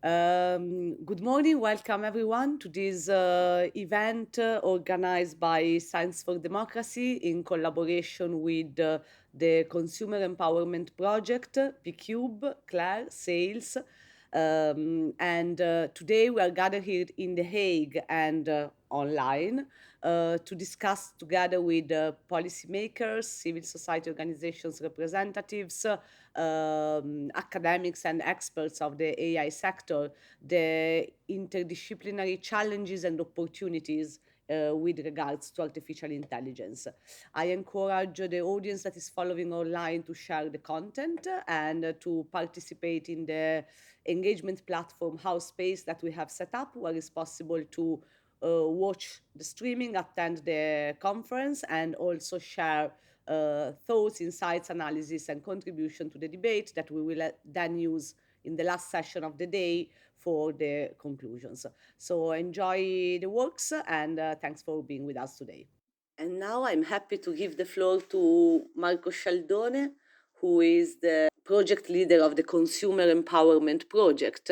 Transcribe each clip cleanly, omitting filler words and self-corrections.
Good morning, welcome everyone to this event organized by Science for Democracy in collaboration with the Consumer Empowerment Project, PCube, Claire, Sales. And today we are gathered here in The Hague and online to discuss together with policymakers, civil society organizations representatives, academics and experts of the AI sector, the interdisciplinary challenges and opportunities with regards to artificial intelligence. I encourage the audience that is following online to share the content and to participate in the engagement platform House Space that we have set up, where it's possible to watch the streaming, attend the conference, and also share thoughts, insights, analysis, and contribution to the debate that we will then use in the last session of the day for the conclusions. So enjoy the works and thanks for being with us today. And now I'm happy to give the floor to Marco Scialdone, who is the project leader of the Consumer Empowerment Project,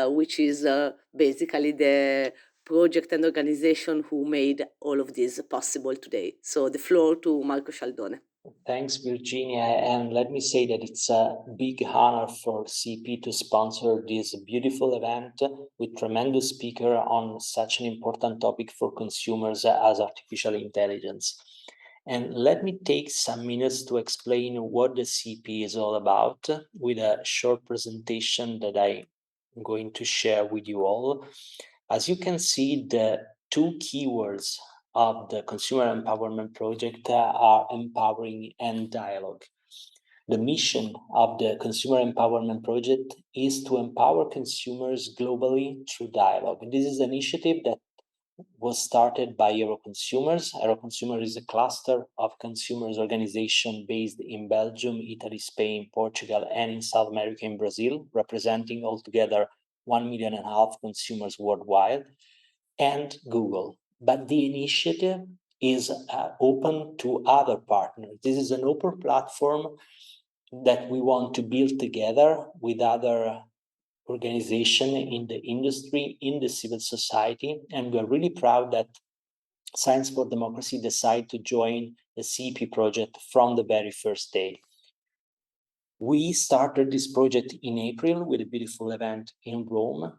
which is basically the project and organization who made all of this possible today. So the floor to Marco Scialdone. Thanks, Virginia. And let me say that it's a big honor for CP to sponsor this beautiful event with tremendous speaker on such an important topic for consumers as artificial intelligence. And let me take some minutes to explain what the CP is all about with a short presentation that I'm going to share with you all. As you can see, the two keywords of the Consumer Empowerment Project are empowering and dialogue. The mission of the Consumer Empowerment Project is to empower consumers globally through dialogue. This is an initiative that was started by Euroconsumers. Euroconsumer is a cluster of consumers organization based in Belgium, Italy, Spain, Portugal, and in South America and Brazil, representing altogether 1.5 million consumers worldwide, and Google. But the initiative is open to other partners. This is an open platform that we want to build together with other organizations in the industry, in the civil society, and we're really proud that Science for Democracy decided to join the CEP project from the very first day. We started this project in April with a beautiful event in Rome,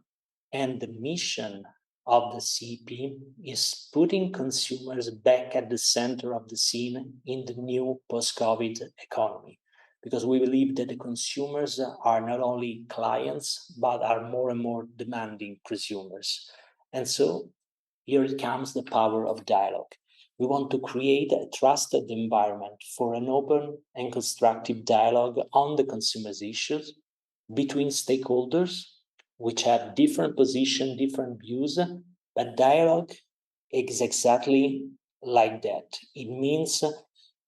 and the mission of the CP is putting consumers back at the center of the scene in the new post-COVID economy, because we believe that the consumers are not only clients, but are more and more demanding consumers. And so here it comes the power of dialogue. We want to create a trusted environment for an open and constructive dialogue on the consumer's issues between stakeholders, which have different positions, different views, but dialogue is exactly like that. It means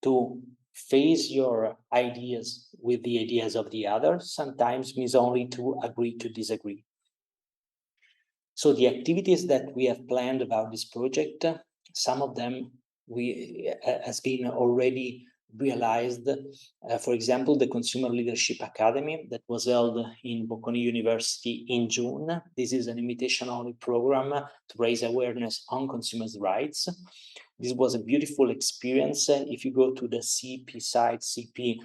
to face your ideas with the ideas of the other, sometimes means only to agree to disagree. So the activities that we have planned about this project, some of them has been already realized. For example, the Consumer Leadership Academy that was held in Bocconi University in June. This is an invitation-only program to raise awareness on consumers' rights. This was a beautiful experience. If you go to the CP site, CP,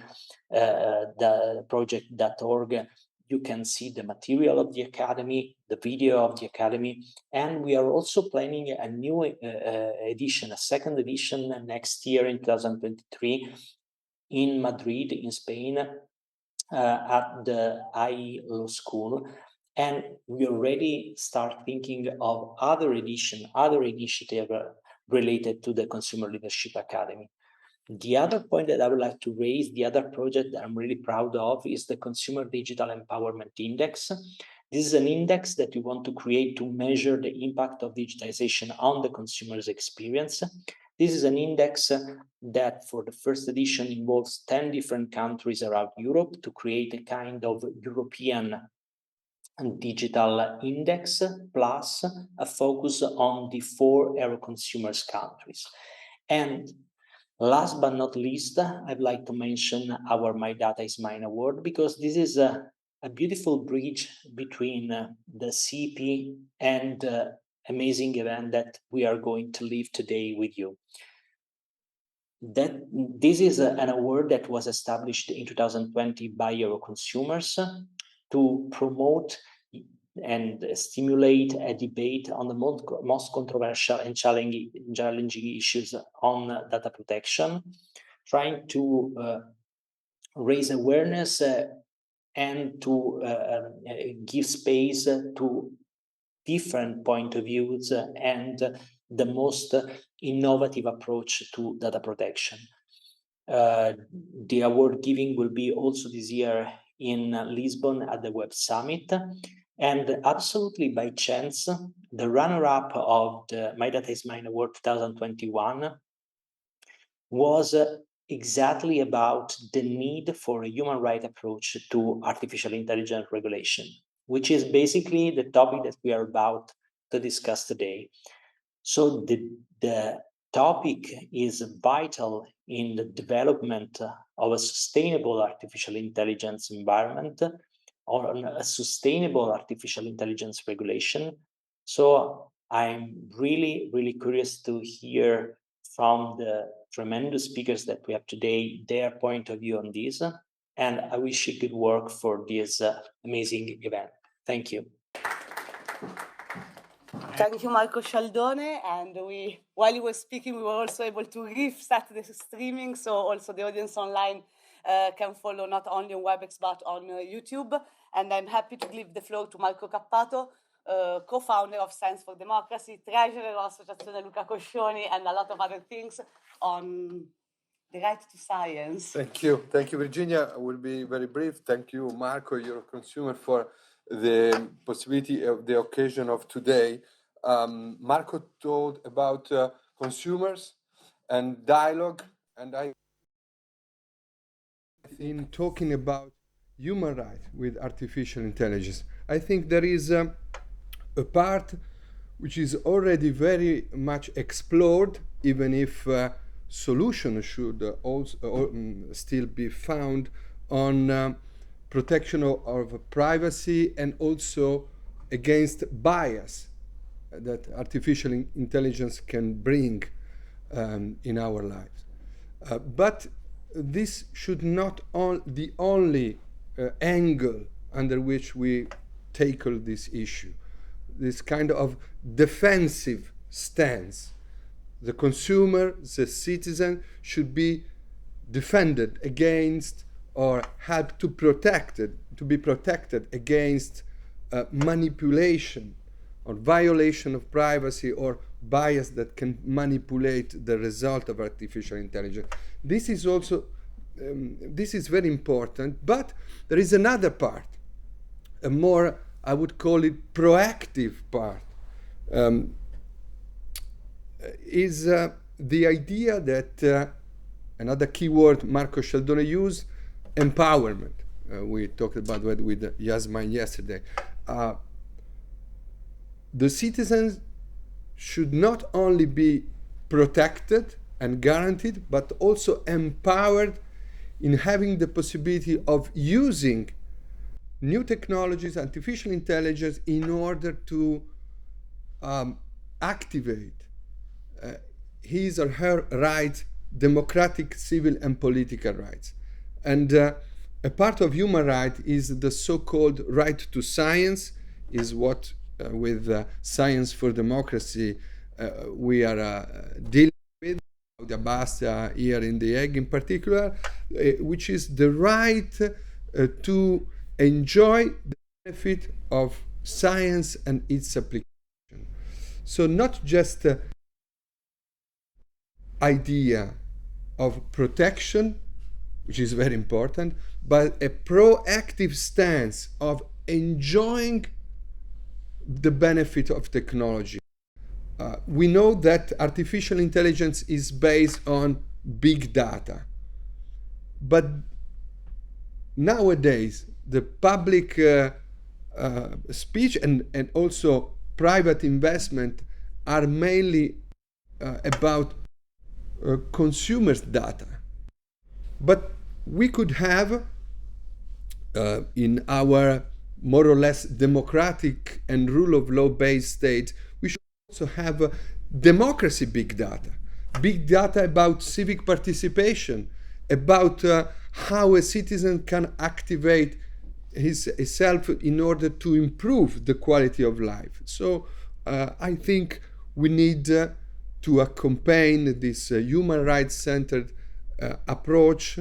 the project.org, you can see the material of the Academy, the video of the Academy, and we are also planning a new edition, a second edition next year in 2023 in Madrid, in Spain, at the IE Law School. And we already start thinking of other initiative related to the Consumer Leadership Academy. The other point that I would like to raise, the other project that I'm really proud of, is the Consumer Digital Empowerment Index. This is an index that we want to create to measure the impact of digitization on the consumer's experience. This is an index that for the first edition involves 10 different countries around Europe to create a kind of European digital index plus a focus on the 4 Euroconsumers countries. And last but not least, I'd like to mention our My Data is Mine award, because this is a beautiful bridge between the CP and amazing event that we are going to live today with you. That this is an award that was established in 2020 by Euroconsumers to promote and stimulate a debate on the most controversial and challenging issues on data protection, trying to raise awareness and to give space to different point of views and the most innovative approach to data protection. The award giving will be also this year in Lisbon at the Web Summit. And absolutely by chance, the runner-up of the My Data is Mine Award 2021 was exactly about the need for a human right approach to artificial intelligence regulation, which is basically the topic that we are about to discuss today. So the topic is vital in the development of a sustainable artificial intelligence environment or a sustainable artificial intelligence regulation. So I'm really, really curious to hear from the tremendous speakers that we have today, their point of view on this. And I wish you good work for this amazing event. Thank you. Thank you, Marco Scialdone. And while you were speaking, we were also able to reset the streaming, so also the audience online can follow not only on WebEx but on YouTube. And I'm happy to give the floor to Marco Cappato, co-founder of Science for Democracy, treasurer of Associazione Luca Coscioni, and a lot of other things on the right to science. Thank you, Virginia. I will be very brief. Thank you, Marco, your consumer, for the possibility of the occasion of today. Marco told about consumers and dialogue, and in talking about human rights with artificial intelligence, I think there is a part which is already very much explored, even if solutions should also still be found on protection of privacy and also against bias that artificial intelligence can bring in our lives. But this should not the only angle under which we tackle this issue. This kind of defensive stance. The consumer, the citizen, should be defended against or have to be protected against manipulation or violation of privacy or bias that can manipulate the result of artificial intelligence. This is also this is very important, but there is another part, a more, I would call it, proactive part, is the idea that another key word Marco Scialdone used, empowerment. We talked about that with Yasmin yesterday. The citizens should not only be protected and guaranteed, but also empowered in having the possibility of using new technologies, artificial intelligence, in order to activate his or her rights, democratic, civil, and political rights. And a part of human right is the so-called right to science, is what with Science for Democracy we are dealing with, the Basta here in the Hague in particular, which is the right to enjoy the benefit of science and its application. So not just the idea of protection, which is very important, but a proactive stance of enjoying the benefit of technology. We know that artificial intelligence is based on big data, but nowadays the public speech and also private investment are mainly about consumers' data. But we could have in our more or less democratic and rule of law based state, we should also have democracy big data about civic participation, about how a citizen can activate himself in order to improve the quality of life. So I think we need to accompany this human rights centered approach,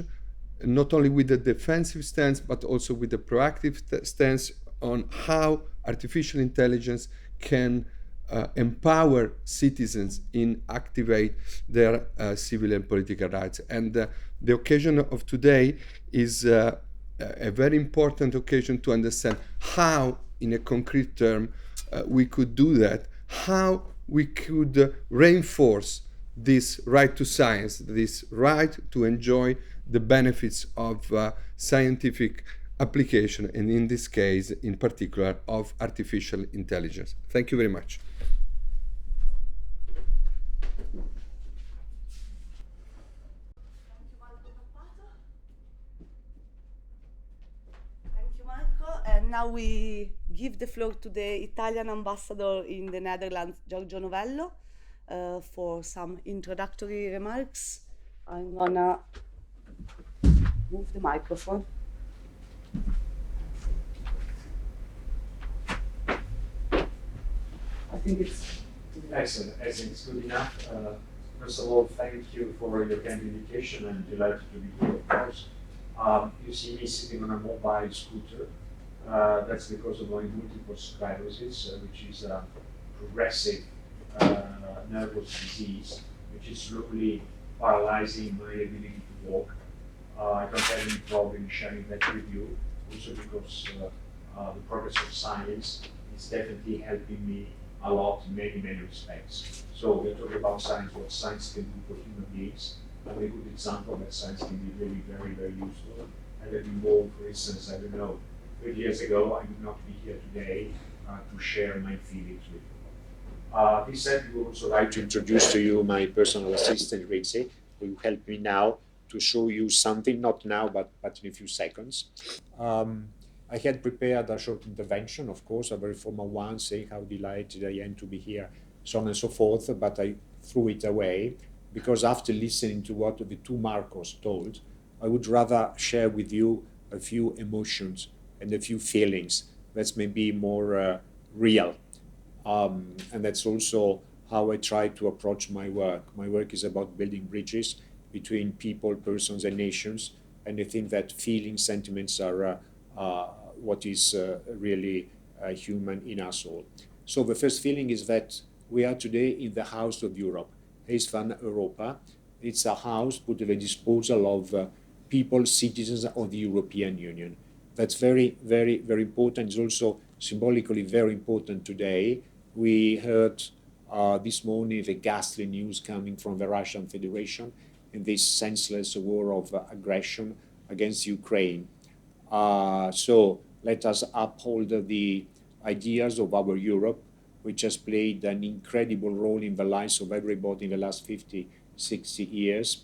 not only with the defensive stance, but also with the proactive stance on how artificial intelligence can empower citizens in activate their civil and political rights. And the occasion of today is a very important occasion to understand how, in a concrete term, we could do that, how we could reinforce this right to science, this right to enjoy the benefits of scientific application, and in this case, in particular, of artificial intelligence. Thank you very much. Thank you, Marco. And now we give the floor to the Italian ambassador in the Netherlands, Giorgio Novello, for some introductory remarks. I'm gonna move the microphone. I think it's excellent. I think it's good enough. First of all, thank you for your kind invitation. I'm delighted to be here, of course. You see me sitting on a mobile scooter. That's because of my multiple sclerosis, which is a progressive nervous disease, which is slowly paralyzing my ability to walk. I don't have any problem in sharing that with you, also because the progress of science is definitely helping me a lot in many, many respects. So we're talking about science, what science can do for human beings. A very good example that science can be really very, very useful. And that involved, for instance, I don't know, 30 years ago, I would not be here today to share my feelings with you. This said, we would also like to introduce to you my personal assistant, Rizzi, who will help me now to show you something, not now, but in a few seconds. I had prepared a short intervention, of course, a very formal one, saying how delighted I am to be here, so on and so forth, but I threw it away, because after listening to what the two Marcos told, I would rather share with you a few emotions and a few feelings that's maybe more real. And that's also how I try to approach my work. My work is about building bridges between people, persons, and nations, and I think that feelings, sentiments are what is really human in us all. So the first feeling is that we are today in the house of Europe, Huis van Europa. It's a house put at the disposal of people, citizens of the European Union. That's very, very, very important. It's also symbolically very important today. We heard this morning the ghastly news coming from the Russian Federation in this senseless war of aggression against Ukraine. So let us uphold the ideas of our Europe, which has played an incredible role in the lives of everybody in the last 50, 60 years,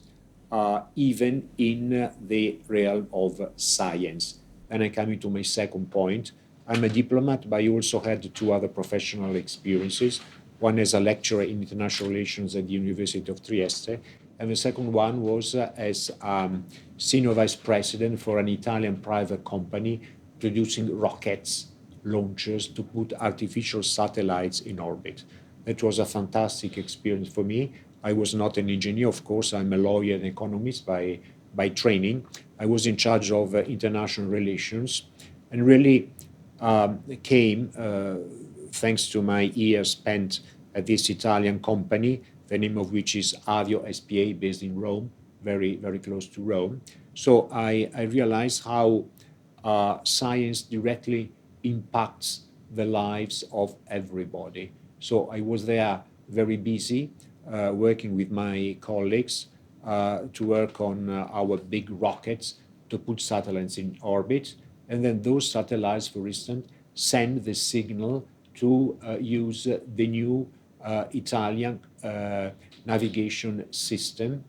even in the realm of science. And I'm coming to my second point. I'm a diplomat, but I also had two other professional experiences. One as a lecturer in international relations at the University of Trieste, and the second one was as senior vice president for an Italian private company producing rockets, launchers to put artificial satellites in orbit. That was a fantastic experience for me. I was not an engineer, of course. I'm a lawyer and economist by training. I was in charge of international relations, and really came thanks to my years spent at this Italian company, the name of which is Avio SPA, based in Rome, very, very close to Rome. So I realized how science directly impacts the lives of everybody. So I was there very busy, working with my colleagues to work on our big rockets to put satellites in orbit. And then those satellites, for instance, send the signal to use the new Italian navigation system,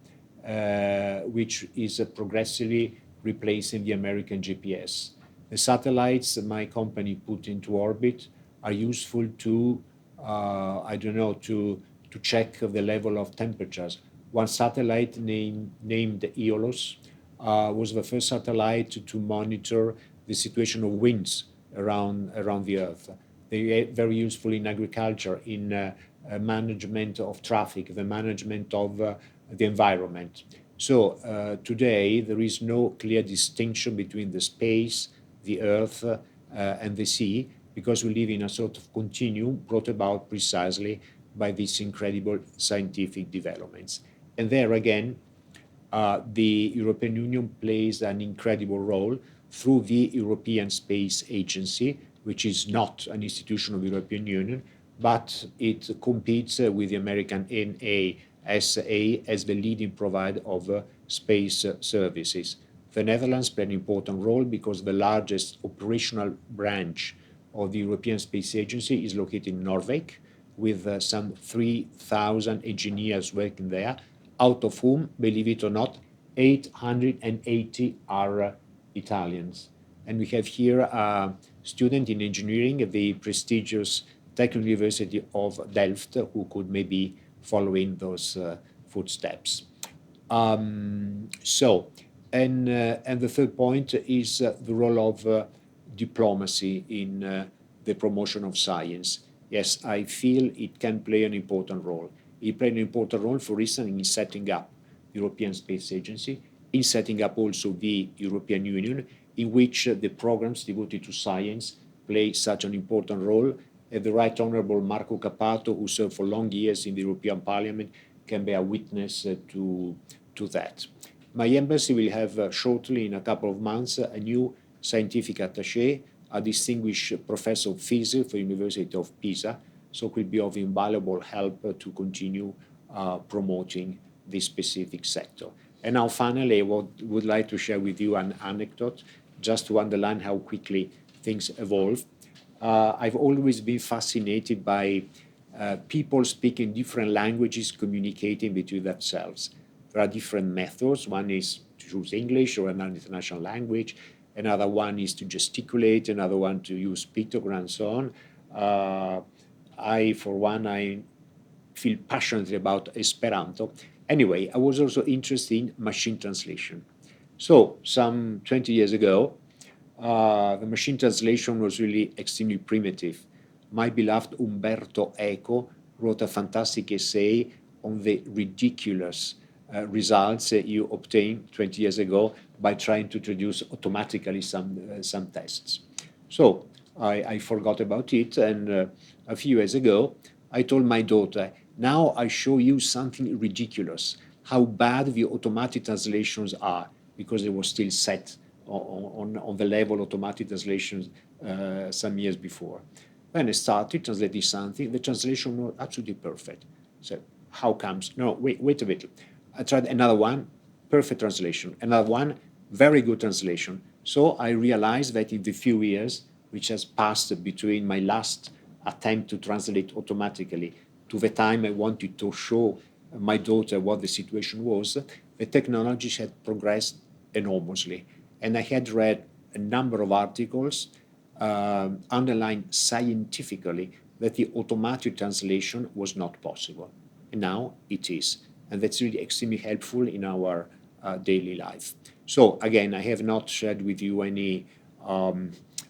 which is progressively replacing the American GPS. The satellites my company put into orbit are useful to, I don't know, to check the level of temperatures. One satellite named EOLOS was the first satellite to monitor the situation of winds around the Earth. They are very useful in agriculture, in management of traffic, the management of the environment. So today there is no clear distinction between the space, the Earth, and the sea, because we live in a sort of continuum brought about precisely by these incredible scientific developments. And there again, the European Union plays an incredible role through the European Space Agency, which is not an institution of the European Union, but it competes with the American NASA as the leading provider of space services. The Netherlands play an important role because the largest operational branch of the European Space Agency is located in Norway, with some 3,000 engineers working there, out of whom, believe it or not, 880 are Italians. And we have here a student in engineering at the prestigious Technical University of Delft, who could maybe follow in those footsteps. And the third point is the role of diplomacy in the promotion of science. Yes, I feel it can play an important role. It played an important role, for instance, in setting up the European Space Agency, in setting up also the European Union, in which the programs devoted to science play such an important role. The Right Honourable Marco Cappato, who served for long years in the European Parliament, can bear witness to that. My embassy will have shortly, in a couple of months, a new scientific attaché, a distinguished professor of physics for the University of Pisa, so it will be of invaluable help to continue promoting this specific sector. And now finally, I would like to share with you an anecdote just to underline how quickly things evolve. I've always been fascinated by people speaking different languages communicating between themselves. There are different methods. One is to choose English or another international language. Another one is to gesticulate. Another one to use pictogram and so on. For one, I feel passionately about Esperanto. Anyway, I was also interested in machine translation. So some 20 years ago, the machine translation was really extremely primitive. My beloved Umberto Eco wrote a fantastic essay on the ridiculous results you obtained 20 years ago by trying to introduce automatically some tests. So I forgot about it, and a few years ago, I told my daughter, now I show you something ridiculous, how bad the automatic translations are, because they were still set on the level of automatic translations some years before. When I started translating something, the translation was absolutely perfect. So how comes? No, wait a bit. I tried another one, perfect translation. Another one, very good translation. So I realized that in the few years which has passed between my last attempt to translate automatically to the time I wanted to show my daughter what the situation was, the technology had progressed enormously. And I had read a number of articles underlying scientifically that the automatic translation was not possible. And now it is. And that's really extremely helpful in our daily life. So again, I have not shared with you any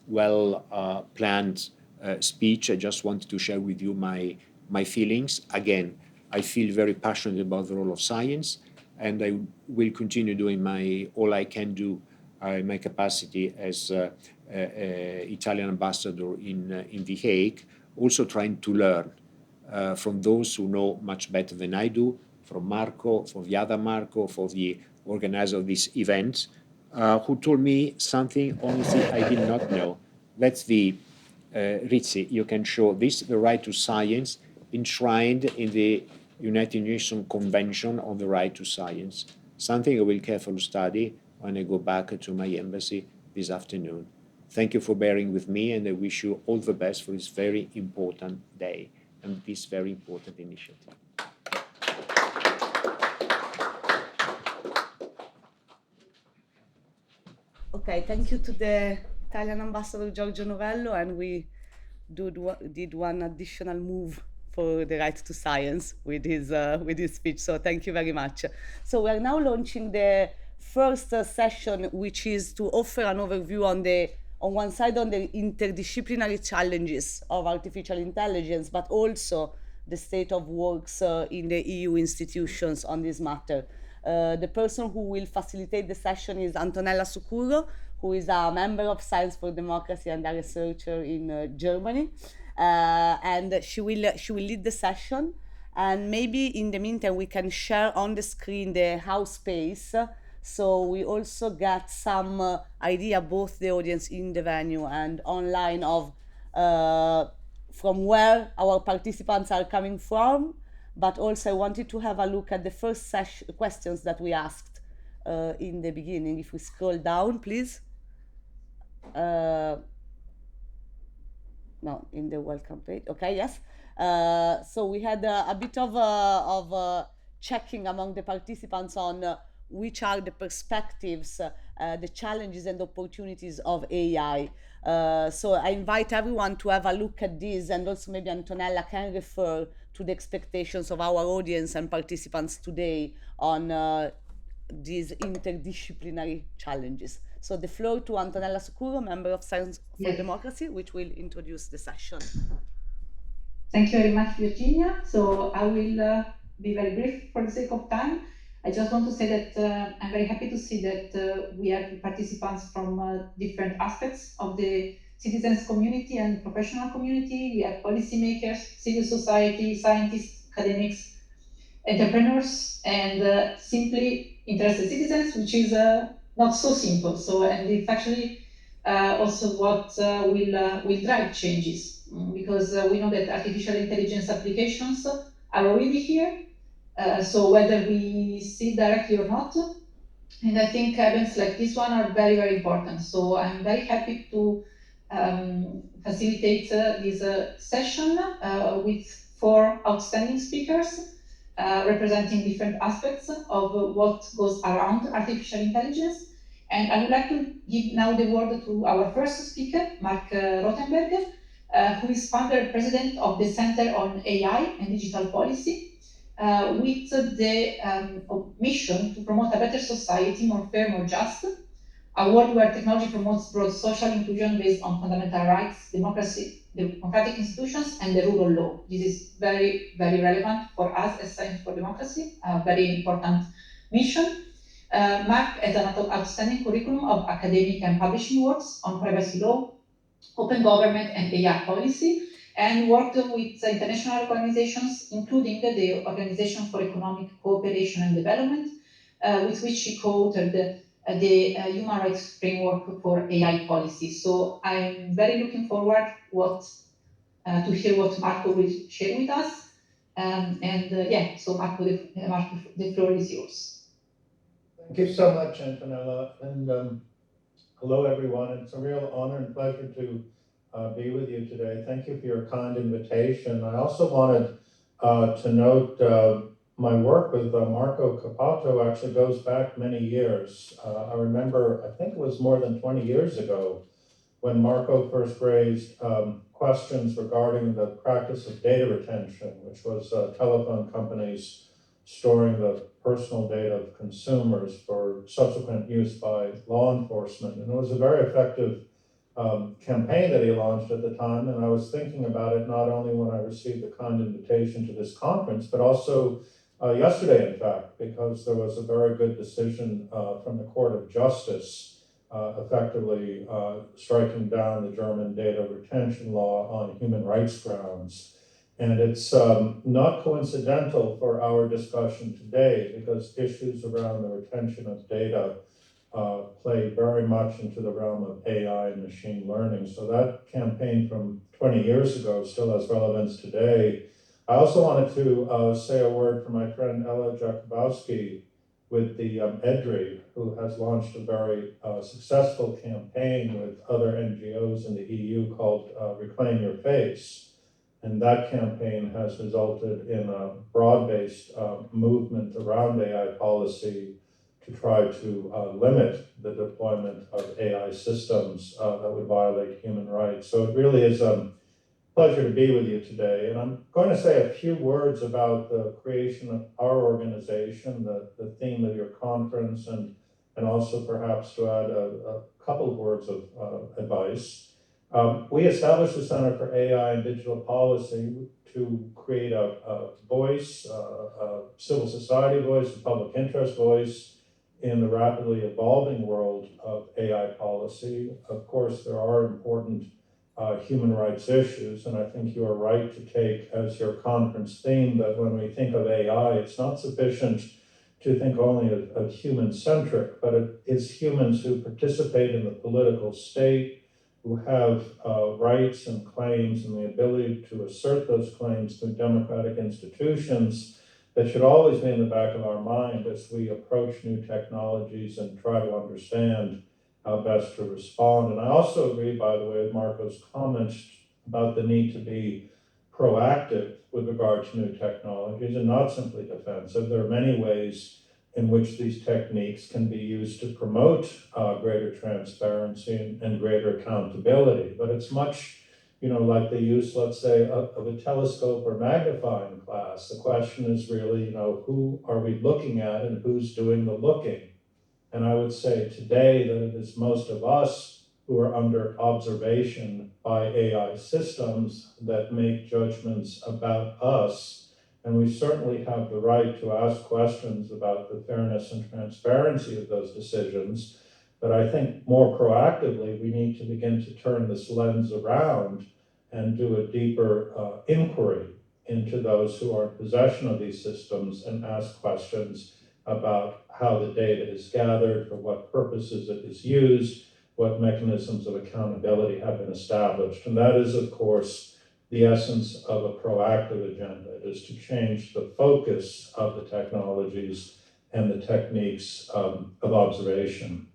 well-planned speech. I just wanted to share with you my feelings. Again, I feel very passionate about the role of science, and I will continue doing all I can do in my capacity as Italian ambassador in The Hague, also trying to learn from those who know much better than I do, from Marco, from the other Marco, for the organizer of this event, who told me something honestly I did not know. That's the Rizzi, you can show this, the right to science enshrined in the United Nations Convention on the Right to Science, something I will carefully study when I go back to my embassy this afternoon. Thank you for bearing with me, and I wish you all the best for this very important day and this very important initiative. Okay, thank Italian ambassador Giorgio Novello, and we did one additional move for the right to science with his speech. So thank you very much. So we are now launching the first session, which is to offer an overview on one side on the interdisciplinary challenges of artificial intelligence, but also the state of works in the EU institutions on this matter. The person who will facilitate the session is Antonella Succurro, who is a member of Science for Democracy and a researcher in Germany. And she will lead the session. And maybe in the meantime, we can share on the screen the house space. So we also got some idea, both the audience in the venue and online, of from where our participants are coming from. But also I wanted to have a look at the first questions that we asked in the beginning. If we scroll down, please. No, in the welcome page. Okay, yes. So we had a bit of checking among the participants on which are the perspectives, the challenges and opportunities of AI. So I invite everyone to have a look at this, and also maybe Antonella can refer to the expectations of our audience and participants today on these interdisciplinary challenges. So the floor to Antonella Succurro, member of Science for Democracy, which will introduce the session. Thank you very much, Virginia. So I will be very brief for the sake of time. I just want to say that I'm very happy to see that we have participants from different aspects of the citizens community and professional community. We have policymakers, civil society, scientists, academics, entrepreneurs, and simply interested citizens, which is not so simple. So, and it's actually also what will drive changes, because we know that artificial intelligence applications are already here. So whether we see directly or not, and I think events like this one are very, very important. So I'm very happy to facilitate this session with 4 outstanding speakers representing different aspects of what goes around artificial intelligence. And I would like to give now the word to our first speaker, Marc Rotenberg, who is founder and president of the Center on AI and Digital Policy, with the mission to promote a better society, more fair, more just, a world where technology promotes broad social inclusion based on fundamental rights, democracy, democratic institutions, and the rule of law. This is very, very relevant for us as Science for Democracy, a very important mission. Marc has an outstanding curriculum of academic and publishing works on privacy law, open government, and AI policy, and worked with international organizations, including the Organization for Economic Cooperation and Development, with which he co-authored the human rights framework for AI policy. So I'm very looking forward to hear what Marco will share with us. So Marco, the floor is yours. Thank you so much, Antonella, and hello everyone. It's a real honor and pleasure to be with you today. Thank you for your kind invitation. I also wanted to note my work with Marco Cappato actually goes back many years. I remember, I think it was more than 20 years ago, when Marco first raised questions regarding the practice of data retention, which was telephone companies storing the personal data of consumers for subsequent use by law enforcement. And it was a very effective campaign that he launched at the time. And I was thinking about it not only when I received the kind invitation to this conference, but also yesterday, in fact, because there was a very good decision from the Court of Justice effectively striking down the German data retention law on human rights grounds. And it's not coincidental for our discussion today, because issues around the retention of data play very much into the realm of AI and machine learning. So that campaign from 20 years ago still has relevance today. I also wanted to say a word for my friend Ella Jakubowska with the EDRI, who has launched a very successful campaign with other NGOs in the EU called Reclaim Your Face. And that campaign has resulted in a broad-based movement around AI policy to try to limit the deployment of AI systems that would violate human rights. So it really is a pleasure to be with you today. And I'm going to say a few words about the creation of our organization, the theme of your conference, and also perhaps to add a couple of words of advice. We established the Center for AI and Digital Policy to create a voice, a civil society voice, a public interest voice in the rapidly evolving world of AI policy. Of course, there are important human rights issues, and I think you are right to take as your conference theme that when we think of AI, it's not sufficient to think only of human-centric, but it is humans who participate in the political state, who have rights and claims and the ability to assert those claims through democratic institutions that should always be in the back of our mind as we approach new technologies and try to understand how best to respond. And I also agree, by the way, with Marco's comments about the need to be proactive with regard to new technologies and not simply defensive. There are many ways in which these techniques can be used to promote greater transparency and greater accountability. But it's much, like the use, let's say, of a telescope or magnifying glass. The question is really, who are we looking at and who's doing the looking? And I would say today that it is most of us who are under observation by AI systems that make judgments about us. And we certainly have the right to ask questions about the fairness and transparency of those decisions. But I think more proactively, we need to begin to turn this lens around and do a deeper inquiry into those who are in possession of these systems and ask questions about how the data is gathered, for what purposes it is used, what mechanisms of accountability have been established. And that is, of course, the essence of a proactive agenda. It is to change the focus of the technologies and the techniques of observation.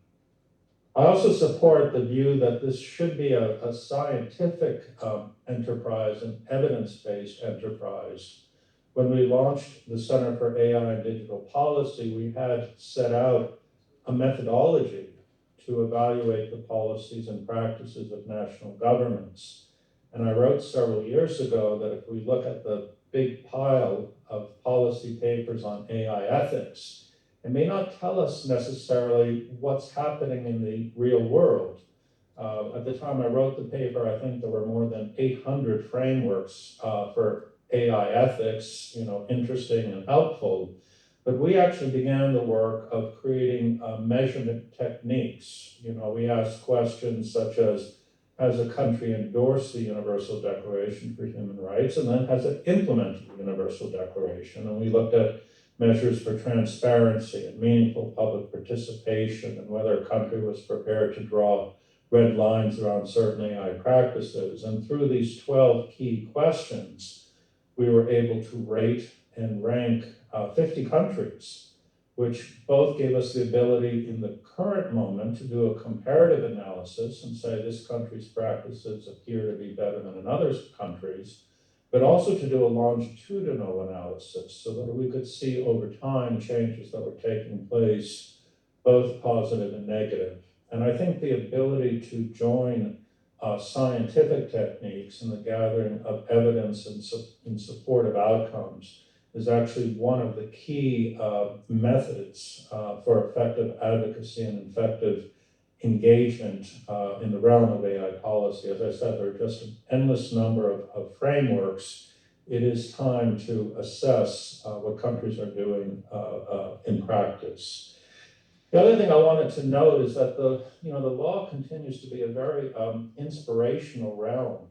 I also support the view that this should be a scientific enterprise, an evidence-based enterprise. When we launched the Center for AI and Digital Policy, we had set out a methodology to evaluate the policies and practices of national governments. And I wrote several years ago that if we look at the big pile of policy papers on AI ethics, it may not tell us necessarily what's happening in the real world. At the time I wrote the paper, I think there were more than 800 frameworks for AI ethics, interesting and helpful. But we actually began the work of creating measurement techniques. We asked questions such as, has a country endorsed the Universal Declaration for Human Rights, and then has it implemented the Universal Declaration? And we looked at measures for transparency and meaningful public participation, and whether a country was prepared to draw red lines around certain AI practices. And through these 12 key questions, we were able to rate and rank 50 countries, which both gave us the ability in the current moment to do a comparative analysis and say this country's practices appear to be better than in other countries, but also to do a longitudinal analysis so that we could see over time changes that were taking place, both positive and negative. And I think the ability to join scientific techniques in the gathering of evidence in support of outcomes is actually one of the key methods for effective advocacy and effective engagement in the realm of AI policy. As I said, there are just an endless number of frameworks. It is time to assess what countries are doing in practice. The other thing I wanted to note is that the law continues to be a very inspirational realm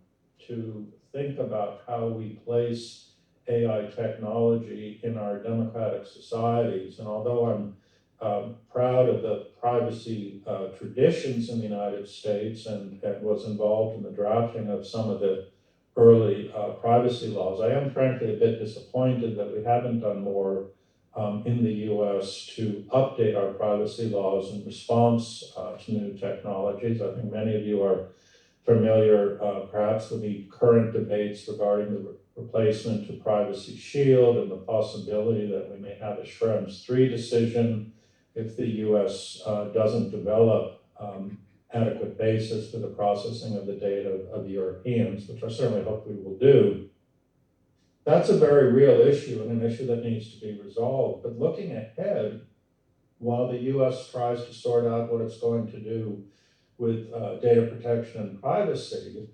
to think about how we place AI technology in our democratic societies. And although I'm proud of the privacy traditions in the United States and was involved in the drafting of some of the early privacy laws, I am frankly a bit disappointed that we haven't done more in the US to update our privacy laws in response to new technologies. I think many of you are familiar perhaps with the current debates regarding the replacement to Privacy Shield and the possibility that we may have a Schrems III decision if the US doesn't develop adequate basis for the processing of the data of the Europeans, which I certainly hope we will do. That's a very real issue and an issue that needs to be resolved. But looking ahead, while the US tries to sort out what it's going to do with data protection and privacy,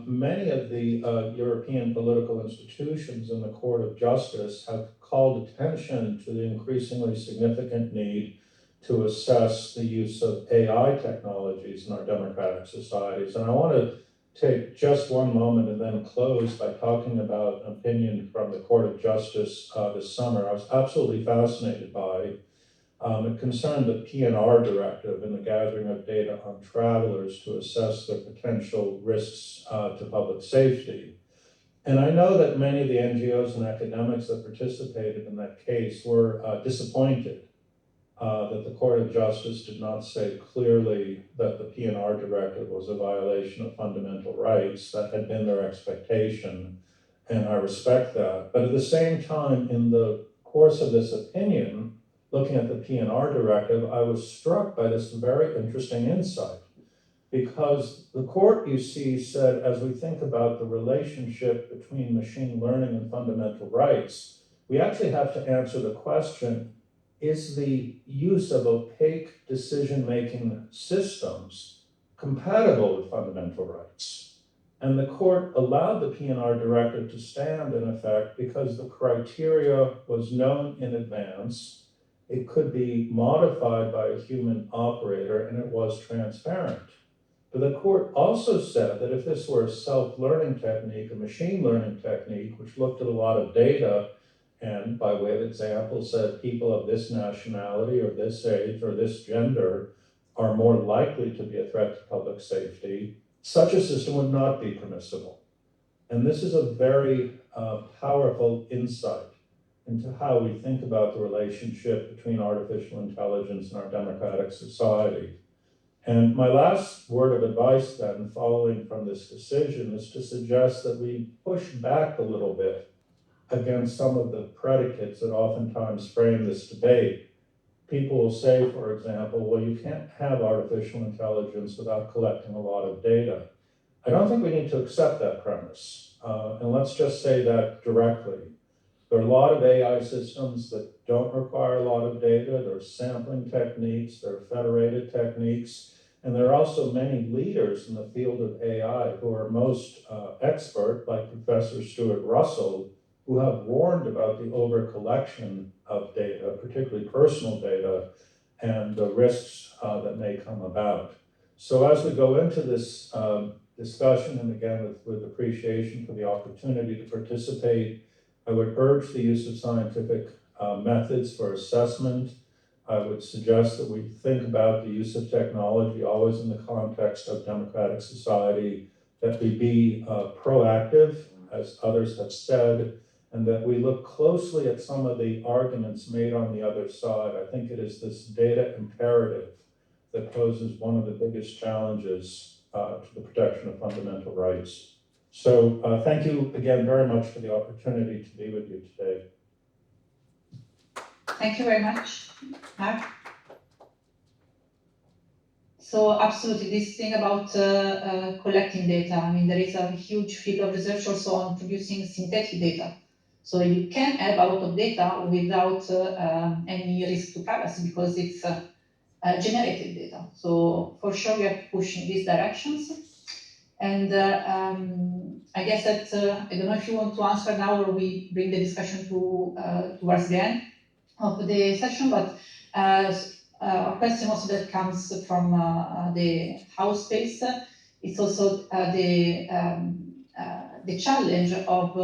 many of the European political institutions and the Court of Justice have called attention to the increasingly significant need to assess the use of AI technologies in our democratic societies. And I want to take just one moment and then close by talking about an opinion from the Court of Justice this summer. I was absolutely fascinated by. It concerned the PNR directive and the gathering of data on travelers to assess their potential risks to public safety. And I know that many of the NGOs and academics that participated in that case were disappointed that the Court of Justice did not say clearly that the PNR directive was a violation of fundamental rights. That had been their expectation, and I respect that. But at the same time, in the course of this opinion, looking at the PNR directive, I was struck by this very interesting insight, because the court, you see, said, as we think about the relationship between machine learning and fundamental rights, we actually have to answer the question, is the use of opaque decision-making systems compatible with fundamental rights? And the court allowed the PNR directive to stand in effect because the criteria was known in advance. It could be modified by a human operator, and it was transparent. But the court also said that if this were a self-learning technique, a machine learning technique, which looked at a lot of data, and by way of example said people of this nationality or this age or this gender are more likely to be a threat to public safety, such a system would not be permissible. And this is a very powerful insight into how we think about the relationship between artificial intelligence and our democratic society. And my last word of advice then, following from this decision, is to suggest that we push back a little bit against some of the predicates that oftentimes frame this debate. People will say, for example, well, you can't have artificial intelligence without collecting a lot of data. I don't think we need to accept that premise. And let's just say that directly. There are a lot of AI systems that don't require a lot of data. There are sampling techniques, there are federated techniques, and there are also many leaders in the field of AI who are most expert, like Professor Stuart Russell, who have warned about the over-collection of data, particularly personal data, and the risks that may come about. So as we go into this discussion, and again with appreciation for the opportunity to participate, I would urge the use of scientific methods for assessment. I would suggest that we think about the use of technology always in the context of democratic society, that we be proactive, as others have said, and that we look closely at some of the arguments made on the other side. I think it is this data imperative that poses one of the biggest challenges to the protection of fundamental rights. So thank you again very much for the opportunity to be with you today. Thank you very much, Marc. So absolutely, this thing about collecting data, I mean, there is a huge field of research also on producing synthetic data. So you can have a lot of data without any risk to privacy because it's generated data. So for sure, we have to push in these directions. And I guess that, I don't know if you want to answer now or we bring the discussion to towards the end of the session, but a question also that comes from the house space, it's also the challenge of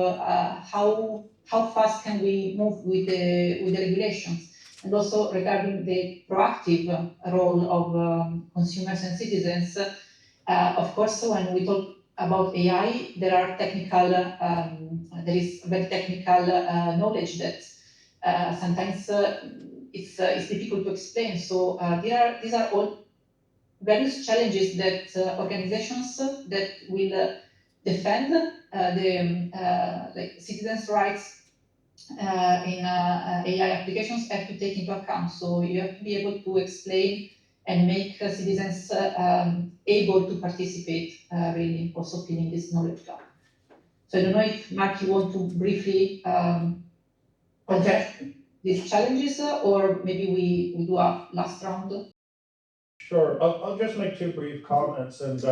how fast can we move with the regulations, and also regarding the proactive role of consumers and citizens. Of course, when we talk about AI, there are technical, there is very technical knowledge that sometimes it's difficult to explain. So these are all various challenges that organizations that will defend the like citizens' rights in AI applications have to take into account. So you have to be able to explain and make citizens able to participate, really also filling this knowledge gap. So I don't know if, Marc, you want to briefly address these challenges, or maybe we do a last round. Sure, I'll just make two brief comments, and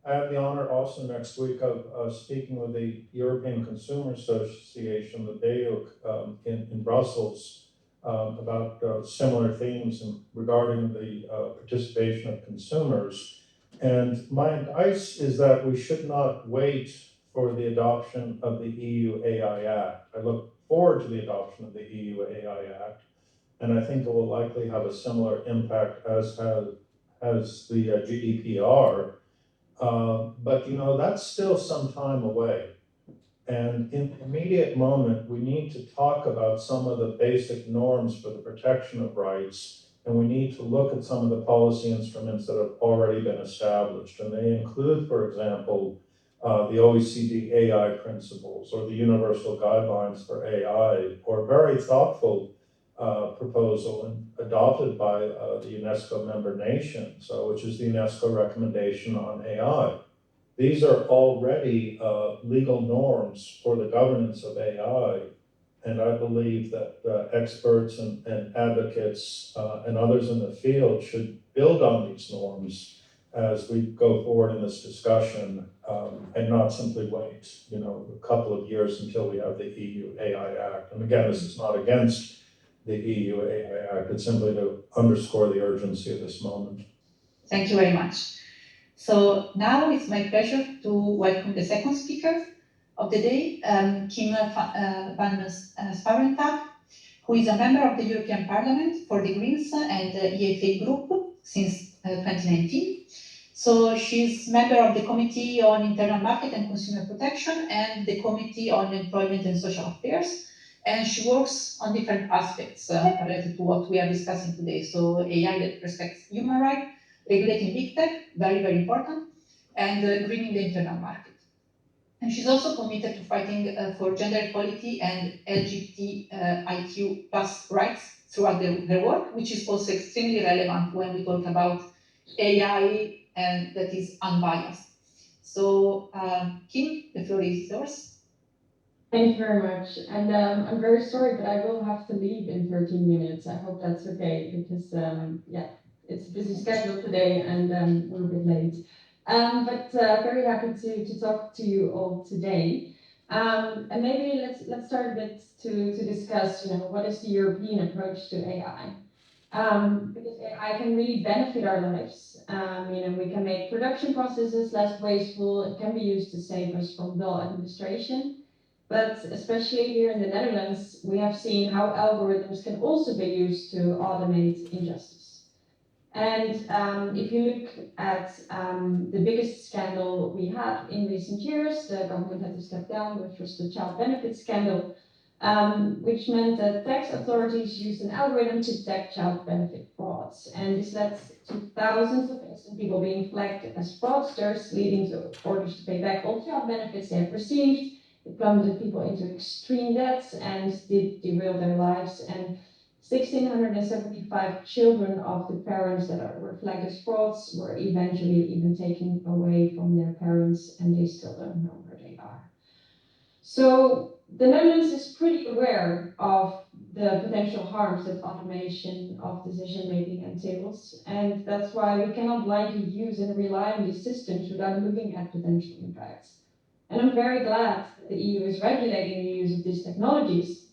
I have the honor also next week of speaking with the European Consumer Association, the BEUC, in Brussels, about similar themes regarding the participation of consumers. And my advice is that we should not wait for the adoption of the EU AI Act. I look forward to the adoption of the EU AI Act, and I think it will likely have a similar impact as the GDPR. But you know, that's still some time away. And in the immediate moment, we need to talk about some of the basic norms for the protection of rights, and we need to look at some of the policy instruments that have already been established. And they include, for example, the OECD AI principles, or the Universal Guidelines for AI, or very thoughtful proposal adopted by the UNESCO member nations, which is the UNESCO recommendation on AI. These are already legal norms for the governance of AI, and I believe that experts and advocates and others in the field should build on these norms as we go forward in this discussion, and not simply wait, you know, a couple of years until we have the EU AI Act. And again, this is not against the EU AI Act, it's simply to underscore the urgency of this moment. Thank you very much. So now it's my pleasure to welcome the second speaker of the day, Kim van Sparrentak, who is a member of the European Parliament for the Greens and the EFA Group since 2019. So she's member of the Committee on Internal Market and Consumer Protection and the Committee on Employment and Social Affairs. And she works on different aspects related to what we are discussing today. So AI that respects human rights, regulating big tech, very, very important, and greening the internal market. And she's also committed to fighting for gender equality and LGBTIQ plus rights throughout her work, which is also extremely relevant when we talk about AI and that is unbiased. So Kim, the floor is yours. Thank you very much. And I'm very sorry, but I will have to leave in 13 minutes. I hope that's okay, because yeah, it's a busy schedule today and we're a bit late. But very happy to talk to you all today. And maybe let's start a bit to discuss, you know, what is the European approach to AI? Because AI can really benefit our lives. You know, we can make production processes less wasteful. It can be used to save us from dull administration. But especially here in the Netherlands, we have seen how algorithms can also be used to automate injustice. And if you look at the biggest scandal we had in recent years, the government had to step down, which was the child benefit scandal, which meant that tax authorities used an algorithm to detect child benefit frauds. And this led to thousands of innocent people being flagged as fraudsters, leading to orders to pay back all child benefits they have received. It plummeted people into extreme debts and did derail their lives. And 1,675 children of the parents that were flagged as frauds were eventually even taken away from their parents, and they still don't know where they are. So the Netherlands is pretty aware of the potential harms that automation of decision-making entails, and that's why we cannot blindly use and rely on these systems without looking at potential impacts. And I'm very glad that the EU is regulating the use of these technologies.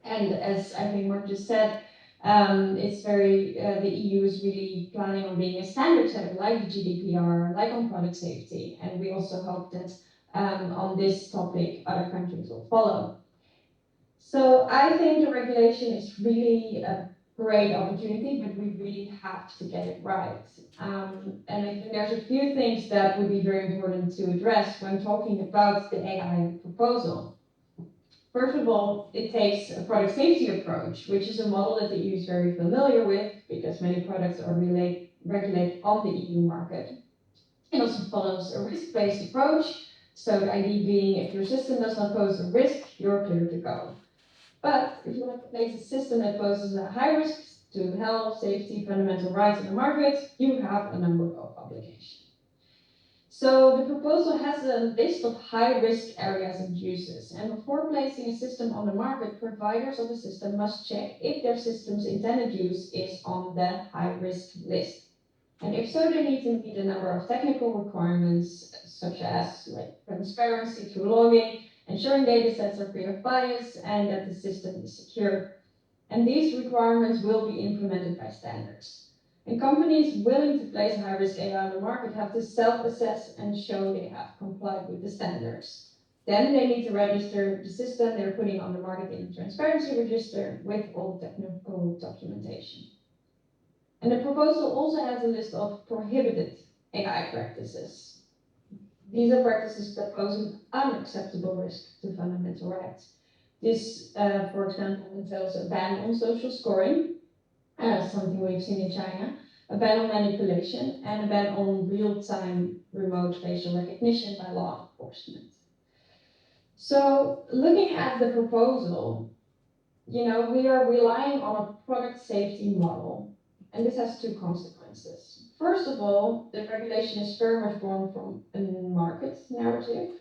And as I think Marc just said, it's the EU is really planning on being a standard setter like the GDPR, like on product safety. And we also hope that on this topic, other countries will follow. So I think the regulation is really a great opportunity, but we really have to get it right. And I think there's a few things that would be very important to address when talking about the AI proposal. First of all, it takes a product safety approach, which is a model that the EU is very familiar with because many products are regulated on the EU market. It also follows a risk-based approach. So the idea being, if your system does not pose a risk, you're clear to go. But if you want to place a system that poses a high risk to health, safety, fundamental rights in the market, you have a number of obligations. So the proposal has a list of high-risk areas and uses, and before placing a system on the market, providers of the system must check if their system's intended use is on the high-risk list. And if so, they need to meet a number of technical requirements, such as transparency through logging, ensuring data sets are free of bias, and that the system is secure. And these requirements will be implemented by standards. And companies willing to place high-risk AI on the market have to self-assess and show they have complied with the standards. Then they need to register the system they're putting on the market in the transparency register with all technical documentation. And the proposal also has a list of prohibited AI practices. These are practices that pose an unacceptable risk to fundamental rights. This, for example, entails a ban on social scoring, something we've seen in China, a ban on manipulation, and a ban on real-time remote facial recognition by law enforcement. So looking at the proposal, we are relying on a product safety model, and this has two consequences. First of all, the regulation is very much born from a market narrative.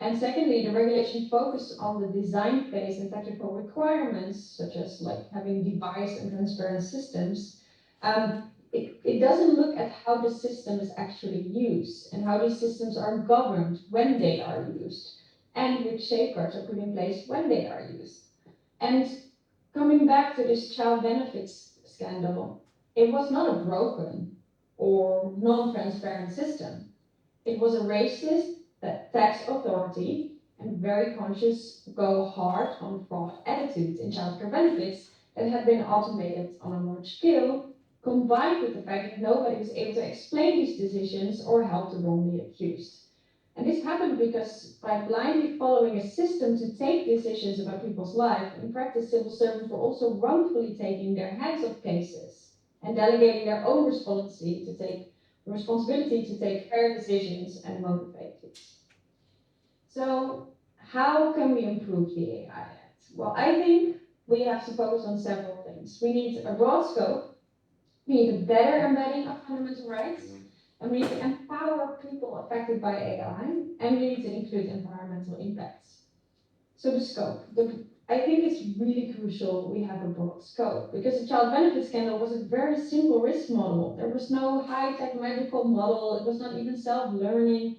And secondly, the regulation focuses on the design phase and technical requirements, such as having device and transparent systems. It doesn't look at how the system is actually used and how these systems are governed when they are used and which safeguards are put in place when they are used. And coming back to this child benefits scandal, it was not a broken or non-transparent system. It was a racist tax authority and very conscious go hard on fraud attitudes in childcare benefits that had been automated on a large scale, combined with the fact that nobody was able to explain these decisions or help the wrongly accused. And this happened because by blindly following a system to take decisions about people's life, in practice, civil servants were also wrongfully taking their hands off cases and delegating their own responsibility to take fair decisions and motivate it. So how can we improve the AI Act? Well, I think we have to focus on several things. We need a broad scope, we need a better embedding of fundamental rights, and we need to empower people affected by AI, and we need to include environmental impacts. So the scope. I think it's really crucial we have a broad scope, because the child benefit scandal was a very simple risk model. There was no high-tech magical model, it was not even self-learning,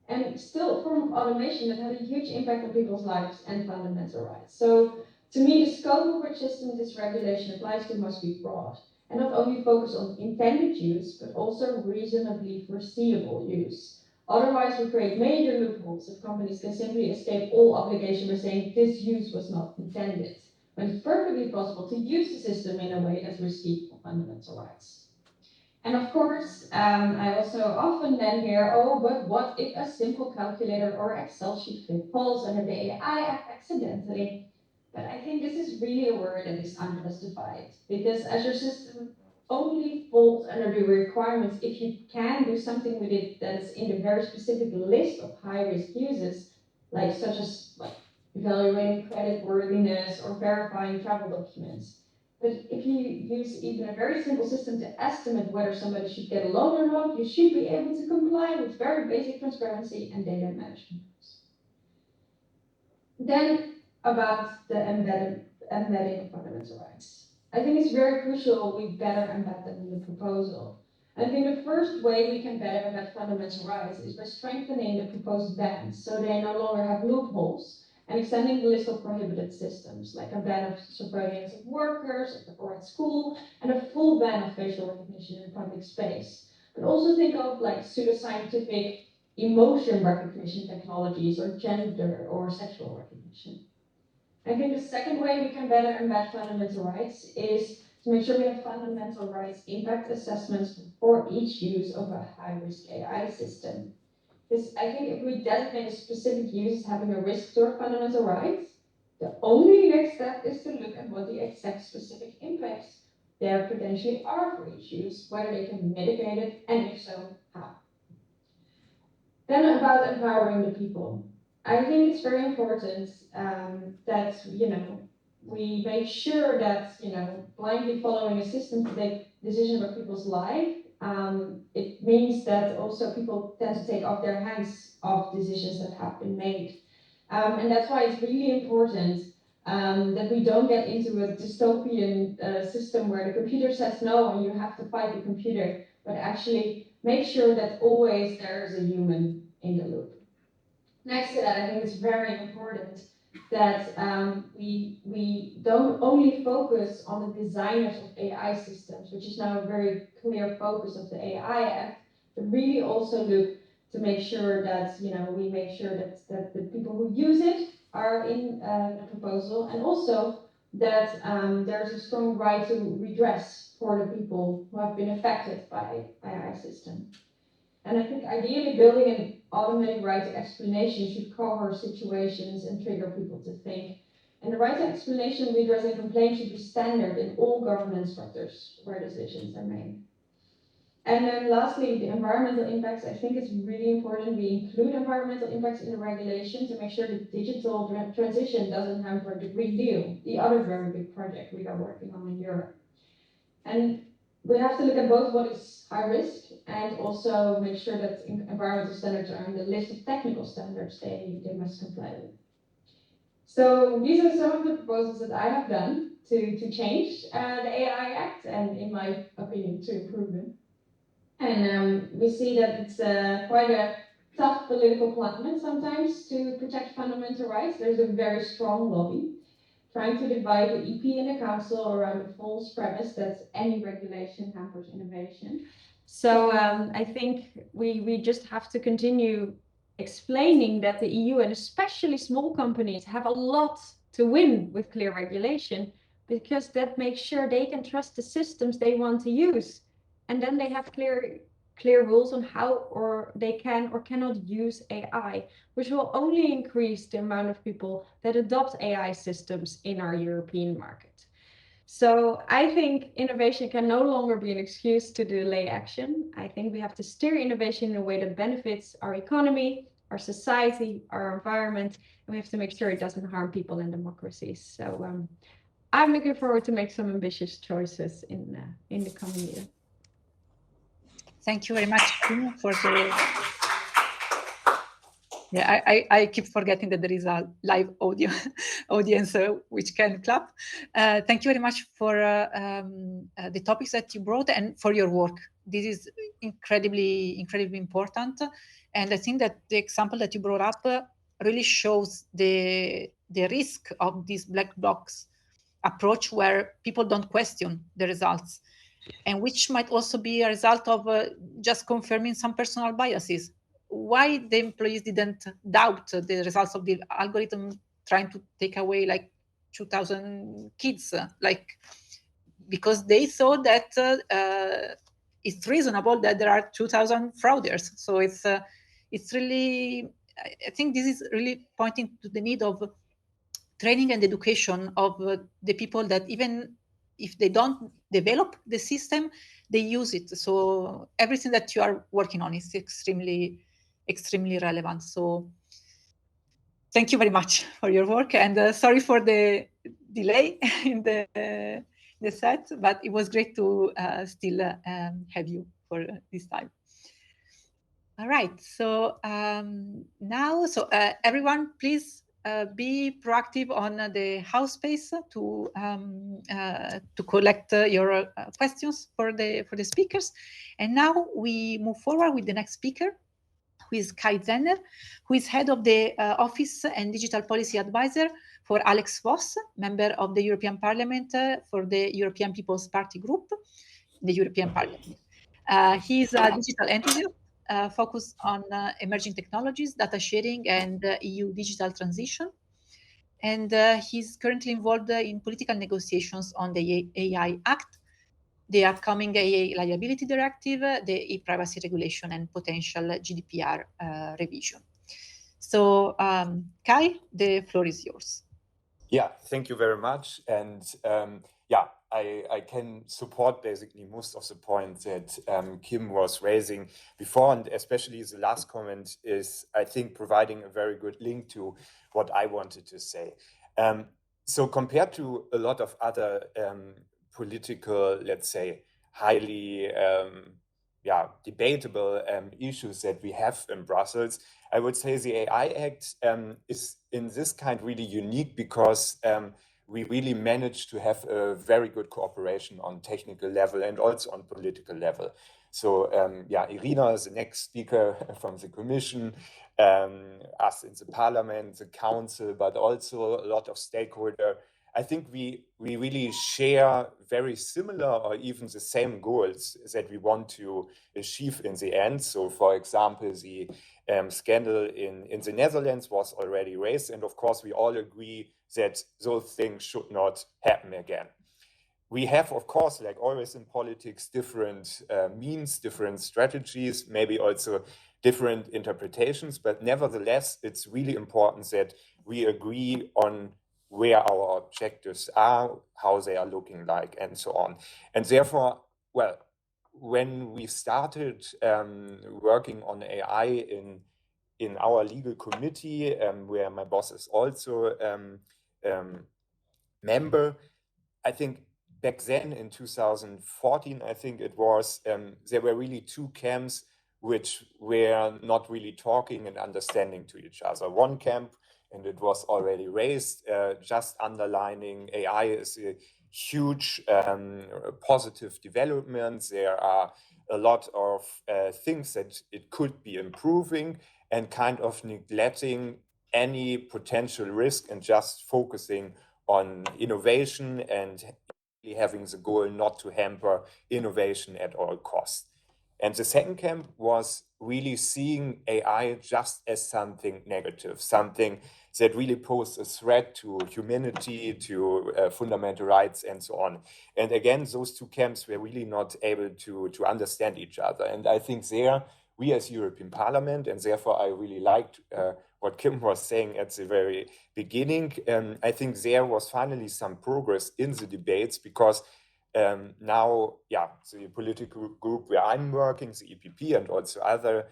and still a form of automation that had a huge impact on people's lives and fundamental rights. So to me, the scope of which system this regulation applies to must be broad, and not only focus on intended use, but also reasonably foreseeable use. Otherwise, we create major loopholes if companies can simply escape all obligation by saying this use was not intended, when it's perfectly possible to use the system in a way that's risky for fundamental rights. And of course, I also often then hear, oh, but what if a simple calculator or Excel sheet falls under the AI Act accidentally? But I think this is really a word that is unjustified, because as your system only falls under the requirements if you can do something with it that is in the very specific list of high-risk uses, such as evaluating creditworthiness or verifying travel documents. But if you use even a very simple system to estimate whether somebody should get a loan or not, you should be able to comply with very basic transparency and data management rules. Then about the embedding of fundamental rights. I think it's very crucial we better embed them in the proposal. I think the first way we can better embed fundamental rights is by strengthening the proposed bans so they no longer have loopholes, and extending the list of prohibited systems, like a ban of surveillance of workers or at school, and a full ban of facial recognition in public space. But also think of pseudoscientific emotion recognition technologies, or gender or sexual recognition. I think the second way we can better embed fundamental rights is to make sure we have fundamental rights impact assessments for each use of a high-risk AI system. Because I think if we designate a specific use as having a risk to our fundamental rights, the only next step is to look at what the exact specific impacts there potentially are for each use, whether they can be mitigated, and if so, how. Then about empowering the people. I think it's very important that we make sure that, blindly following a system to take decisions about people's life, it means that also people tend to take off their hands of decisions that have been made. And that's why it's really important that we don't get into a dystopian system where the computer says no and you have to fight the computer, but actually make sure that always there is a human in the loop. Next to that, I think it's very important that we don't only focus on the designers of AI systems, which is now a very clear focus of the AI Act, but really also look to make sure that we make sure that the people who use it are in the proposal, and also that there's a strong right to redress for the people who have been affected by AI system. And I think ideally building an automatic right to explanation should cover situations and trigger people to think. And the right to explanation, redress, and complaint should be standard in all governance structures where decisions are made. And then lastly, the environmental impacts. I think it's really important we include environmental impacts in the regulation to make sure the digital transition doesn't hamper the Green Deal, the other very big project we are working on in Europe. And we have to look at both what is high risk and also make sure that environmental standards are on the list of technical standards they must comply with. So these are some of the proposals that I have done to change the AI Act and, in my opinion, to improve it. And we see that it's quite a tough political climate sometimes to protect fundamental rights. There's a very strong lobby trying to divide the EP and the council around the false premise that any regulation hampers innovation. So I think we just have to continue explaining that the EU and especially small companies have a lot to win with clear regulation, because that makes sure they can trust the systems they want to use. And then they have clear rules on how or they can or cannot use AI, which will only increase the amount of people that adopt AI systems in our European market. So I think innovation can no longer be an excuse to delay action. I think we have to steer innovation in a way that benefits our economy, our society, our environment, and we have to make sure it doesn't harm people and democracies. So I'm looking forward to make some ambitious choices in the coming year. Thank you very much for the. Yeah, I keep forgetting that there is a live audience which can clap. Thank you very much for the topics that you brought and for your work. This is incredibly important, and I think that the example that you brought up really shows the risk of this black box approach where people don't question the results, and which might also be a result of just confirming some personal biases. Why the employees didn't doubt the results of the algorithm trying to take away like 2,000 kids, because they thought that it's reasonable that there are 2,000 frauders. So it's really, I think this is really pointing to the need of training and education of the people that even if they don't develop the system, they use it. So everything that you are working on is extremely relevant. So thank you very much for your work, and sorry for the delay in the set, but it was great to still have you for this time. All right, so now, everyone, please be proactive on the house space to collect your questions for the speakers. And now we move forward with the next speaker, who is Kai Zenner, who is head of the Office and Digital Policy Advisor for Alex Voss, member of the European Parliament for the European People's Party Group, the European Parliament. He is a digital enthusiast focused on emerging technologies, data sharing, and EU digital transition. And he's currently involved in political negotiations on the AI Act, the upcoming AI Liability Directive, the e-privacy regulation, and potential GDPR revision. So, Kai, the floor is yours. Yeah, thank you very much. And yeah, I can support basically most of the points that Kim was raising before, and especially the last comment is, I think, providing a very good link to what I wanted to say. So compared to a lot of other political, let's say, highly debatable issues that we have in Brussels, I would say the AI Act is in this kind really unique because we really managed to have a very good cooperation on technical level and also on political level. So Irina is the next speaker from the Commission, us in the Parliament, the Council, but also a lot of stakeholders. I think we really share very similar or even the same goals that we want to achieve in the end. So, for example, the scandal in the Netherlands was already raised, and of course we all agree that those things should not happen again. We have, of course, like always in politics, different means, different strategies, maybe also different interpretations, but nevertheless, it's really important that we agree on where our objectives are, how they are looking like, and so on. And therefore, well, when we started working on AI in our legal committee, where my boss is also member, I think back then in 2014, I think it was, there were really two camps which were not really talking and understanding to each other. One camp, and it was already raised, just underlining AI is a huge positive development. There are a lot of things that it could be improving, and kind of neglecting any potential risk and just focusing on innovation and having the goal not to hamper innovation at all costs. And the second camp was really seeing AI just as something negative, something that really posed a threat to humanity, to fundamental rights, and so on. And again, those two camps were really not able to understand each other. And I think there, we as European Parliament, and therefore I really liked what Kim was saying at the very beginning, I think there was finally some progress in the debates because now, the political group where I'm working, the EPP, and also other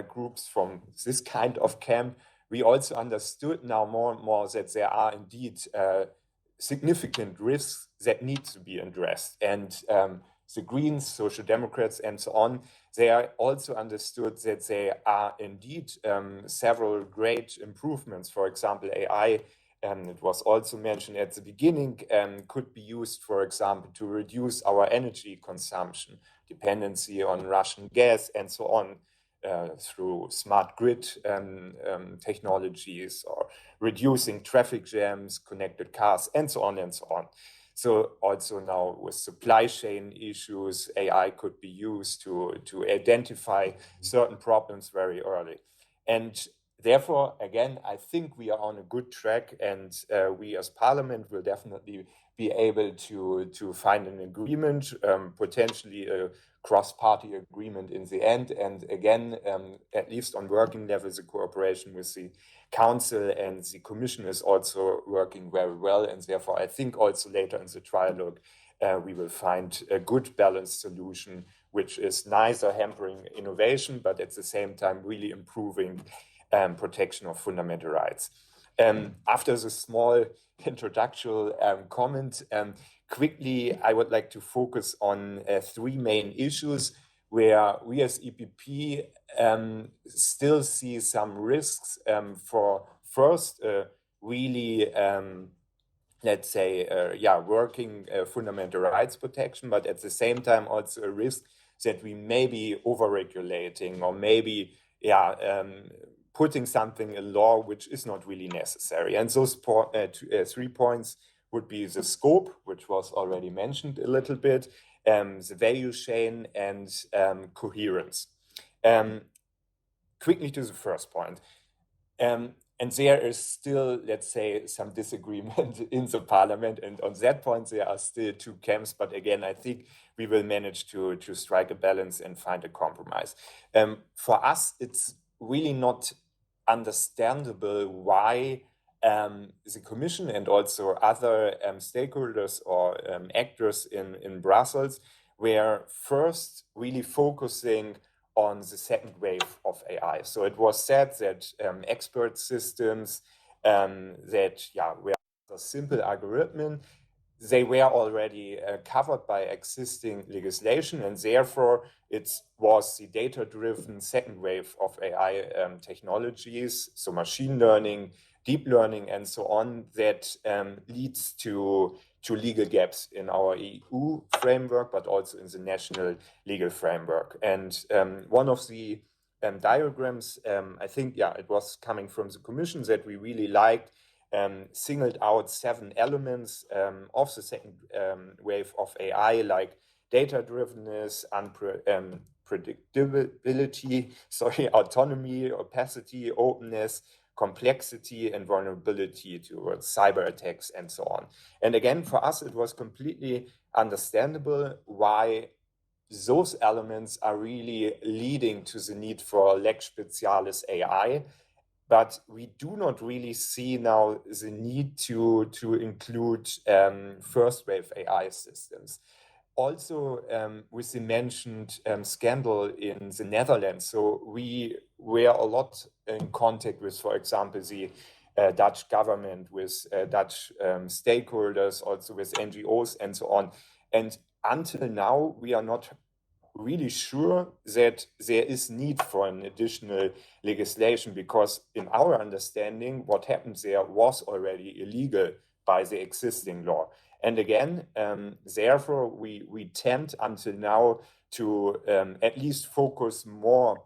groups from this kind of camp, we also understood now more and more that there are indeed significant risks that need to be addressed. And the Greens, Social Democrats, and so on, they are also understood that there are indeed several great improvements. For example, AI, it was also mentioned at the beginning, could be used, for example, to reduce our energy consumption, dependency on Russian gas, and so on, through smart grid technologies, or reducing traffic jams, connected cars, and so on and so on. So also now with supply chain issues, AI could be used to identify certain problems very early. And therefore, again, I think we are on a good track, and we as Parliament will definitely be able to find an agreement, potentially a cross-party agreement in the end. And again, at least on working level, the cooperation with the Council and the Commission is also working very well. And therefore, I think also later in the trialogue, we will find a good balanced solution, which is neither hampering innovation, but at the same time really improving protection of fundamental rights. After the small introductory comment, quickly, I would like to focus on three main issues where we as EPP still see some risks for first, really, let's say, working fundamental rights protection, but at the same time also a risk that we may be over-regulating or maybe, putting something in law which is not really necessary. And those 3 points would be the scope, which was already mentioned a little bit, the value chain, and coherence. Quickly to the first point. And there is still, let's say, some disagreement in the Parliament. And on that point, there are still two camps. But again, I think we will manage to strike a balance and find a compromise. For us, it's really not understandable why the Commission and also other stakeholders or actors in Brussels were first really focusing on the second wave of AI. So it was said that expert systems that were rather simple algorithm, they were already covered by existing legislation, and therefore it was the data-driven second wave of AI technologies, so machine learning, deep learning, and so on, that leads to legal gaps in our EU framework, but also in the national legal framework. And one of the diagrams, I think, it was coming from the Commission that we really liked, singled out 7 elements of the second wave of AI, like data-drivenness, unpredictability, autonomy, opacity, openness, complexity, and vulnerability towards cyber attacks, and so on. And again, for us, it was completely understandable why those elements are really leading to the need for Lex Specialis AI. But we do not really see now the need to include first wave AI systems. Also, with the mentioned scandal in the Netherlands, so we were a lot in contact with, for example, the Dutch government, with Dutch stakeholders, also with NGOs and so on. And until now, we are not really sure that there is need for an additional legislation, because in our understanding, what happened there was already illegal by the existing law. And again, therefore, we tend until now to at least focus more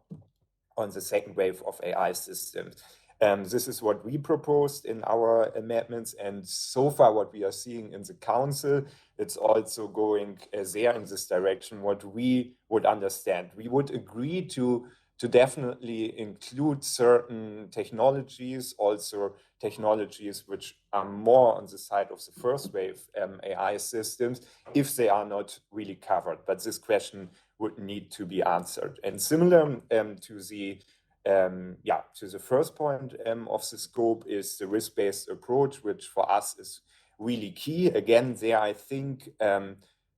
on the second wave of AI systems. This is what we proposed in our amendments, and so far what we are seeing in the council, it's also going there in this direction, what we would understand. We would agree to definitely include certain technologies, also technologies which are more on the side of the first wave AI systems, if they are not really covered. But this question would need to be answered. And similar to the first point of the scope is the risk-based approach, which for us is really key. Again, there I think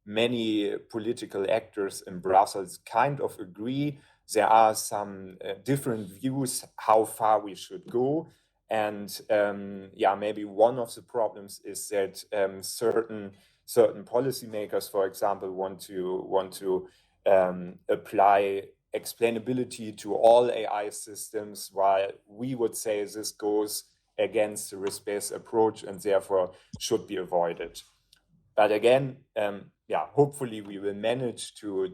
many political actors in Brussels kind of agree. There are some different views how far we should go. And maybe one of the problems is that certain policymakers, for example, want to apply explainability to all AI systems, while we would say this goes against the risk-based approach and therefore should be avoided. But again, hopefully we will manage to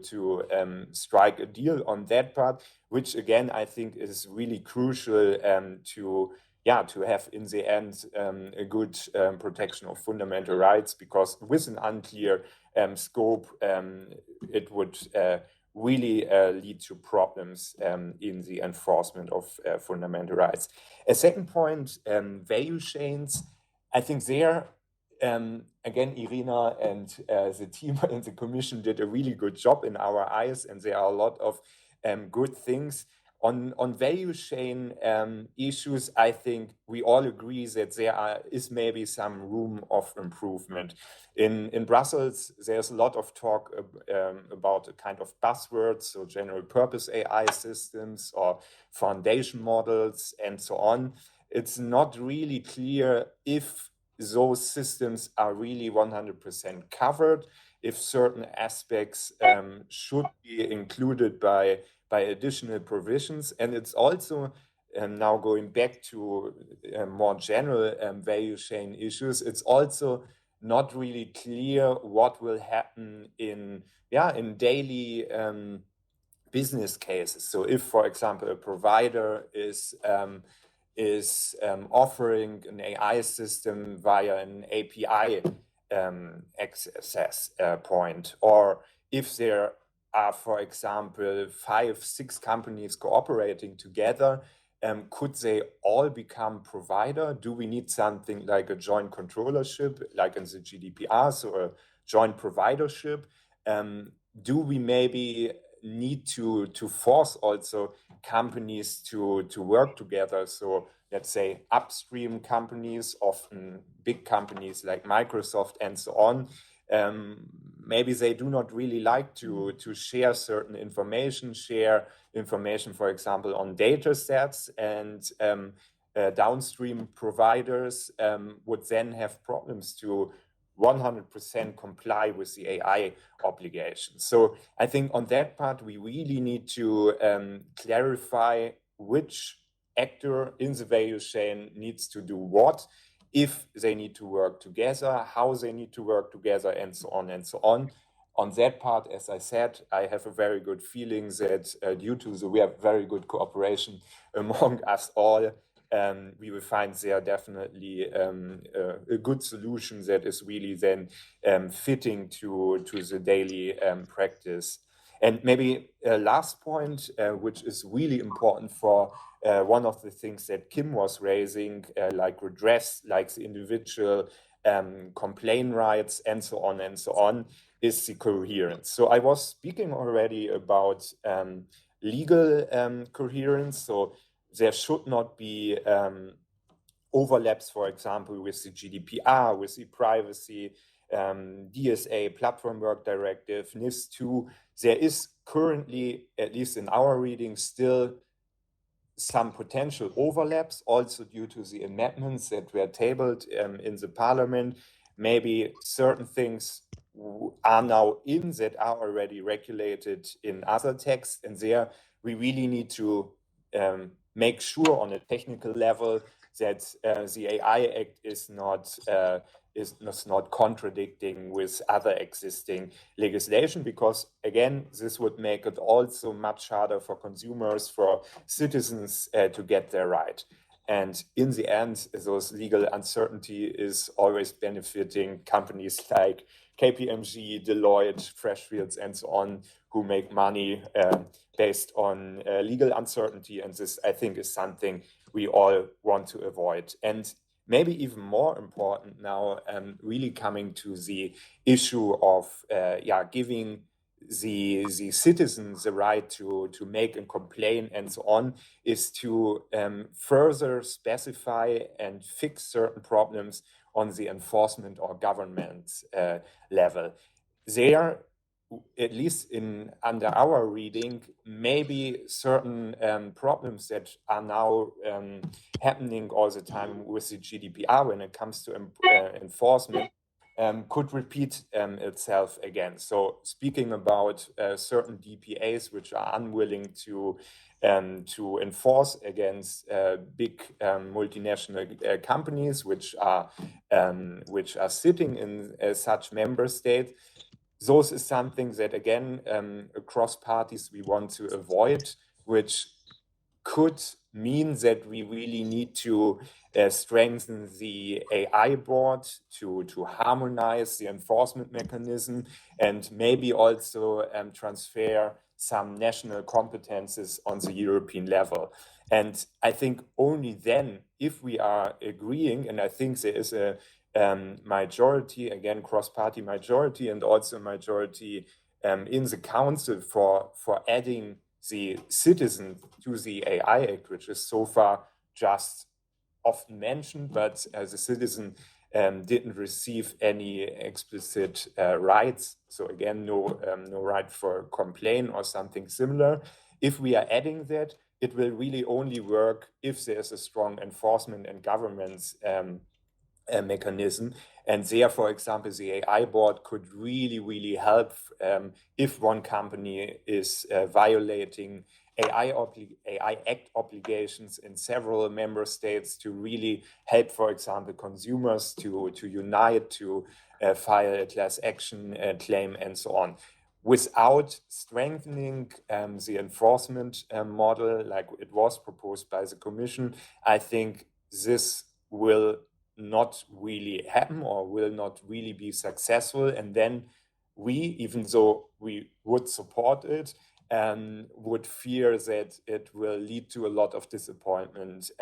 strike a deal on that part, which again I think is really crucial to have in the end a good protection of fundamental rights, because with an unclear scope, it would really lead to problems in the enforcement of fundamental rights. A second point, value chains. I think there, again, Irina and the team in the Commission did a really good job in our eyes, and there are a lot of good things. On value chain issues, I think we all agree that there is maybe some room of improvement. In Brussels, there's a lot of talk about a kind of buzzwords, so general purpose AI systems or foundation models and so on. It's not really clear if those systems are really 100% covered, if certain aspects should be included by additional provisions. And it's also, now going back to more general value chain issues, it's also not really clear what will happen in daily business cases. So if, for example, a provider is offering an AI system via an API access point, or if there are, for example, 5-6 companies cooperating together, could they all become provider? Do we need something like a joint controllership, like in the GDPR, so a joint providership? Do we maybe need to force also companies to work together? So let's say upstream companies, often big companies like Microsoft and so on, maybe they do not really like to share certain information, for example, on data sets. And downstream providers would then have problems to 100% comply with the AI obligations. So I think on that part, we really need to clarify which actor in the value chain needs to do what, if they need to work together, how they need to work together, and so on and so on. On that part, as I said, I have a very good feeling that we have very good cooperation among us all. We will find there definitely a good solution that is really then fitting to the daily practice. And maybe a last point, which is really important for one of the things that Kim was raising, like redress, like the individual complaint rights, and so on, is the coherence. So I was speaking already about legal coherence. So there should not be overlaps, for example, with the GDPR, with the privacy, DSA, Platform Work Directive, NIS2. There is currently, at least in our reading, still some potential overlaps, also due to the amendments that were tabled in the parliament. Maybe certain things are now that are already regulated in other texts, and there we really need to make sure on a technical level that the AI Act is not contradicting with other existing legislation, because again, this would make it also much harder for consumers, for citizens to get their right. And in the end, those legal uncertainty is always benefiting companies like KPMG, Deloitte, Freshfields, and so on, who make money based on legal uncertainty. And this, I think, is something we all want to avoid. And maybe even more important now, really coming to the issue of giving the citizens the right to make a complaint and so on, is to further specify and fix certain problems on the enforcement or government level. There, at least under our reading, maybe certain problems that are now happening all the time with the GDPR when it comes to enforcement could repeat itself again. So speaking about certain DPAs which are unwilling to enforce against big multinational companies which are sitting in such member states, those is something that, again, across parties we want to avoid, which could mean that we really need to strengthen the AI board to harmonize the enforcement mechanism, and maybe also transfer some national competences on the European level. And I think only then, if we are agreeing, and I think there is a majority, again, cross-party majority, and also a majority in the council for adding the citizen to the AI Act, which is so far just often mentioned, but as a citizen didn't receive any explicit rights. So again, no right for complaint or something similar. If we are adding that, it will really only work if there's a strong enforcement and governance mechanism. And there, for example, the AI board could really help if one company is violating AI Act obligations in several member states, to really help, for example, consumers to unite, to file a class action claim, and so on. Without strengthening the enforcement model like it was proposed by the Commission, I think this will not really happen or will not really be successful. And then we, even though we would support it, would fear that it will lead to a lot of disappointment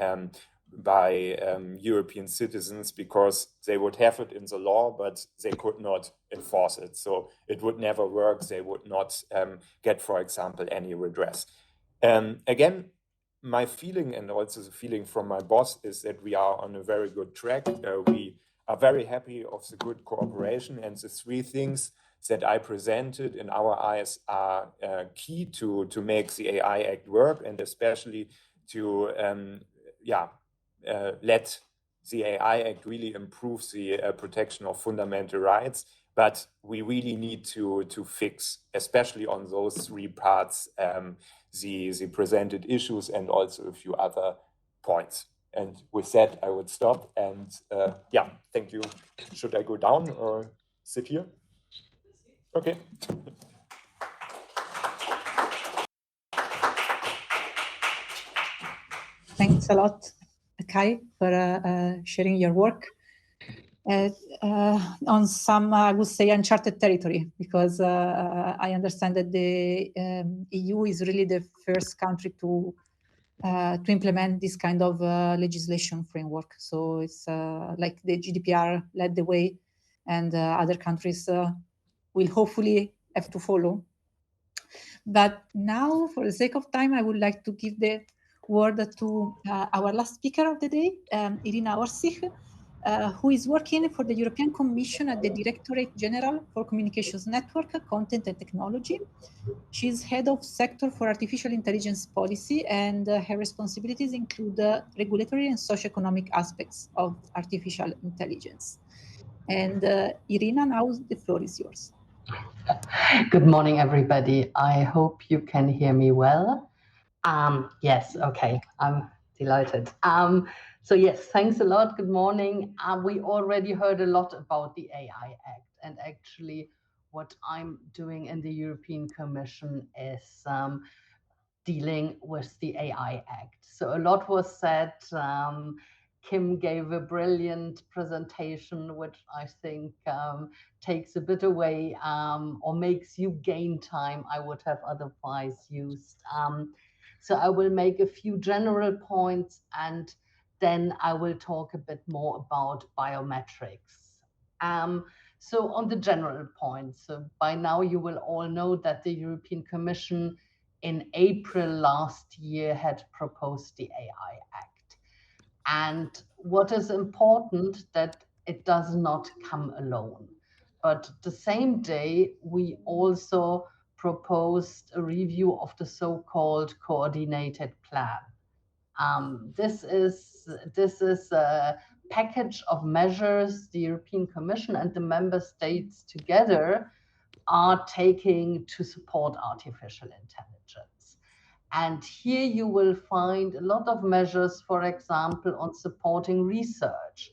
by European citizens, because they would have it in the law, but they could not enforce it. So it would never work. They would not get, for example, any redress. Again, my feeling, and also the feeling from my boss, is that we are on a very good track. We are very happy of the good cooperation, and the three things that I presented in our eyes are key to make the AI Act work, and especially to let the AI Act really improve the protection of fundamental rights, but we really need to fix, especially on those three parts, the presented issues and also a few other points. And with that, I would stop. And yeah, thank you. Should I go down or sit here? Okay. Thanks a lot, Kai, for sharing your work on some, I would say, uncharted territory, because I understand that the EU is really the first country to implement this kind of legislation framework. So it's like the GDPR led the way, and other countries will hopefully have to follow. But now, for the sake of time, I would like to give the word to our last speaker of the day, Irina Orsich, who is working for the European Commission at the Directorate General for Communications Network, Content and Technology. She's head of sector for artificial intelligence policy, and her responsibilities include regulatory and socioeconomic aspects of artificial intelligence. And Irina, now the floor is yours. Good morning, everybody. I hope you can hear me well. Yes, okay, I'm delighted. So yes, thanks a lot. Good morning. We already heard a lot about the AI Act, and actually what I'm doing in the European Commission is dealing with the AI Act. So a lot was said. Kim gave a brilliant presentation, which I think takes a bit away or makes you gain time I would have otherwise used. So I will make a few general points, and then I will talk a bit more about biometrics. So on the general points, so by now you will all know that the European Commission in April last year had proposed the AI Act. And what is important, that it does not come alone. But the same day, we also proposed a review of the so-called coordinated plan. This is a package of measures the European Commission and the member states together are taking to support artificial intelligence. And here you will find a lot of measures, for example, on supporting research.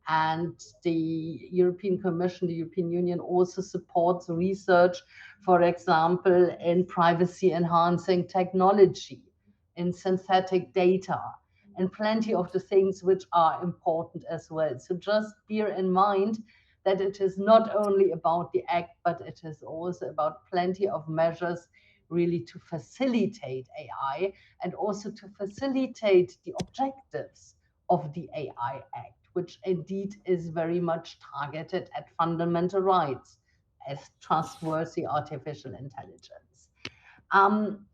And the European Commission, the European Union also supports research, for example, in privacy enhancing technology, in synthetic data, and plenty of the things which are important as well. So just bear in mind that it is not only about the act, but it is also about plenty of measures really to facilitate AI and also to facilitate the objectives of the AI Act, which indeed is very much targeted at fundamental rights as trustworthy artificial intelligence.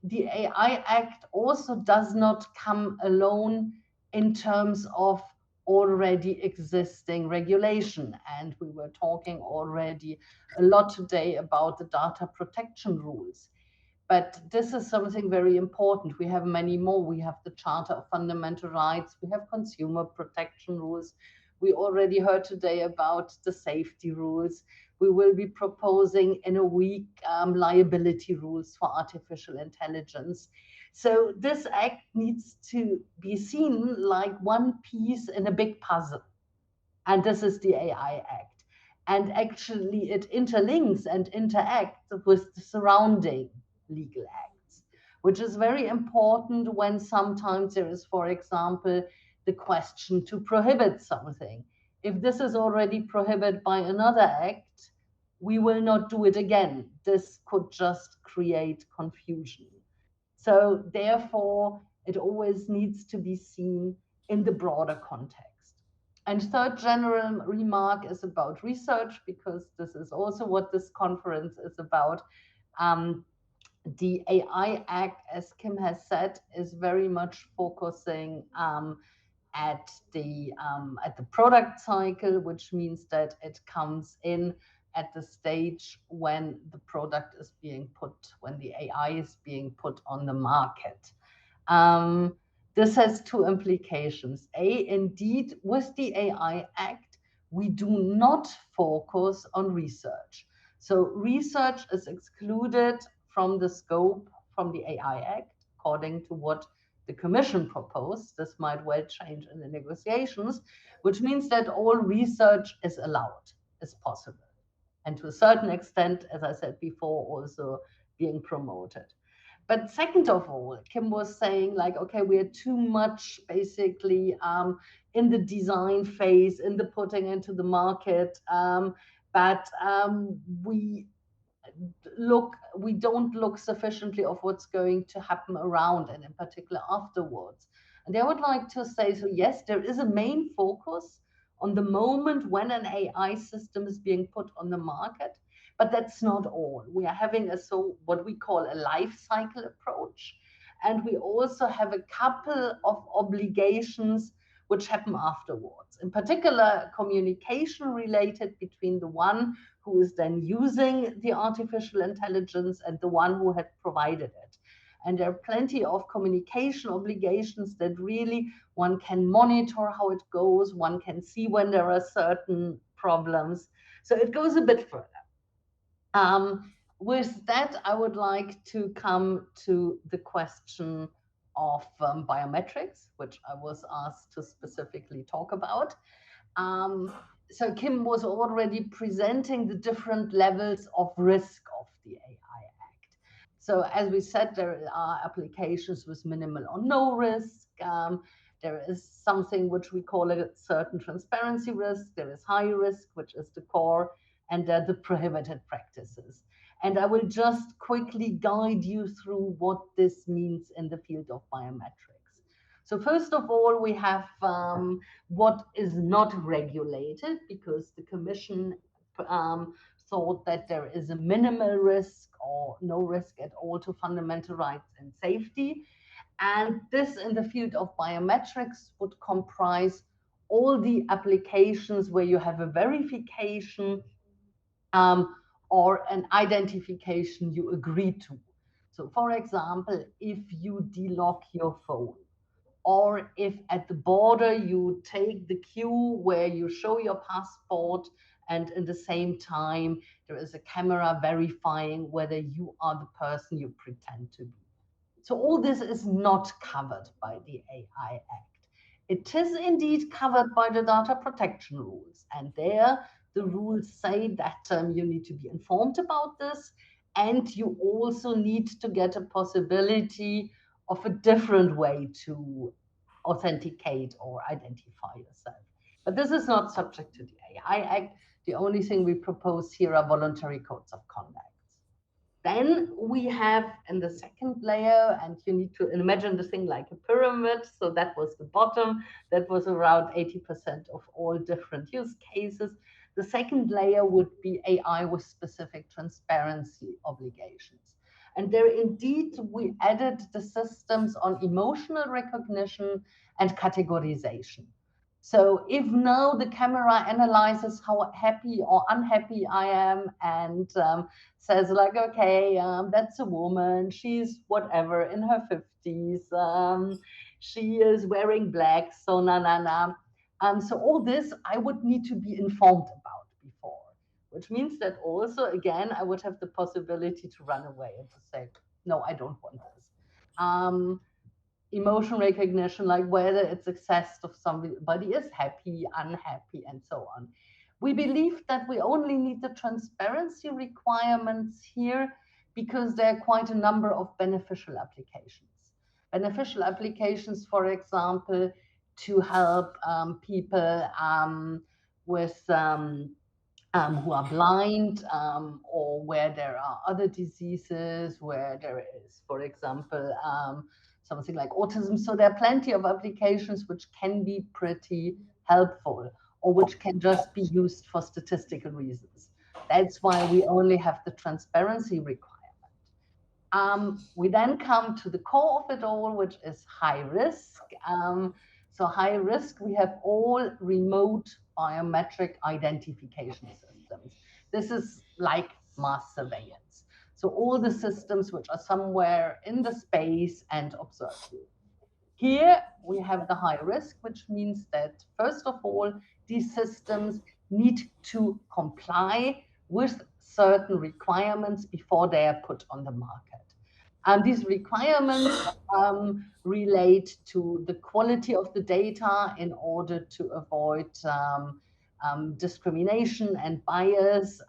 The AI Act also does not come alone in terms of already existing regulation. And we were talking already a lot today about the data protection rules. But this is something very important. We have many more. We have the Charter of Fundamental Rights. We have consumer protection rules. We already heard today about the safety rules. We will be proposing in a week liability rules for artificial intelligence. So this act needs to be seen like one piece in a big puzzle. And this is the AI Act. And actually it interlinks and interacts with the surrounding legal acts, which is very important when sometimes there is, for example, the question to prohibit something. If this is already prohibited by another act, we will not do it again. This could just create confusion. So therefore, it always needs to be seen in the broader context. And third general remark is about research, because this is also what this conference is about. The AI Act, as Kim has said, is very much focusing at the product cycle, which means that it comes in at the stage when the product is being put, when the AI is being put on the market. This has two implications. Indeed, with the AI Act, we do not focus on research. So research is excluded from the scope from the AI Act, according to what the Commission proposed. This might well change in the negotiations, which means that all research is allowed, is possible. And to a certain extent, as I said before, also being promoted. But second of all, Kim was saying like, okay, we are too much basically in the design phase, in the putting into the market, but we don't look sufficiently of what's going to happen around and in particular afterwards. And I would like to say, so yes, there is a main focus on the moment when an AI system is being put on the market, but that's not all. We are having what we call a life cycle approach. And we also have a couple of obligations which happen afterwards. In particular, communication related between the one who is then using the artificial intelligence and the one who had provided it. And there are plenty of communication obligations that really one can monitor how it goes, one can see when there are certain problems. So it goes a bit further. With that, I would like to come to the question of biometrics, which I was asked to specifically talk about. So Kim was already presenting the different levels of risk of the AI Act. So as we said, there are applications with minimal or no risk. There is something which we call a certain transparency risk. There is high risk, which is the core, and there are the prohibited practices. And I will just quickly guide you through what this means in the field of biometrics. So first of all, we have what is not regulated, because the Commission thought that there is a minimal risk or no risk at all to fundamental rights and safety. And this in the field of biometrics would comprise all the applications where you have a verification or an identification you agree to. So for example, if you delock your phone, or if at the border you take the queue where you show your passport and in the same time there is a camera verifying whether you are the person you pretend to be. So all this is not covered by the AI Act. It is indeed covered by the data protection rules, and there the rules say that you need to be informed about this, and you also need to get a possibility of a different way to authenticate or identify yourself. But this is not subject to the AI Act. The only thing we propose here are voluntary codes of conduct. Then we have in the second layer, and you need to imagine the thing like a pyramid. So that was the bottom. That was around 80% of all different use cases. The second layer would be AI with specific transparency obligations. And there indeed, we added the systems on emotional recognition and categorization. So if now the camera analyzes how happy or unhappy I am and says like, okay, that's a woman, she's whatever, in her 50s, she is wearing black, so na. So all this I would need to be informed about before, which means that also, again, I would have the possibility to run away and to say, no, I don't want this. Emotion recognition, like whether it's assessed if somebody is happy, unhappy, and so on. We believe that we only need the transparency requirements here because there are quite a number of beneficial applications. Beneficial applications, for example, to help people with who are blind, or where there are other diseases, where there is, for example, something like autism. So there are plenty of applications which can be pretty helpful, or which can just be used for statistical reasons. That's why we only have the transparency requirement. We then come to the core of it all, which is high risk. So high risk, we have all remote biometric identification systems. This is like mass surveillance. So all the systems which are somewhere in the space and observe you. Here we have the high risk, which means that, first of all, these systems need to comply with certain requirements before they are put on the market. And these requirements relate to the quality of the data in order to avoid discrimination and bias.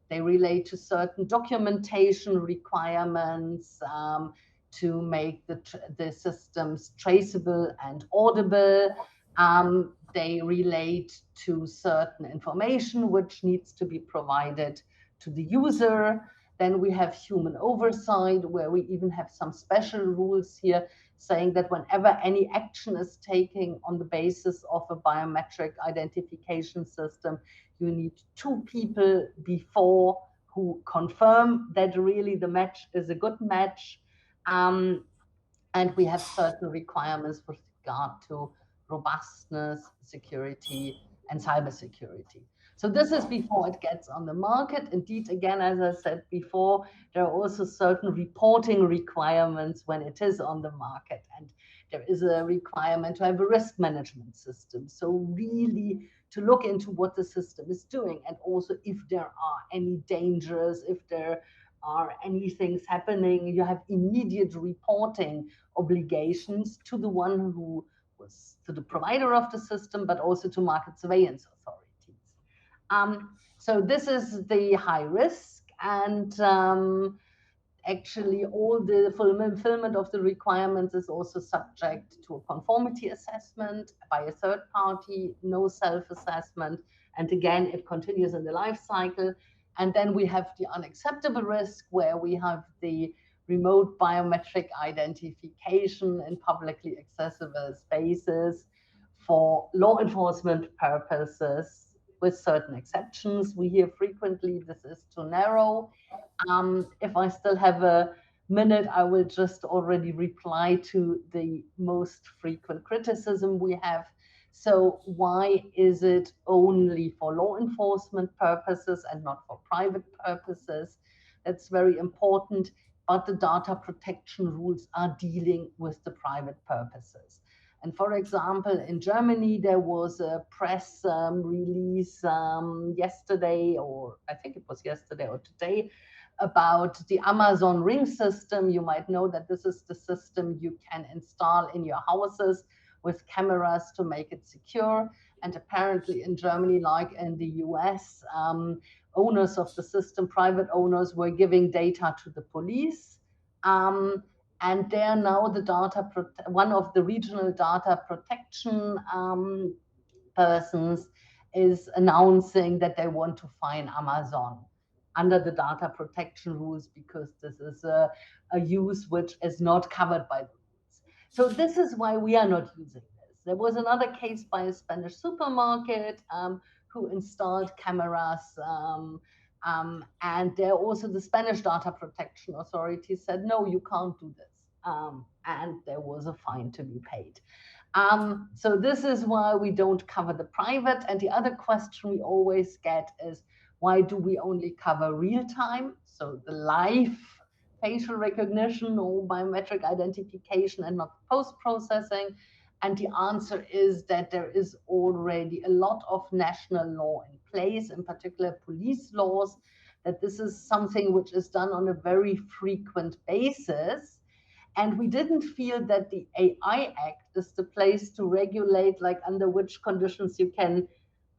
They relate to certain documentation requirements, to make the systems traceable and audible. They relate to certain information which needs to be provided to the user. Then we have human oversight, where we even have some special rules here saying that whenever any action is taken on the basis of a biometric identification system, you need 2 people before who confirm that really the match is a good match. And we have certain requirements with regard to robustness, security, and cybersecurity. So this is before it gets on the market. Indeed, again, as I said before, there are also certain reporting requirements when it is on the market. And there is a requirement to have a risk management system. So really to look into what the system is doing, and also if there are any dangers, if there are any things happening, you have immediate reporting obligations to the one who was, to the provider of the system, but also to market surveillance authorities. So this is the high risk, and actually all the fulfillment of the requirements is also subject to a conformity assessment by a third party, no self-assessment, and again it continues in the life cycle. And then we have the unacceptable risk, where we have the remote biometric identification in publicly accessible spaces for law enforcement purposes, with certain exceptions. We hear frequently this is too narrow. If I still have a minute, I will just already reply to the most frequent criticism we have. So why is it only for law enforcement purposes and not for private purposes? That's very important, but the data protection rules are dealing with the private purposes. And for example, in Germany, there was a press release yesterday, or I think it was yesterday or today, about the Amazon Ring system. You might know that this is the system you can install in your houses with cameras to make it secure. And apparently in Germany, like in the US, owners of the system, private owners, were giving data to the police. And there now the one of the regional data protection persons is announcing that they want to fine Amazon under the data protection rules, because this is a use which is not covered by the rules. So this is why we are not using this. There was another case by a Spanish supermarket who installed cameras, and there also the Spanish data protection authority said, no, you can't do this. And there was a fine to be paid. So this is why we don't cover the private. And the other question we always get is, why do we only cover real time? So the live facial recognition or biometric identification and not post-processing? And the answer is that there is already a lot of national law in place, in particular police laws, that this is something which is done on a very frequent basis. And we didn't feel that the AI Act is the place to regulate, like under which conditions you can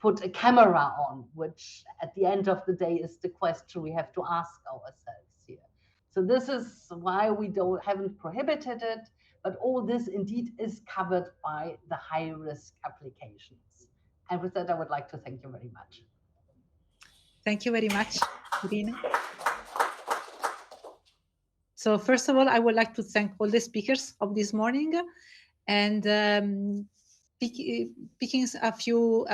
put a camera on, which at the end of the day is the question we have to ask ourselves here. So this is why we haven't prohibited it, but all this indeed is covered by the high-risk applications. And with that, I would like to thank you very much. Thank you very much, Irene. So first of all, I would like to thank all the speakers of this morning, and picking a few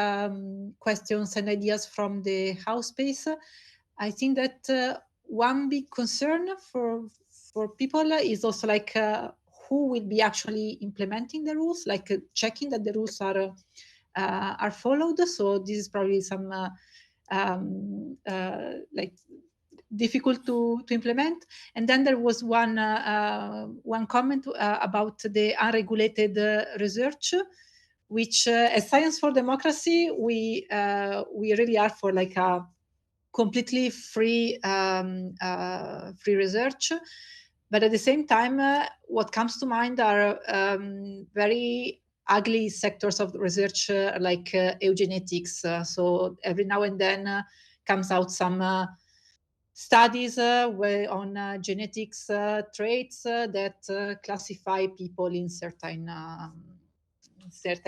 questions and ideas from the house space. I think that one big concern for people is also like who will be actually implementing the rules, like checking that the rules are followed. So this is probably some like difficult to implement. And then there was one comment about the unregulated research, which as Science for Democracy, we really are for like a completely free research. But at the same time, what comes to mind are very ugly sectors of research like eugenetics. So every now and then comes out some studies on genetics traits that classify people in certain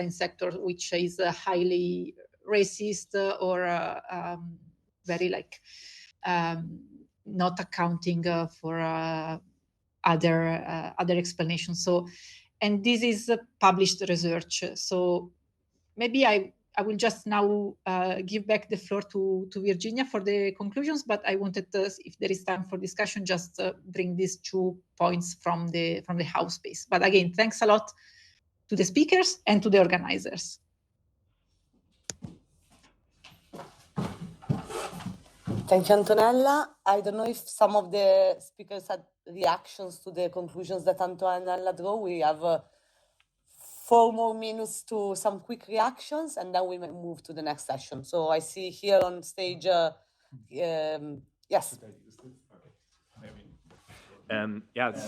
sectors, which is highly racist or very like not accounting for other explanations. So, and this is published research. So maybe I will just now give back the floor to Virginia for the conclusions, but I wanted to, if there is time for discussion, just bring these 2 points from the house space. But again, thanks a lot to the speakers and to the organizers. Thank you, Antonella. I don't know if some of the speakers had reactions to the conclusions that Antonella drew. We have 4 more minutes to some quick reactions, and then we may move to the next session. So I see here on stage, yes.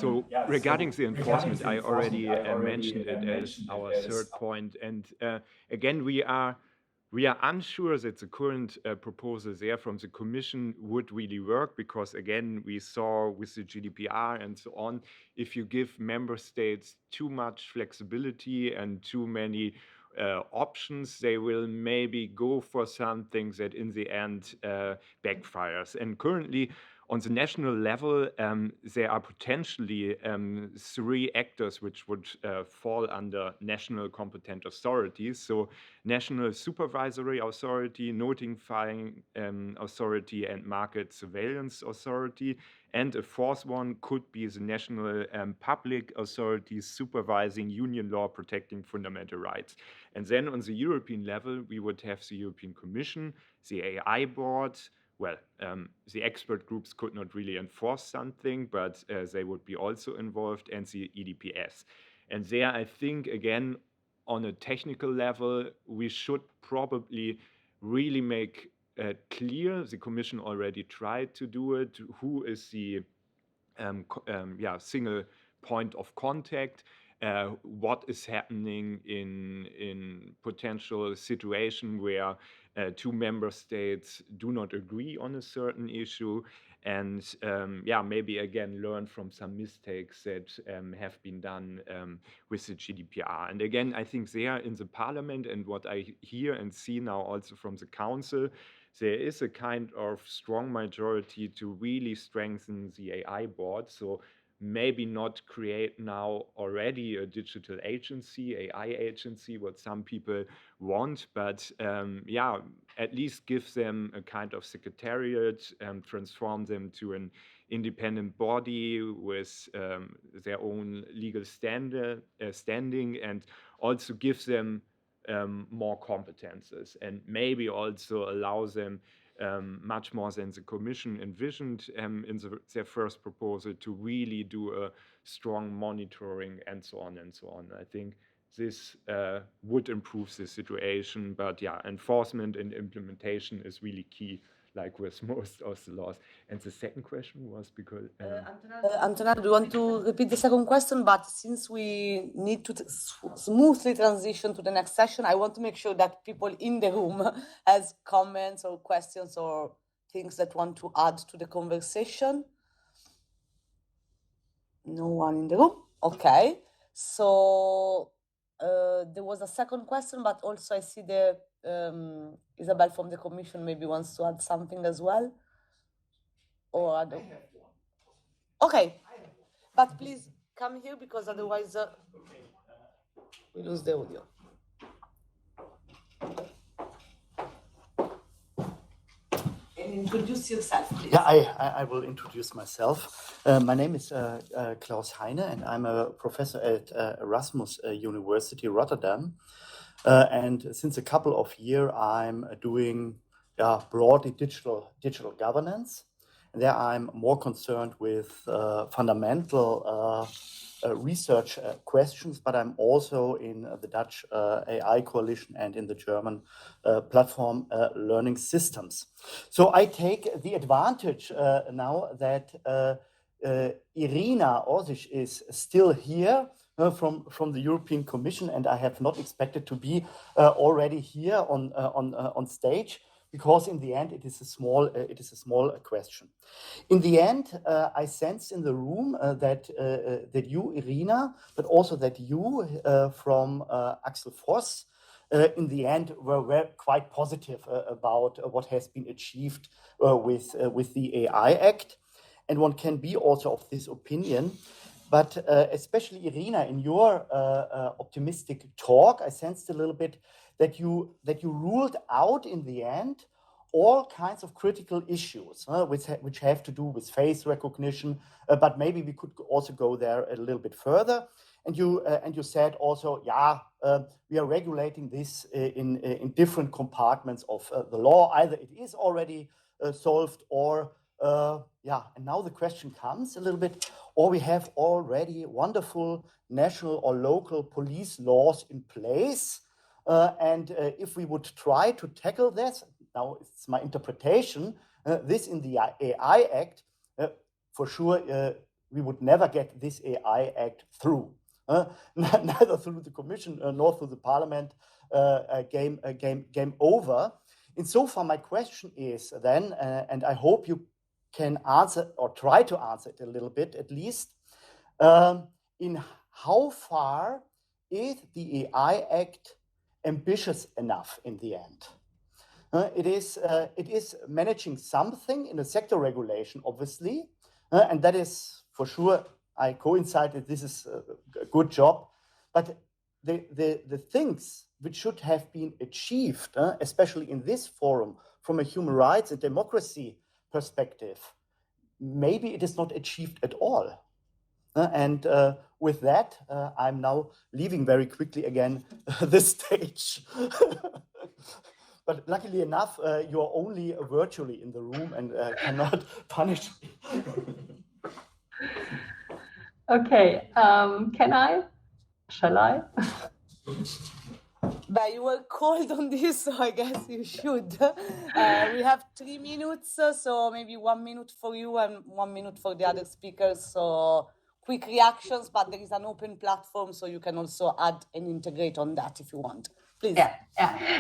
So regarding the enforcement, I already mentioned it as our third point. And again, we are unsure that the current proposal there from the Commission would really work, because again, we saw with the GDPR and so on, if you give member states too much flexibility and too many options, they will maybe go for something that in the end backfires. And currently, on the national level, there are potentially 3 actors which would fall under national competent authorities. So National Supervisory Authority, Notifying Authority, and Market Surveillance Authority. And a 4th one could be the National Public Authority supervising union law protecting fundamental rights. And then on the European level, we would have the European Commission, the AI board. Well, the expert groups could not really enforce something, but they would be also involved, and the EDPS. And there, I think, again, on a technical level, we should probably really make clear, the Commission already tried to do it, who is the single point of contact, what is happening in potential situation where 2 member states do not agree on a certain issue, and maybe again learn from some mistakes that have been done with the GDPR. And again, I think there in the Parliament, and what I hear and see now also from the Council, there is a kind of strong majority to really strengthen the AI board. So maybe not create now already a digital agency, AI agency, what some people want, but at least give them a kind of secretariat and transform them to an independent body with their own legal standing, and also give them more competences, and maybe also allow them much more than the Commission envisioned in their first proposal to really do a strong monitoring and so on and so on. I think this would improve the situation, but enforcement and implementation is really key, like with most of the laws. And the second question was because... Antonella, do you want to repeat the second question? But since we need to smoothly transition to the next session, I want to make sure that people in the room has comments or questions or things that want to add to the conversation. No one in the room? Okay. So there was a second question, but also I see the Isabelle from the Commission maybe wants to add something as well. Or I have one. Okay, but please come here, because otherwise we lose the audio. And introduce yourself, please. Yeah, I will introduce myself. My name is Klaus Heine, and I'm a professor at Erasmus University, Rotterdam. And since a couple of years, I'm doing broadly digital governance. There I'm more concerned with fundamental research questions, but I'm also in the Dutch AI coalition and in the German platform learning systems. So I take the advantage now that Irina Orsic is still here from the European Commission, and I have not expected to be already here on stage, because in the end it is a small question. In the end, I sensed in the room that you, Irina, but also that you from Axel Voss, in the end were quite positive about what has been achieved with the AI Act, and one can be also of this opinion. But especially Irina, in your optimistic talk, I sensed a little bit that you ruled out in the end all kinds of critical issues which have to do with face recognition, but maybe we could also go there a little bit further. And you said also, we are regulating this in different compartments of the law. Either it is already solved, or and now the question comes a little bit, or we have already wonderful national or local police laws in place. And if we would try to tackle this, now it's my interpretation, this in the AI Act, for sure, we would never get this AI Act through. Neither through the Commission nor through the Parliament. Game over. And so far, my question is then, and I hope you can answer or try to answer it a little bit at least, in how far is the AI Act ambitious enough in the end? It is managing something in a sector regulation, obviously, and that is for sure. I coincide that this is a good job, but the things which should have been achieved, especially in this forum, from a human rights and democracy perspective, maybe it is not achieved at all. And with that, I'm now leaving very quickly again the stage. But luckily enough, you're only virtually in the room and cannot punish me. Okay, can I? Shall I? But you were called on this, so I guess you should. We have 3 minutes, so maybe 1 minute for you and 1 minute for the other speakers. So quick reactions, but there is an open platform, so you can also add and integrate on that if you want. Please. Yeah.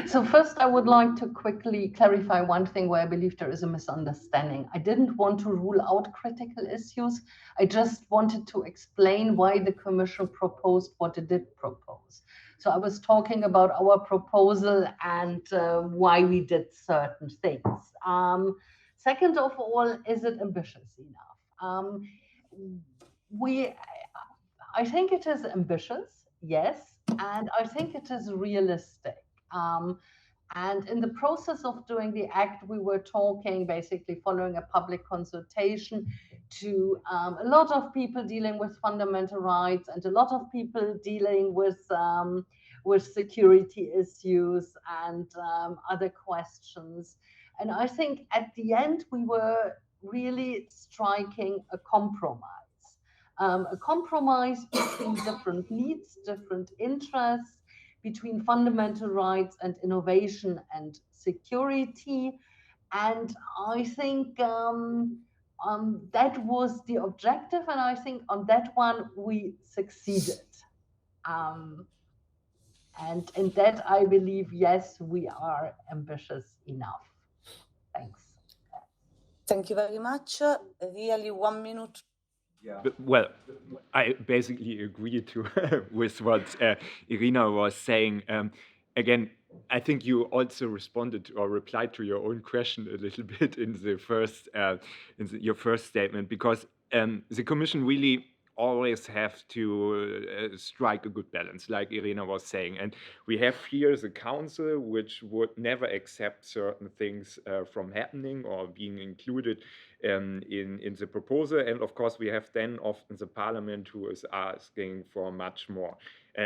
So first, I would like to quickly clarify one thing where I believe there is a misunderstanding. I didn't want to rule out critical issues. I just wanted to explain why the Commission proposed what it did propose. So I was talking about our proposal and why we did certain things. Second of all, is it ambitious enough? I think it is ambitious, yes. And I think it is realistic. And in the process of doing the act, we were talking, basically following a public consultation, to a lot of people dealing with fundamental rights and a lot of people dealing with security issues and other questions. And I think at the end, we were really striking a compromise. A compromise between different needs, different interests, between fundamental rights and innovation and security. And I think that was the objective. And I think on that one, we succeeded. And in that, I believe, yes, we are ambitious enough. Thanks. Thank you very much. Really 1 minute. Yeah. Well, I basically agree with what Irina was saying. Again, I think you also responded or replied to your own question a little bit in the first, your first statement, because the Commission really always have to strike a good balance, like Irina was saying. And we have here the Council, which would never accept certain things from happening or being included in the proposal. And of course, we have then often the Parliament who is asking for much more.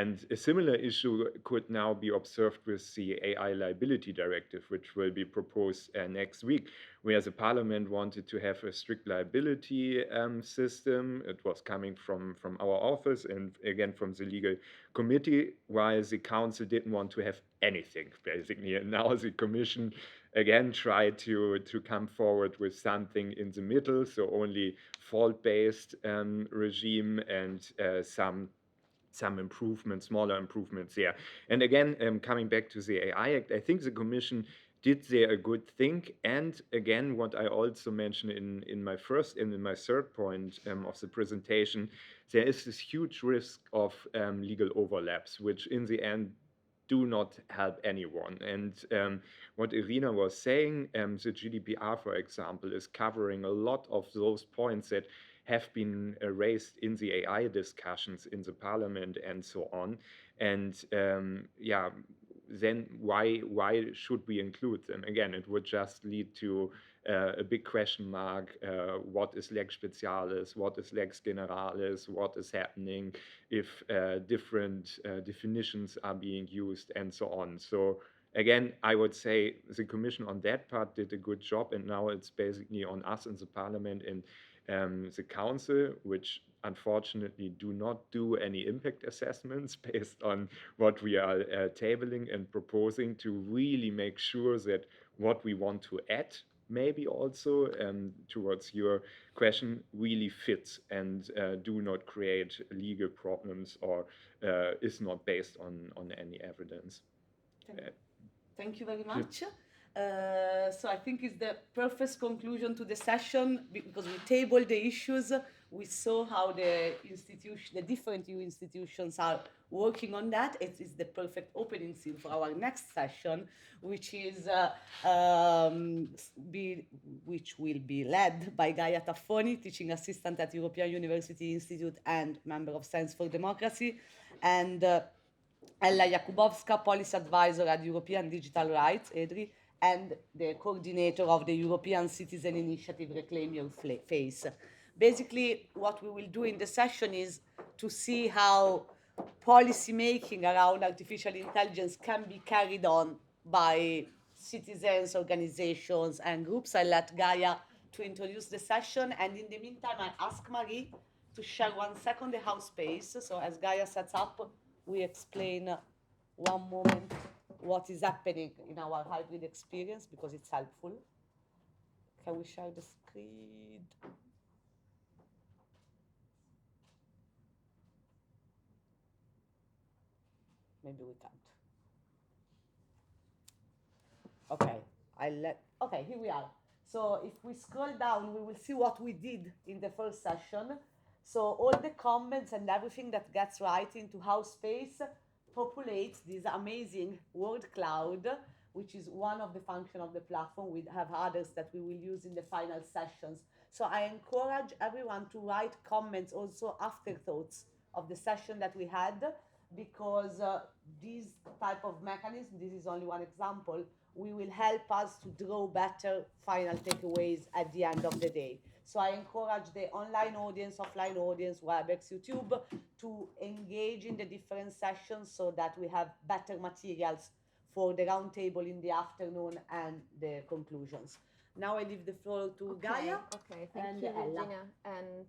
And a similar issue could now be observed with the AI liability directive, which will be proposed next week, where the parliament wanted to have a strict liability system. It was coming from our office and again from the legal committee, while the council didn't want to have anything, basically. And now the commission again tried to come forward with something in the middle, so only fault-based regime and some improvements, smaller improvements there. And again, coming back to the AI Act, I think the Commission did there a good thing. And again, what I also mentioned in my third point of the presentation, there is this huge risk of legal overlaps, which in the end do not help anyone. And what Irina was saying, the GDPR, for example, is covering a lot of those points that have been raised in the AI discussions in the parliament and so on. And yeah, then why should we include them? Again, it would just lead to a big question mark. What is lex specialis? What is lex generalis? What is happening if different definitions are being used and so on? So again, I would say the Commission on that part did a good job, and now it's basically on us in the parliament and the council, which unfortunately do not do any impact assessments based on what we are tabling and proposing, to really make sure that what we want to add maybe also towards your question really fits and do not create legal problems or is not based on any evidence. Thank you very much. So I think it's the perfect conclusion to the session, because we tabled the issues. We saw how the different EU institutions are working on that. It is the perfect opening scene for our next session, which will be led by Gaia Taffoni, teaching assistant at European University Institute and member of Science for Democracy, and Ella Jakubowska, policy advisor at European Digital Rights, EDRI, and the coordinator of the European Citizen Initiative Reclaim Your Face. Basically, what we will do in the session is to see how policy making around artificial intelligence can be carried on by citizens, organizations, and groups. I'll let Gaia to introduce the session, and in the meantime, I ask Marie to share 1 second the house space. So as Gaia sets up, we explain one moment what is happening in our hybrid experience, because it's helpful. Can we share the screen? Maybe we can't. Okay, here we are. So if we scroll down, we will see what we did in the first session. So all the comments and everything that gets right into house space populates this amazing word cloud, which is one of the functions of the platform. We have others that we will use in the final sessions. So I encourage everyone to write comments, also afterthoughts of the session that we had, because this type of mechanism, this is only one example, will help us to draw better final takeaways at the end of the day. So I encourage the online audience, offline audience, WebEx, YouTube, to engage in the different sessions so that we have better materials for the roundtable in the afternoon and the conclusions. Now I leave the floor to Gaia. Okay, thank you, Virginia. And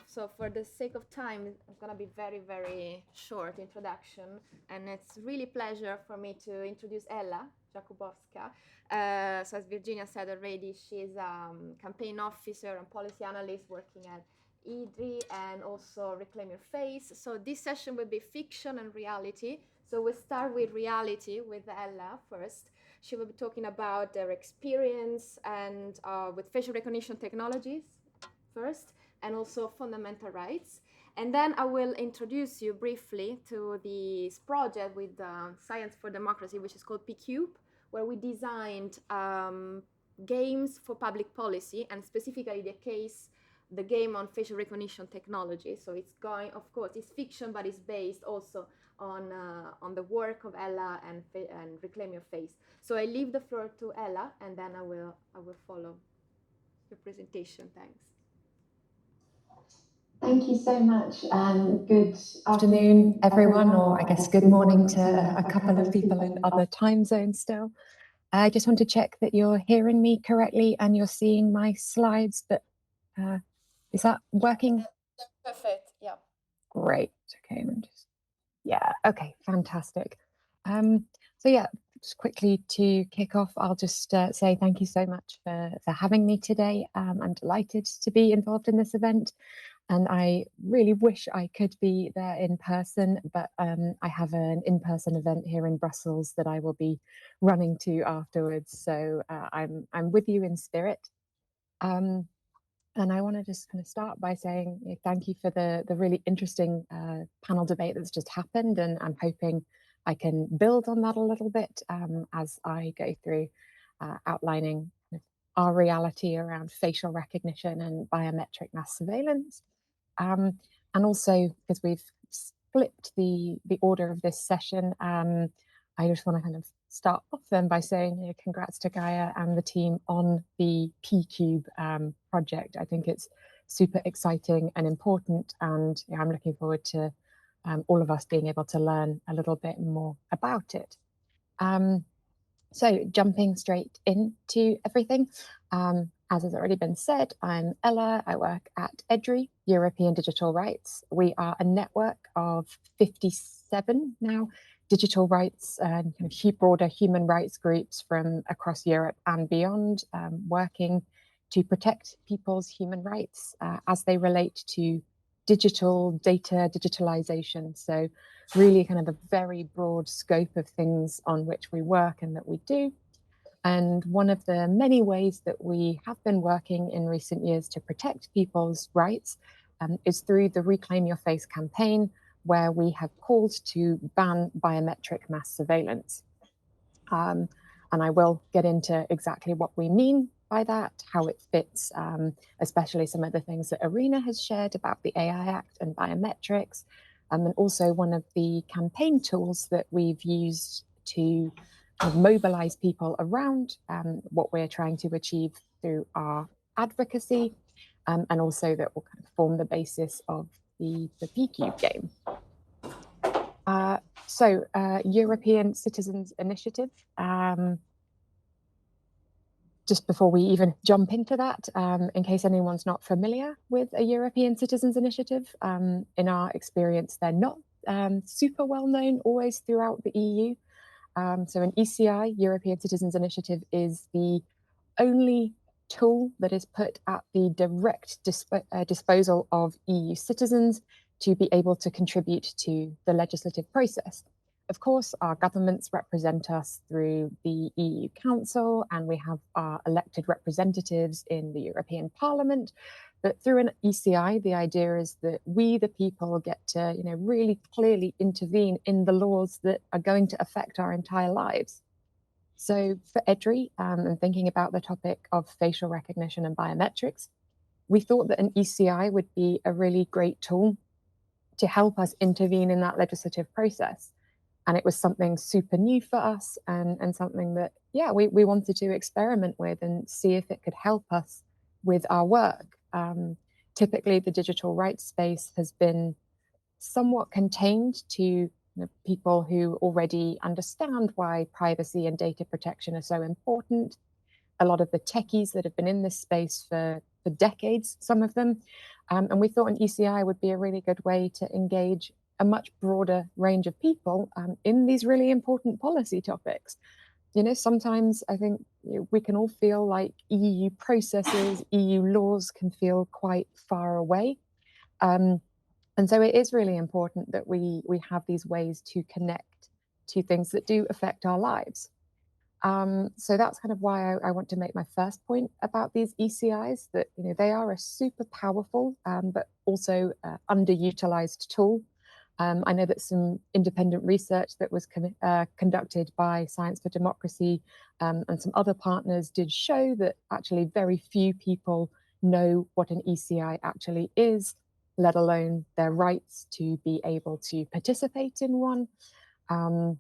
so for the sake of time, it's going to be very, very short introduction. And it's really a pleasure for me to introduce Ella Jakubowska. So as Virginia said already, she's a campaign officer and policy analyst working at EDRI and also Reclaim Your Face. So this session will be fiction and reality. So we'll start with reality with Ella first. She will be talking about their experience and with facial recognition technologies first, and also fundamental rights. And then I will introduce you briefly to this project with Science for Democracy, which is called PCube, where we designed games for public policy, and specifically the game on facial recognition technology. So it's going, of course, it's fiction, but it's based also on the work of Ella and Reclaim Your Face. So I leave the floor to Ella, and then I will follow your presentation. Thanks. Thank you so much. Good afternoon, everyone, or I guess good morning to a couple of people in other time zones still. I just want to check that you're hearing me correctly and you're seeing my slides, but is that working? Perfect, yeah. Great, okay, yeah, okay, fantastic. So yeah, just quickly to kick off, I'll just say thank you so much for having me today. I'm delighted to be involved in this event. And I really wish I could be there in person, but I have an in-person event here in Brussels that I will be running to afterwards. So I'm with you in spirit. And I want to just kind of start by saying thank you for the really interesting panel debate that's just happened, and I'm hoping I can build on that a little bit as I go through outlining our reality around facial recognition and biometric mass surveillance. And also, because we've flipped the order of this session, I just want to kind of start off then by saying congrats to Gaia and the team on the P-Cube project. I think it's super exciting and important, and I'm looking forward to all of us being able to learn a little bit more about it. So jumping straight into everything, as has already been said, I'm Ella. I work at EDRI, European Digital Rights. We are a network of 57 now digital rights and kind of broader human rights groups from across Europe and beyond, working to protect people's human rights as they relate to digital data, digitalization. So really kind of a very broad scope of things on which we work and that we do. And one of the many ways that we have been working in recent years to protect people's rights is through the Reclaim Your Face campaign, where we have called to ban biometric mass surveillance. And I will get into exactly what we mean by that, how it fits, especially some of the things that Irina has shared about the AI Act and biometrics, and also one of the campaign tools that we've used to mobilize people around what we're trying to achieve through our advocacy, and also that will kind of form the basis of the P-Cube game. So European Citizens Initiative. Just before we even jump into that, in case anyone's not familiar with a European Citizens Initiative, in our experience, they're not super well known always throughout the EU. So an ECI, European Citizens Initiative, is the only tool that is put at the direct disposal of EU citizens to be able to contribute to the legislative process. Of course, our governments represent us through the EU Council, and we have our elected representatives in the European Parliament. But through an ECI, the idea is that we, the people, get to really clearly intervene in the laws that are going to affect our entire lives. So for EDRI, and thinking about the topic of facial recognition and biometrics, we thought that an ECI would be a really great tool to help us intervene in that legislative process. And it was something super new for us, and something that, we wanted to experiment with and see if it could help us with our work. Typically, the digital rights space has been somewhat contained to people who already understand why privacy and data protection are so important. A lot of the techies that have been in this space for decades, some of them. And we thought an ECI would be a really good way to engage a much broader range of people in these really important policy topics. Sometimes I think we can all feel like EU processes, EU laws can feel quite far away. And so it is really important that we have these ways to connect to things that do affect our lives. So that's kind of why I want to make my first point about these ECIs, that they are a super powerful but also underutilized tool. I know that some independent research that was conducted by Science for Democracy and some other partners did show that actually very few people know what an ECI actually is, let alone their rights to be able to participate in one. And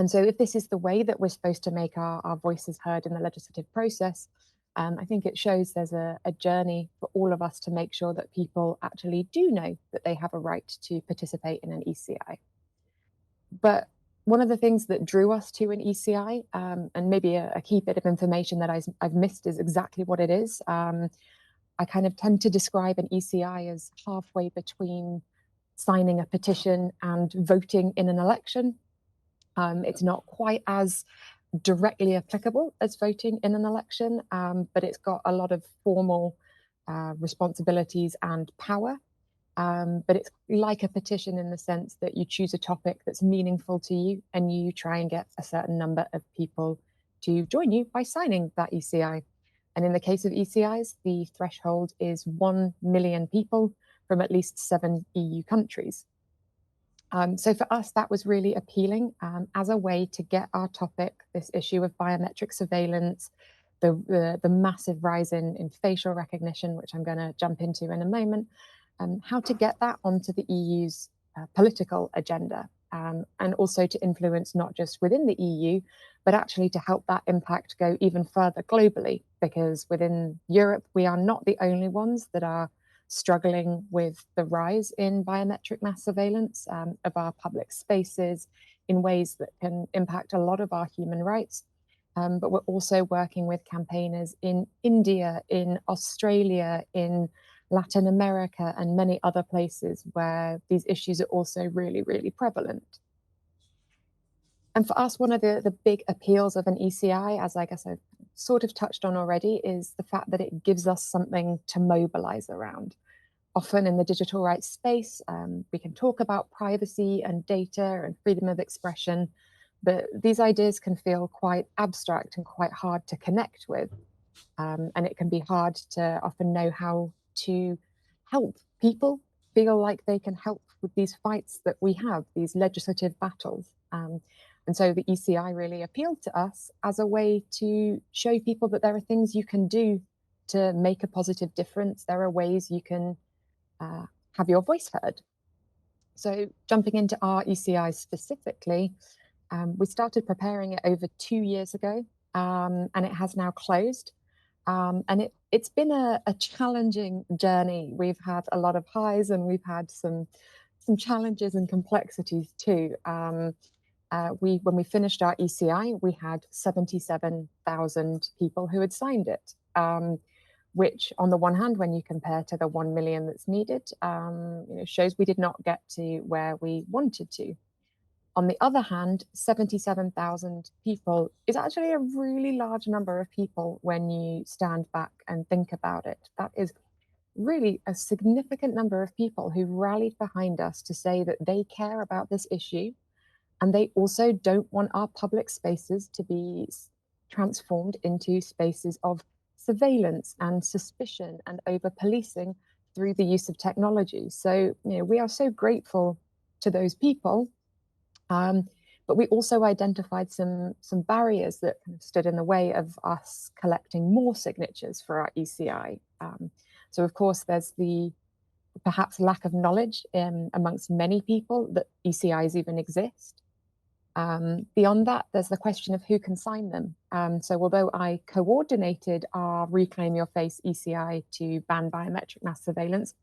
so if this is the way that we're supposed to make our voices heard in the legislative process, I think it shows there's a journey for all of us to make sure that people actually do know that they have a right to participate in an ECI. But one of the things that drew us to an ECI, and maybe a key bit of information that I've missed is exactly what it is. I kind of tend to describe an ECI as halfway between signing a petition and voting in an election. It's not quite as directly applicable as voting in an election, but it's got a lot of formal responsibilities and power. But it's like a petition in the sense that you choose a topic that's meaningful to you and you try and get a certain number of people to join you by signing that ECI. And in the case of ECIs, the threshold is 1 million people from at least 7 EU countries. So for us, that was really appealing as a way to get our topic, this issue of biometric surveillance, the massive rise in facial recognition, which I'm going to jump into in a moment, how to get that onto the EU's political agenda, and also to influence not just within the EU, but actually to help that impact go even further globally, because within Europe, we are not the only ones that are struggling with the rise in biometric mass surveillance of our public spaces in ways that can impact a lot of our human rights. But we're also working with campaigners in India, in Australia, in Latin America, and many other places where these issues are also really, really prevalent. And for us, one of the big appeals of an ECI, as I guess I've sort of touched on already, is the fact that it gives us something to mobilize around. Often in the digital rights space, we can talk about privacy and data and freedom of expression, but these ideas can feel quite abstract and quite hard to connect with. And it can be hard to often know how to help people feel like they can help with these fights that we have, these legislative battles. And so the ECI really appealed to us as a way to show people that there are things you can do to make a positive difference. There are ways you can have your voice heard. So jumping into our ECI specifically, we started preparing it over 2 years ago, and it has now closed. And it's been a challenging journey. We've had a lot of highs and we've had some challenges and complexities too. When we finished our ECI, we had 77,000 people who had signed it, which on the one hand, when you compare to the 1 million that's needed, shows we did not get to where we wanted to. On the other hand, 77,000 people is actually a really large number of people when you stand back and think about it. That is really a significant number of people who rallied behind us to say that they care about this issue, and they also don't want our public spaces to be transformed into spaces of surveillance and suspicion and over-policing through the use of technology. So, we are so grateful to those people. But we also identified some barriers that kind of stood in the way of us collecting more signatures for our ECI. So of course, there's the perhaps lack of knowledge amongst many people that ECIs even exist. Beyond that, there's the question of who can sign them. So although I coordinated our Reclaim Your Face ECI to ban biometric mass surveillance,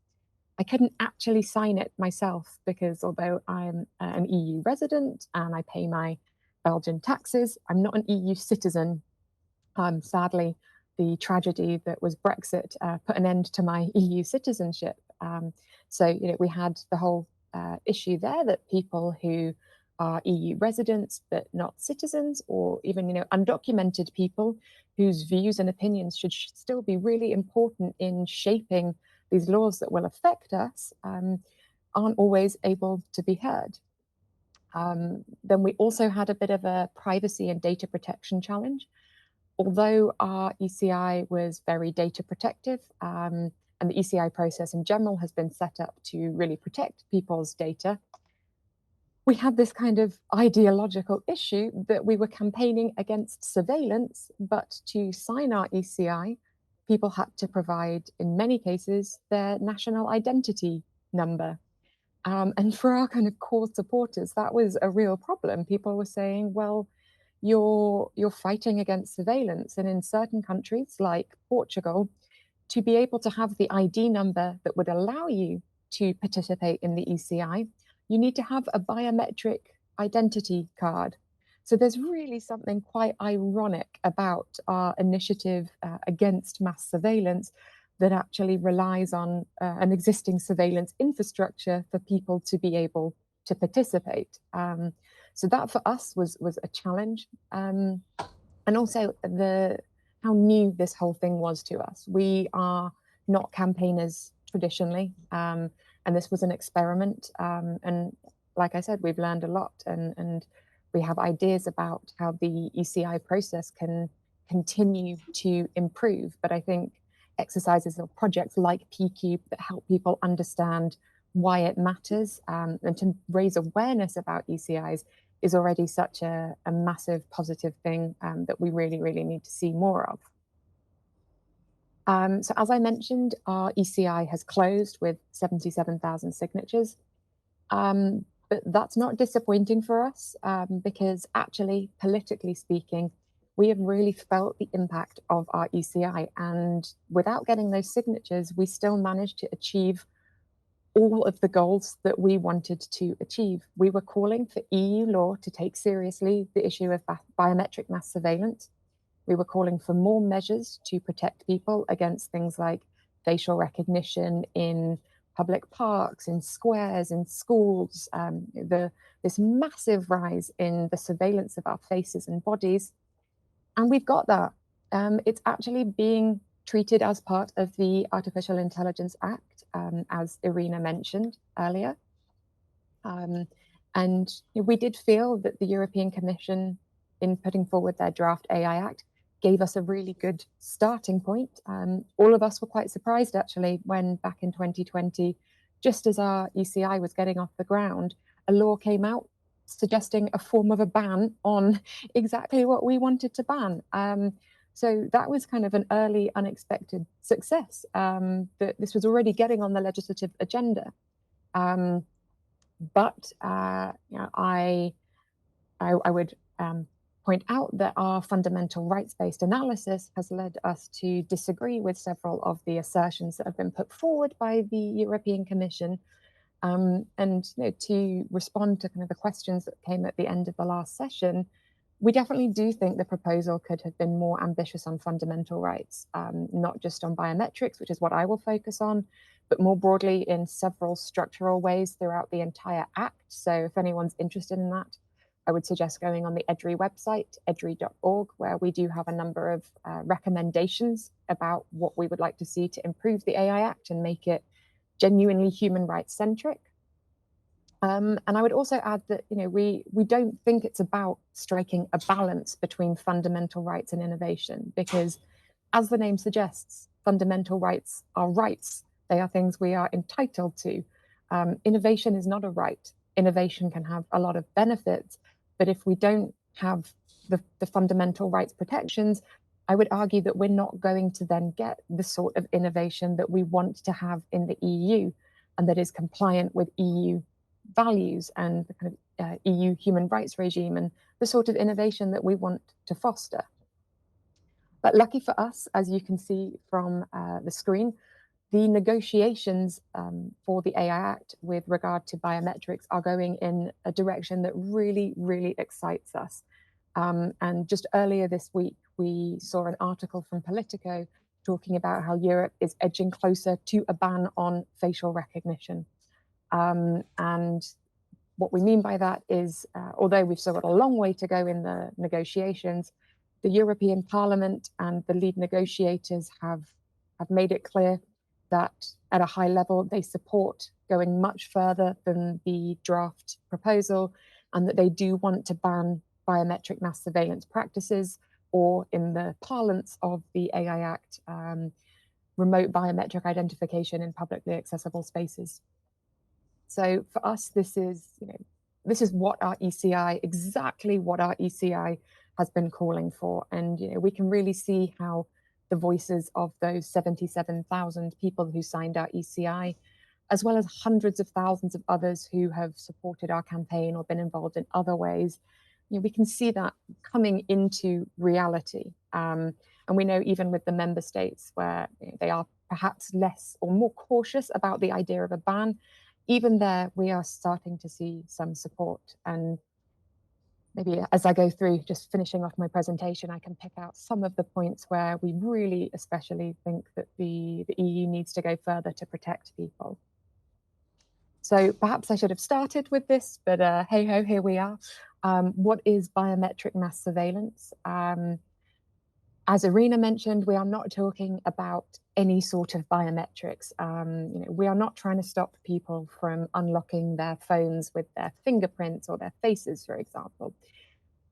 I couldn't actually sign it myself because although I'm an EU resident and I pay my Belgian taxes, I'm not an EU citizen. Sadly, the tragedy that was Brexit put an end to my EU citizenship. So, we had the whole issue there that people who are EU residents but not citizens, or even, undocumented people whose views and opinions should still be really important in shaping these laws that will affect us, aren't always able to be heard. Then we also had a bit of a privacy and data protection challenge. Although our ECI was very data protective, and the ECI process in general has been set up to really protect people's data, we had this kind of ideological issue that we were campaigning against surveillance, but to sign our ECI, people had to provide, in many cases, their national identity number. And for our kind of core supporters, that was a real problem. People were saying, well, you're fighting against surveillance. And in certain countries like Portugal, to be able to have the ID number that would allow you to participate in the ECI, you need to have a biometric identity card. So there's really something quite ironic about our initiative against mass surveillance that actually relies on an existing surveillance infrastructure for people to be able to participate. So that for us was a challenge. And also how new this whole thing was to us. We are not campaigners traditionally, and this was an experiment. And like I said, we've learned a lot, and we have ideas about how the ECI process can continue to improve. But I think exercises or projects like PCube that help people understand why it matters and to raise awareness about ECIs is already such a massive positive thing that we really, really need to see more of. So as I mentioned, our ECI has closed with 77,000 signatures. But that's not disappointing for us because actually, politically speaking, we have really felt the impact of our ECI. And without getting those signatures, we still managed to achieve all of the goals that we wanted to achieve. We were calling for EU law to take seriously the issue of biometric mass surveillance. We were calling for more measures to protect people against things like facial recognition in public parks, in squares, in schools, this massive rise in the surveillance of our faces and bodies. And we've got that. It's actually being treated as part of the Artificial Intelligence Act, as Irina mentioned earlier. And we did feel that the European Commission, in putting forward their draft AI Act, gave us a really good starting point. All of us were quite surprised, actually, when back in 2020, just as our ECI was getting off the ground, a law came out suggesting a form of a ban on exactly what we wanted to ban. So that was kind of an early, unexpected success, that this was already getting on the legislative agenda. But I would point out that our fundamental rights-based analysis has led us to disagree with several of the assertions that have been put forward by the European Commission. And to respond to kind of the questions that came at the end of the last session, we definitely do think the proposal could have been more ambitious on fundamental rights, not just on biometrics, which is what I will focus on, but more broadly in several structural ways throughout the entire Act. So if anyone's interested in that, I would suggest going on the EDRI website, edri.org, where we do have a number of recommendations about what we would like to see to improve the AI Act and make it genuinely human rights centric. And I would also add that we don't think it's about striking a balance between fundamental rights and innovation, because as the name suggests, fundamental rights are rights. They are things we are entitled to. Innovation is not a right. Innovation can have a lot of benefits, but if we don't have the fundamental rights protections, I would argue that we're not going to then get the sort of innovation that we want to have in the EU and that is compliant with EU values and the kind of EU human rights regime and the sort of innovation that we want to foster. But lucky for us, as you can see from the screen, the negotiations for the AI Act with regard to biometrics are going in a direction that really, really excites us. And just earlier this week, we saw an article from Politico talking about how Europe is edging closer to a ban on facial recognition. And what we mean by that is, although we've still got a long way to go in the negotiations, the European Parliament and the lead negotiators have made it clear that at a high level, they support going much further than the draft proposal, and that they do want to ban biometric mass surveillance practices, or in the parlance of the AI Act, remote biometric identification in publicly accessible spaces. So for us, this is what our ECI, exactly what our ECI has been calling for. And we can really see how the voices of those 77,000 people who signed our ECI, as well as hundreds of thousands of others who have supported our campaign or been involved in other ways, we can see that coming into reality. And we know even with the member states where they are perhaps less or more cautious about the idea of a ban, even there we are starting to see some support. And maybe as I go through, just finishing off my presentation, I can pick out some of the points where we really especially think that the EU needs to go further to protect people. So perhaps I should have started with this, but hey ho, here we are. What is biometric mass surveillance? As Irina mentioned, we are not talking about any sort of biometrics. We are not trying to stop people from unlocking their phones with their fingerprints or their faces, for example.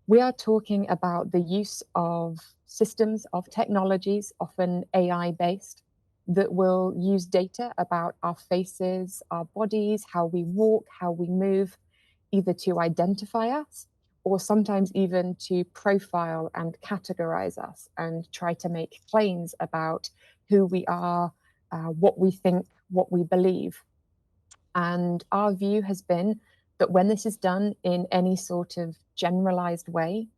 We are talking about the use of systems, of technologies, often AI-based, that will use data about our faces, our bodies, how we walk, how we move, either to identify us or sometimes even to profile and categorize us and try to make claims about who we are, what we think, what we believe. And our view has been that when this is done in any sort of generalized way,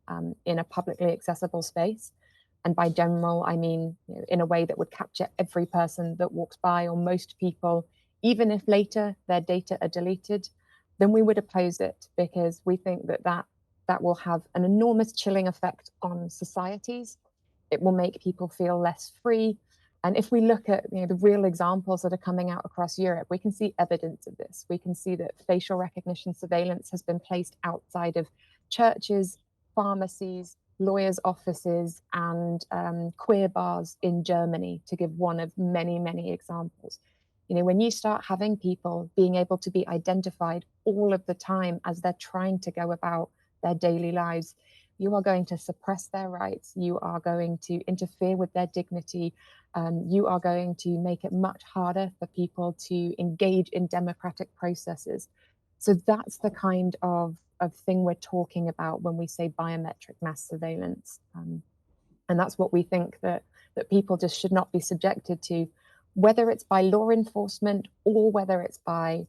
in a publicly accessible space, and by general, I mean in a way that would capture every person that walks by or most people, even if later their data are deleted, then we would oppose it, because we think that that will have an enormous chilling effect on societies. It will make people feel less free. And if we look at the real examples that are coming out across Europe, we can see evidence of this. We can see that facial recognition surveillance has been placed outside of churches, pharmacies, lawyers' offices, and queer bars in Germany, to give one of many, many examples. When you start having people being able to be identified all of the time as they're trying to go about their daily lives, you are going to suppress their rights, you are going to interfere with their dignity, you are going to make it much harder for people to engage in democratic processes. So that's the kind of thing we're talking about when we say biometric mass surveillance. And that's what we think that people just should not be subjected to, whether it's by law enforcement or whether it's by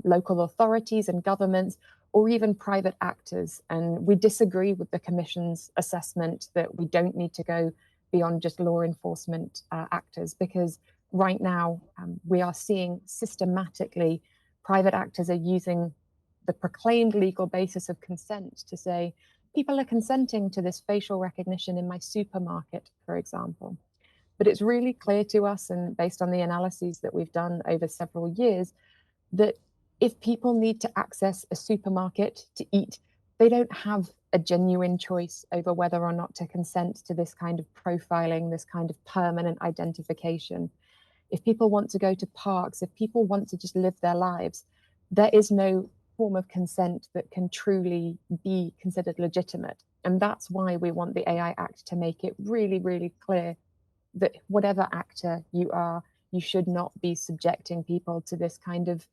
local authorities and governments, or even private actors. And we disagree with the Commission's assessment that we don't need to go beyond just law enforcement actors, because right now we are seeing systematically private actors are using the proclaimed legal basis of consent to say, people are consenting to this facial recognition in my supermarket, for example. But it's really clear to us, and based on the analyses that we've done over several years, that if people need to access a supermarket to eat, they don't have a genuine choice over whether or not to consent to this kind of profiling, this kind of permanent identification. If people want to go to parks, if people want to just live their lives, there is no form of consent that can truly be considered legitimate. And that's why we want the AI Act to make it really, really clear that whatever actor you are, you should not be subjecting people to this kind of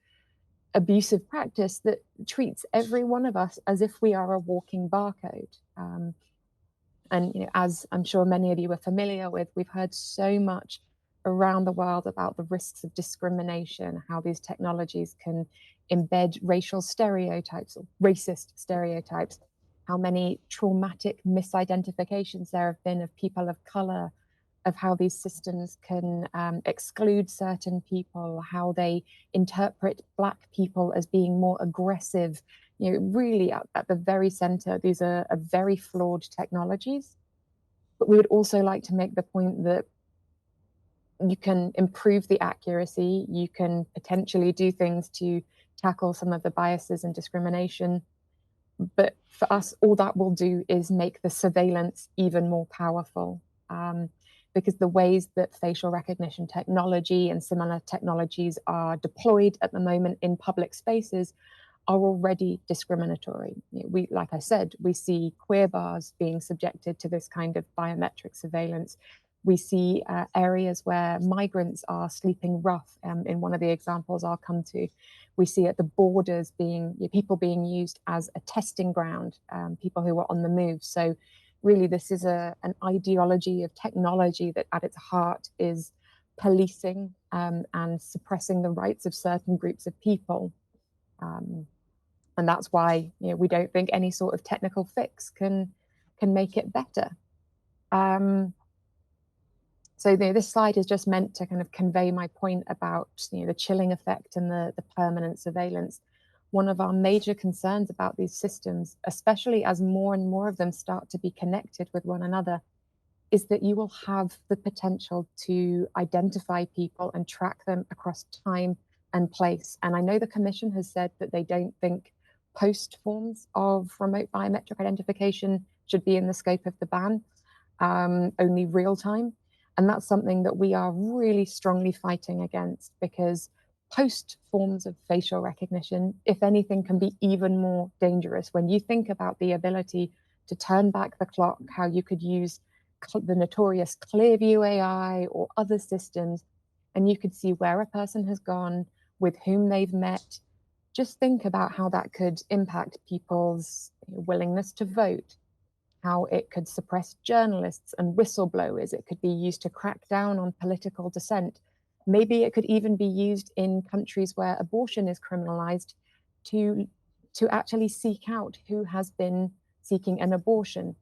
abusive practice that treats every one of us as if we are a walking barcode. And as I'm sure many of you are familiar with, we've heard so much around the world about the risks of discrimination, how these technologies can embed racial stereotypes or racist stereotypes, how many traumatic misidentifications there have been of people of color, of how these systems can exclude certain people, how they interpret Black people as being more aggressive. Really at the very center, these are very flawed technologies. But we would also like to make the point that you can improve the accuracy, you can potentially do things to tackle some of the biases and discrimination. But for us, all that will do is make the surveillance even more powerful. Because the ways that facial recognition technology and similar technologies are deployed at the moment in public spaces are already discriminatory. Like I said, we see queer bars being subjected to this kind of biometric surveillance. We see areas where migrants are sleeping rough. In one of the examples I'll come to, we see at the borders people being used as a testing ground, people who are on the move. So really, this is an ideology of technology that at its heart is policing and suppressing the rights of certain groups of people. And that's why we don't think any sort of technical fix can make it better. So this slide is just meant to kind of convey my point about the chilling effect and the permanent surveillance. One of our major concerns about these systems, especially as more and more of them start to be connected with one another, is that you will have the potential to identify people and track them across time and place. And I know the Commission has said that they don't think post forms of remote biometric identification should be in the scope of the ban, only real time. And that's something that we are really strongly fighting against, because post forms of facial recognition, if anything, can be even more dangerous. When you think about the ability to turn back the clock, how you could use the notorious Clearview AI or other systems, and you could see where a person has gone, with whom they've met. Just think about how that could impact people's willingness to vote, how it could suppress journalists and whistleblowers. It could be used to crack down on political dissent. Maybe it could even be used in countries where abortion is criminalized to actually seek out who has been seeking an abortion.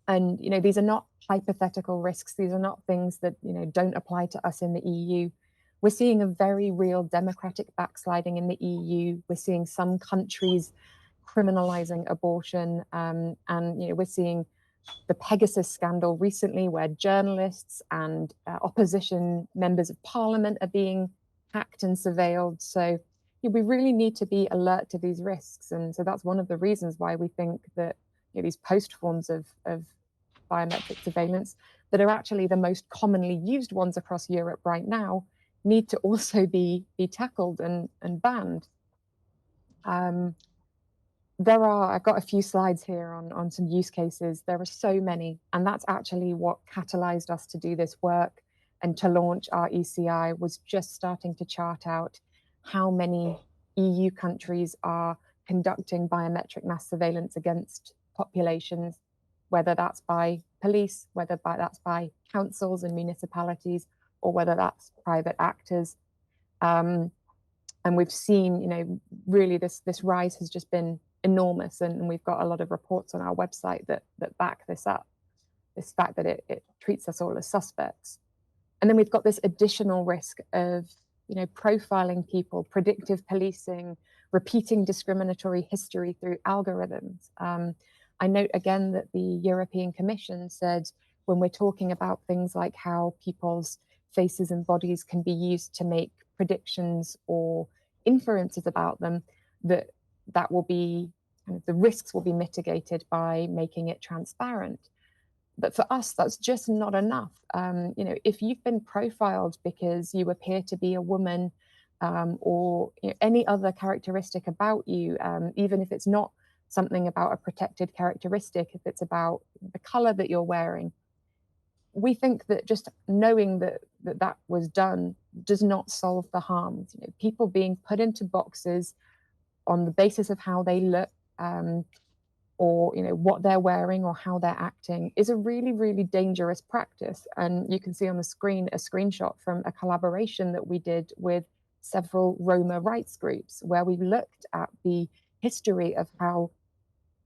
And these are not hypothetical risks. These are not things that don't apply to us in the EU. We're seeing a very real democratic backsliding in the EU. We're seeing some countries criminalizing abortion, and we're seeing the Pegasus scandal recently, where journalists and opposition members of parliament are being hacked and surveilled. So we really need to be alert to these risks, and so that's one of the reasons why we think that these post forms of biometric surveillance that are actually the most commonly used ones across Europe right now need to also be tackled and banned. I've got a few slides here on some use cases. There are so many, and that's actually what catalyzed us to do this work and to launch our ECI, was just starting to chart out how many EU countries are conducting biometric mass surveillance against populations, whether that's by police, whether that's by councils and municipalities, or whether that's private actors. And we've seen, really this rise has just been enormous, and we've got a lot of reports on our website that back this up, this fact that it treats us all as suspects. And then we've got this additional risk of profiling people, predictive policing, repeating discriminatory history through algorithms. I note again that the European Commission said, when we're talking about things like how people's faces and bodies can be used to make predictions or inferences about them, that will be, the risks will be mitigated by making it transparent. But for us, that's just not enough. If you've been profiled because you appear to be a woman, or any other characteristic about you, even if it's not something about a protected characteristic, if it's about the color that you're wearing, we think that just knowing that was done does not solve the harms. People being put into boxes on the basis of how they look, or what they're wearing or how they're acting, is a really, really dangerous practice. And you can see on the screen a screenshot from a collaboration that we did with several Roma rights groups, where we looked at the history of how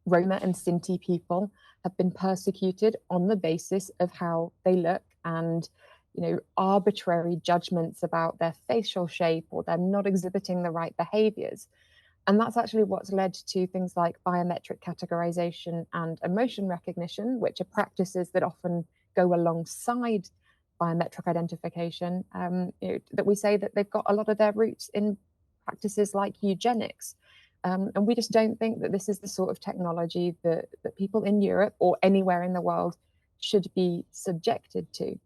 Roma and Sinti people have been persecuted on the basis of how they look, and arbitrary judgments about their facial shape or them not exhibiting the right behaviors. And that's actually what's led to things like biometric categorization and emotion recognition, which are practices that often go alongside biometric identification, that we say that they've got a lot of their roots in practices like eugenics. And we just don't think that this is the sort of technology that people in Europe or anywhere in the world should be subjected to.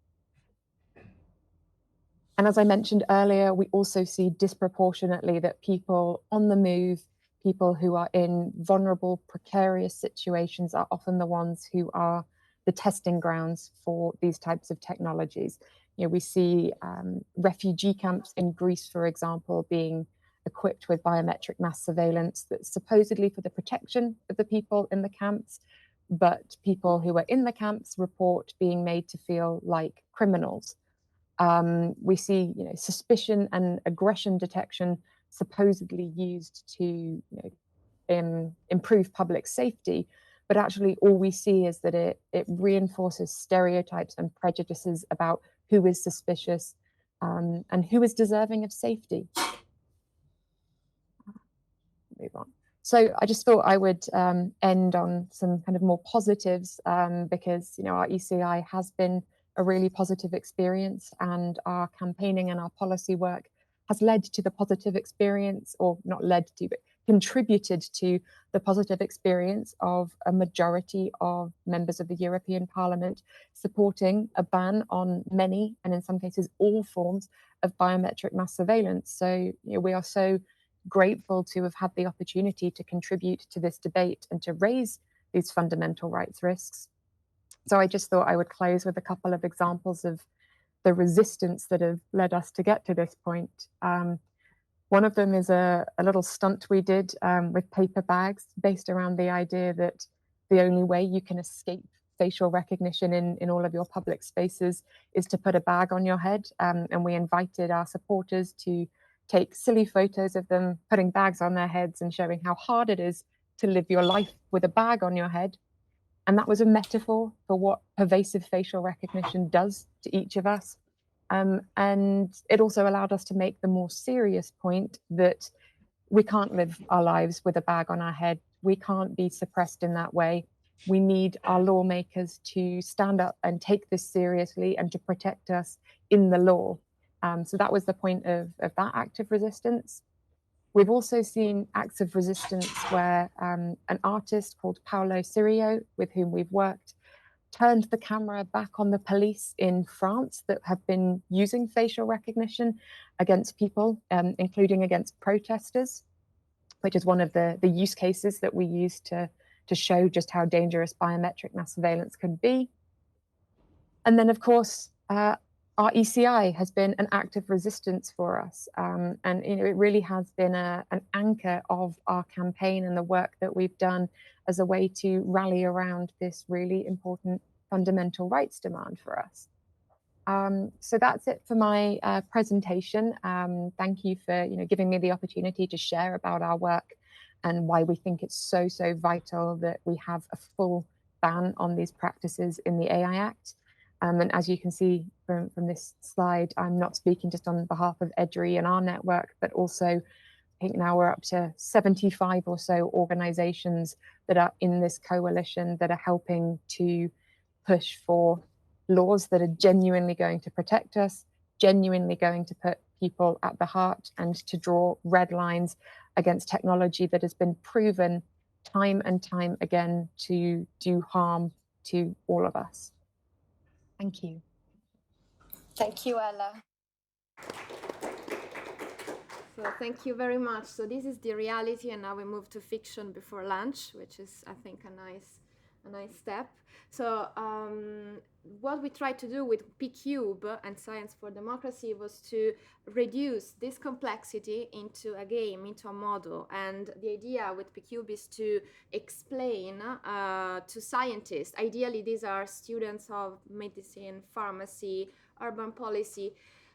And as I mentioned earlier, we also see disproportionately that people on the move, people who are in vulnerable, precarious situations, are often the ones who are the testing grounds for these types of technologies. We see refugee camps in Greece, for example, being equipped with biometric mass surveillance that's supposedly for the protection of the people in the camps, but people who are in the camps report being made to feel like criminals. We see, suspicion and aggression detection supposedly used to improve public safety, but actually all we see is that it reinforces stereotypes and prejudices about who is suspicious and who is deserving of safety. Move on. So I just thought I would end on some kind of more positives because, you know, our ECI has been a really positive experience, and our campaigning and our policy work has led to the positive experience, or not led to, but contributed to the positive experience of a majority of members of the European Parliament supporting a ban on many, and in some cases all, forms of biometric mass surveillance. So, you know, we are so grateful to have had the opportunity to contribute to this debate and to raise these fundamental rights risks. So I just thought I would close with a couple of examples of the resistance that have led us to get to this point. One of them is a little stunt we did with paper bags, based around the idea that the only way you can escape facial recognition in all of your public spaces is to put a bag on your head. And we invited our supporters to take silly photos of them putting bags on their heads and showing how hard it is to live your life with a bag on your head. And that was a metaphor for what pervasive facial recognition does to each of us. And it also allowed us to make the more serious point that we can't live our lives with a bag on our head. We can't be suppressed in that way. We need our lawmakers to stand up and take this seriously and to protect us in the law. So that was the point of that act of resistance. We've also seen acts of resistance where an artist called Paolo Cirio, with whom we've worked, turned the camera back on the police in France that have been using facial recognition against people, including against protesters, which is one of the use cases that we use to show just how dangerous biometric mass surveillance can be. And then, of course, our ECI has been an act of resistance for us. And you know, it really has been an anchor of our campaign and the work that we've done as a way to rally around this really important fundamental rights demand for us. So that's it for my presentation. Thank you for giving me the opportunity to share about our work and why we think it's so vital that we have a full ban on these practices in the AI Act. And as you can see from this slide, I'm not speaking just on behalf of EDRI and our network, but also I think now we're up to 75 or so organizations that are in this coalition that are helping to push for laws that are genuinely going to protect us, genuinely going to put people at the heart, and to draw red lines against technology that has been proven time and time again to do harm to all of us. Thank you. Thank you, Ella. So thank you very much. So this is the reality, and now we move to fiction before lunch, which is, I think, a nice step. So what we tried to do with PCube and Science for Democracy was to reduce this complexity into a game, into a model. And the idea with PCube is to explain to scientists, ideally these are students of medicine, pharmacy, urban policy,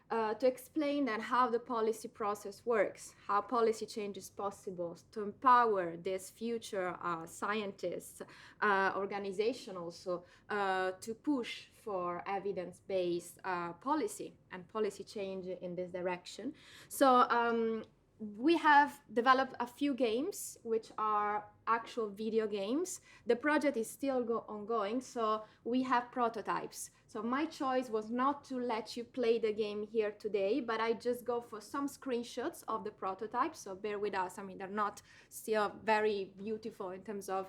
to explain then how the policy process works, how policy change is possible, to empower this future scientists, organization also, to push for evidence-based policy and policy change in this direction. So we have developed a few games which are actual video games. The project is still ongoing, so we have prototypes. So my choice was not to let you play the game here today, but I just go for some screenshots of the prototypes, so bear with us. I mean, they're not still very beautiful in terms of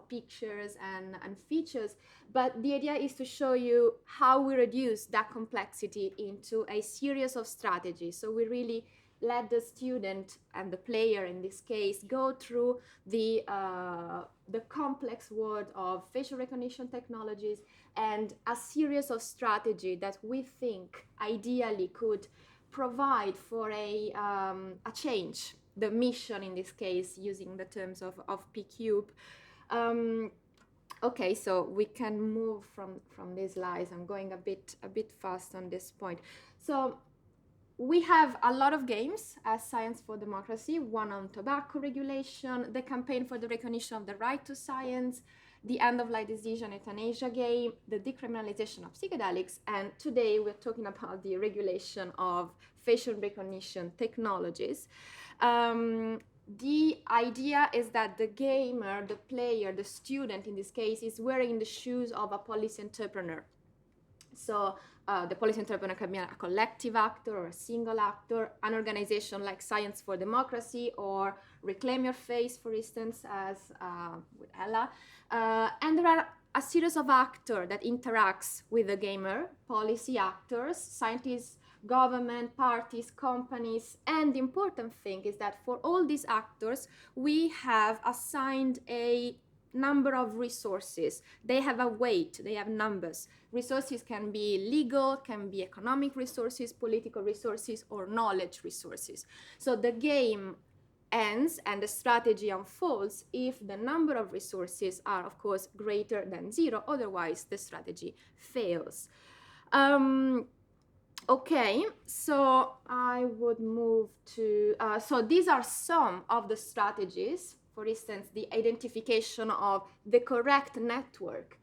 pictures and features, but the idea is to show you how we reduce that complexity into a series of strategies. So we really let the student and the player in this case go through the complex world of facial recognition technologies and a series of strategies that we think ideally could provide for a change, the mission in this case, using the terms of PCube. Okay, so we can move from these slides. I'm going a bit fast on this point. So we have a lot of games as Science for Democracy, one on tobacco regulation, the campaign for the recognition of the right to science, the end-of-life decision euthanasia game, the decriminalization of psychedelics, and today we're talking about the regulation of facial recognition technologies. The idea is that the gamer, the player, the student in this case, is wearing the shoes of a policy entrepreneur. So the policy entrepreneur can be a collective actor or a single actor, an organization like Science for Democracy or Reclaim Your Face, for instance, as with Ella. And there are a series of actors that interacts with the gamer, policy actors, scientists, government, parties, companies. And the important thing is that for all these actors, we have assigned a number of resources. They have a weight, they have numbers. Resources can be legal, can be economic resources, political resources, or knowledge resources. So the game ends and the strategy unfolds if the number of resources are, of course, greater than 0, otherwise the strategy fails. Okay, so I would move to, so these are some of the strategies. For instance, the identification of the correct network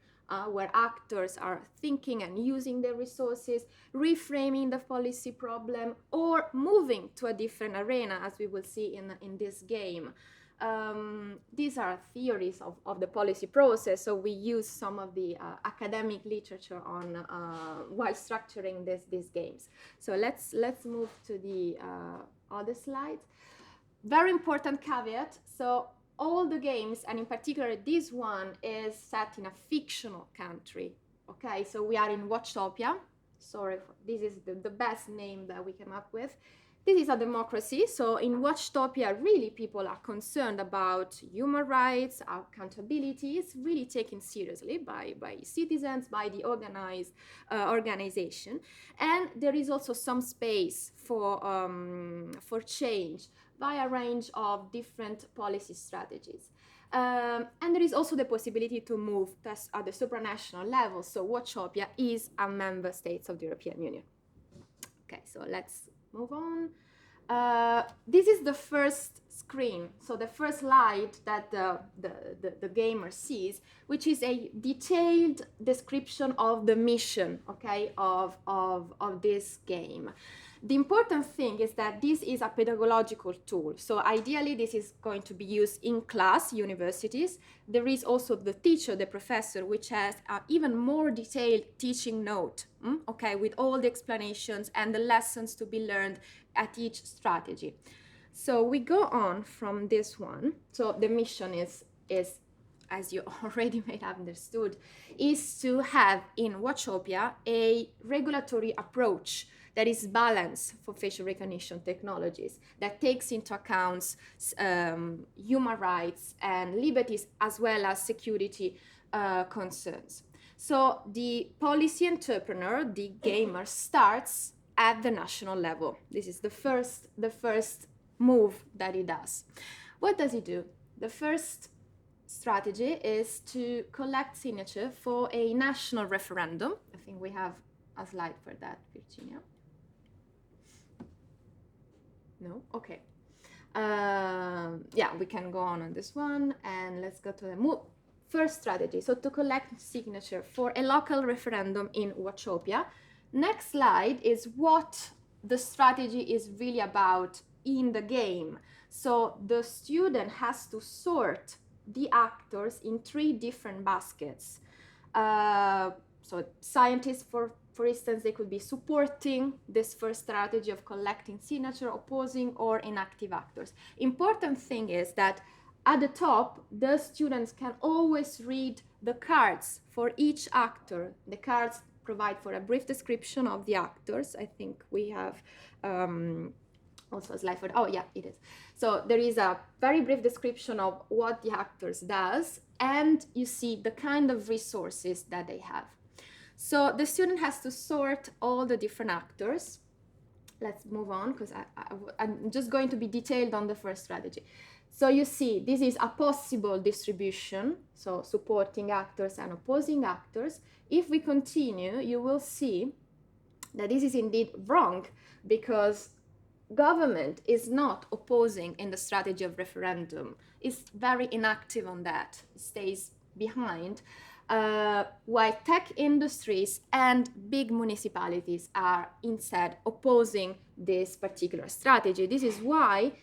where actors are thinking and using their resources, reframing the policy problem, or moving to a different arena, as we will see in this game. These are theories of the policy process, so we use some of the academic literature on while structuring these games. So let's move to the other slide. Very important caveat. So all the games, and in particular this one, is set in a fictional country. Okay, so we are in Watchtopia. Sorry, this is the best name that we came up with. This is a democracy. So in Watchtopia, really people are concerned about human rights, accountability. It's really taken seriously by citizens, by the organized organization. And there is also some space for change by a range of different policy strategies. And there is also the possibility to move at the supranational level. So Watchtopia is a member state of the European Union. Okay, so let's move on. This is the first screen, so the first slide that the gamer sees, which is a detailed description of the mission, okay, of this game. The important thing is that this is a pedagogical tool. So ideally, this is going to be used in class, universities. There is also the teacher, the professor, which has an even more detailed teaching note, okay, with all the explanations and the lessons to be learned at each strategy. So we go on from this one. So the mission is as you already may have understood, is to have in Watchtopia a regulatory approach that is balanced for facial recognition technologies, that takes into account human rights and liberties, as well as security concerns. So the policy entrepreneur, the gamer, starts at the national level. This is the first move that he does. What does he do? The first strategy is to collect signature for a national referendum. I think we have a slide for that, Virginia. No? Okay. Yeah, we can go on this one, and let's go to the first strategy. So to collect signature for a local referendum in Watchtopia. Next slide is what the strategy is really about in the game. So the student has to sort the actors in 3 different baskets. So scientists, for instance, they could be supporting this first strategy of collecting signature, opposing, or inactive actors. Important thing is that at the top, the students can always read the cards for each actor. The cards provide for a brief description of the actors. I think we have also a slide for, oh yeah, it is. So there is a very brief description of what the actors does, and you see the kind of resources that they have. So the student has to sort all the different actors. Let's move on, because I'm just going to be detailed on the first strategy. So you see, this is a possible distribution, so supporting actors and opposing actors. If we continue, you will see that this is indeed wrong, because government is not opposing in the strategy of referendum, is very inactive on that, stays behind, while tech industries and big municipalities are instead opposing this particular strategy. This is why,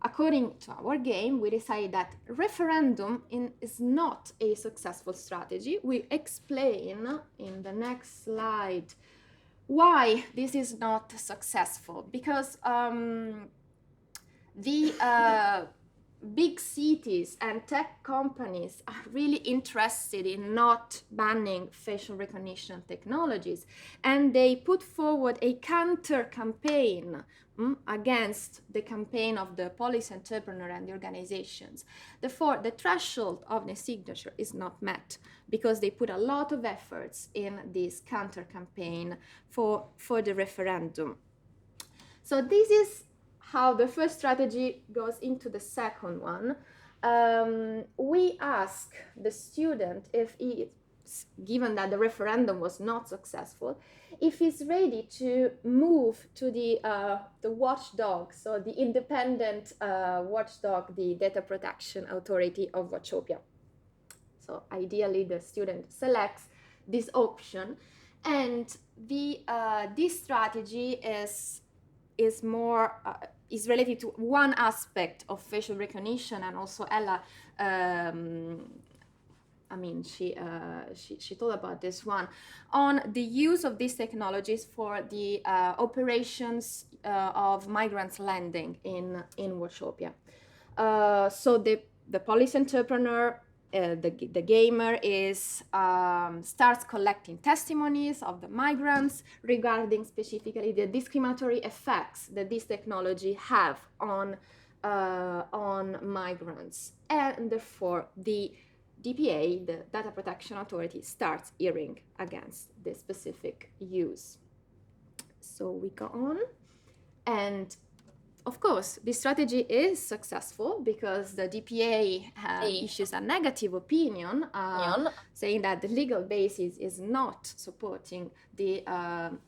according to our game, we decided that referendum is not a successful strategy. We explain in the next slide why this is not successful, because the big cities and tech companies are really interested in not banning facial recognition technologies, and they put forward a counter campaign against the campaign of the policy entrepreneur and the organizations. Therefore, the threshold of the signature is not met, because they put a lot of efforts in this counter campaign for the referendum. So this is how the first strategy goes into the second one. We ask the student if he, given that the referendum was not successful, if he's ready to move to the watchdog, so the independent watchdog, the Data Protection Authority of Wachopia. So ideally, the student selects this option, and this strategy is more is related to one aspect of facial recognition, and also Ella, she told about this one, on the use of these technologies for the operations of migrants landing in Wachopia. So the policy entrepreneur, the gamer, starts collecting testimonies of the migrants regarding specifically the discriminatory effects that this technology have on migrants, and therefore the DPA, the Data Protection Authority, starts hearing against this specific use. So we go on, and of course, this strategy is successful because the DPA issues a negative opinion, saying that the legal basis is not supporting the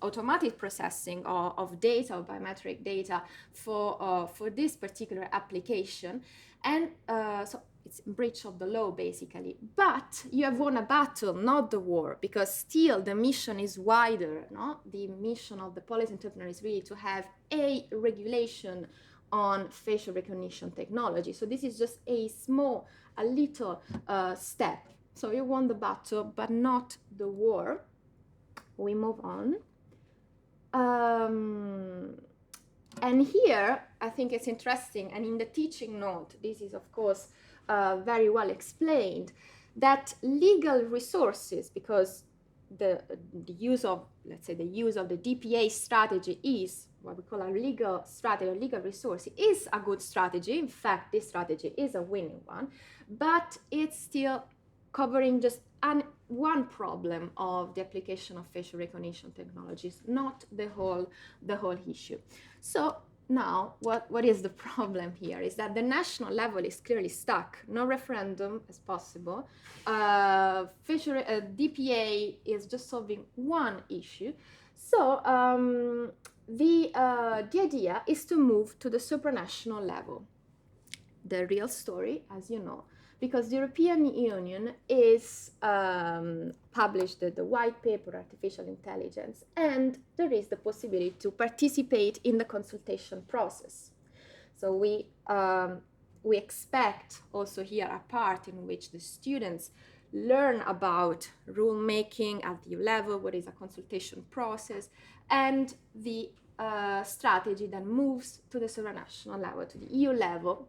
automatic processing of data, or biometric data, for this particular application. And so it's in breach of the law, basically. But you have won a battle, not the war, because still the mission is wider. No? The mission of the policy entrepreneur is really to have a regulation on facial recognition technology. So this is just a little step. So you won the battle, but not the war. We move on. And here, I think it's interesting, and in the teaching note, this is, of course, very well explained, that legal resources, because the use of, let's say, the use of the DPA strategy is what we call a legal strategy, a legal resource, is a good strategy. In fact, this strategy is a winning one, but it's still covering just one problem of the application of facial recognition technologies, not the whole issue. So now, what is the problem here is that the national level is clearly stuck. No referendum is possible. DPA is just solving one issue. So the idea is to move to the supranational level. The real story, as you know, because the European Union is published the white paper Artificial Intelligence, and there is the possibility to participate in the consultation process. So we expect also here a part in which the students learn about rulemaking at the EU level, what is a consultation process, and the strategy then moves to the supranational level, to the EU level,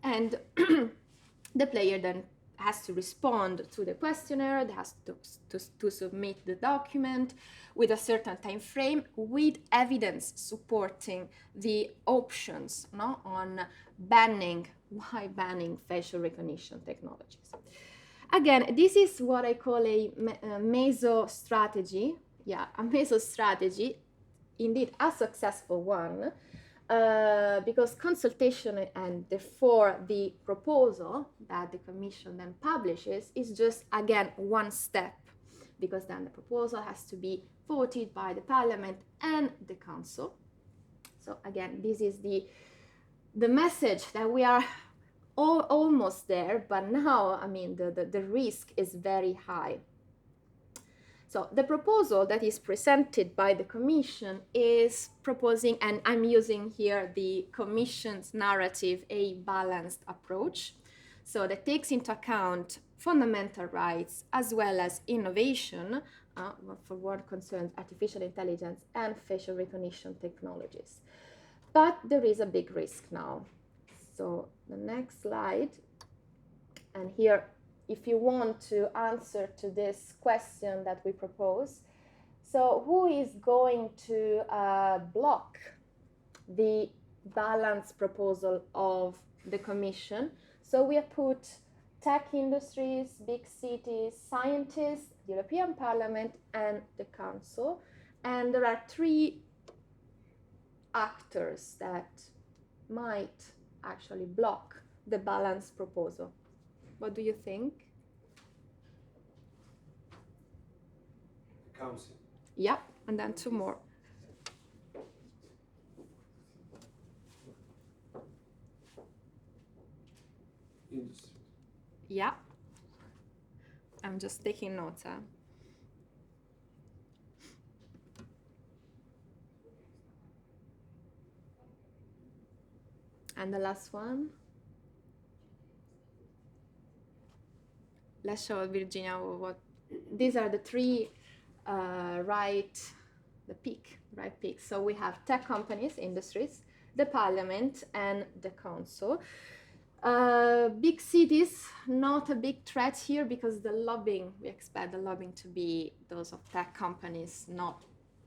and the player then has to respond to the questionnaire, they has to submit the document with a certain time frame, with evidence supporting the options on why banning facial recognition technologies. Again, this is what I call a meso strategy. Yeah, a meso strategy, indeed a successful one, because consultation and therefore the proposal that the Commission then publishes is just, again, one step, because then the proposal has to be voted by the Parliament and the Council. So again, this is the message that we are almost there, but now, I mean, the risk is very high. So the proposal that is presented by the Commission is proposing, and I'm using here the Commission's narrative, a balanced approach. So that takes into account fundamental rights as well as innovation for what concerns artificial intelligence and facial recognition technologies. But there is a big risk now. So the next slide, and here, if you want to answer to this question that we propose, so who is going to block the balanced proposal of the Commission? So we have put tech industries, big cities, scientists, the European Parliament, and the Council. And there are three actors that might actually block the balanced proposal. What do you think? The Council. Yeah, and then two more. Industry. Yeah. I'm just taking notes. And the last one. Let's show Virginia what these are the three right peaks. So we have tech companies, industries, the Parliament, and the Council. Big cities, not a big threat here because the lobbying, we expect the lobbying to be those of tech companies, not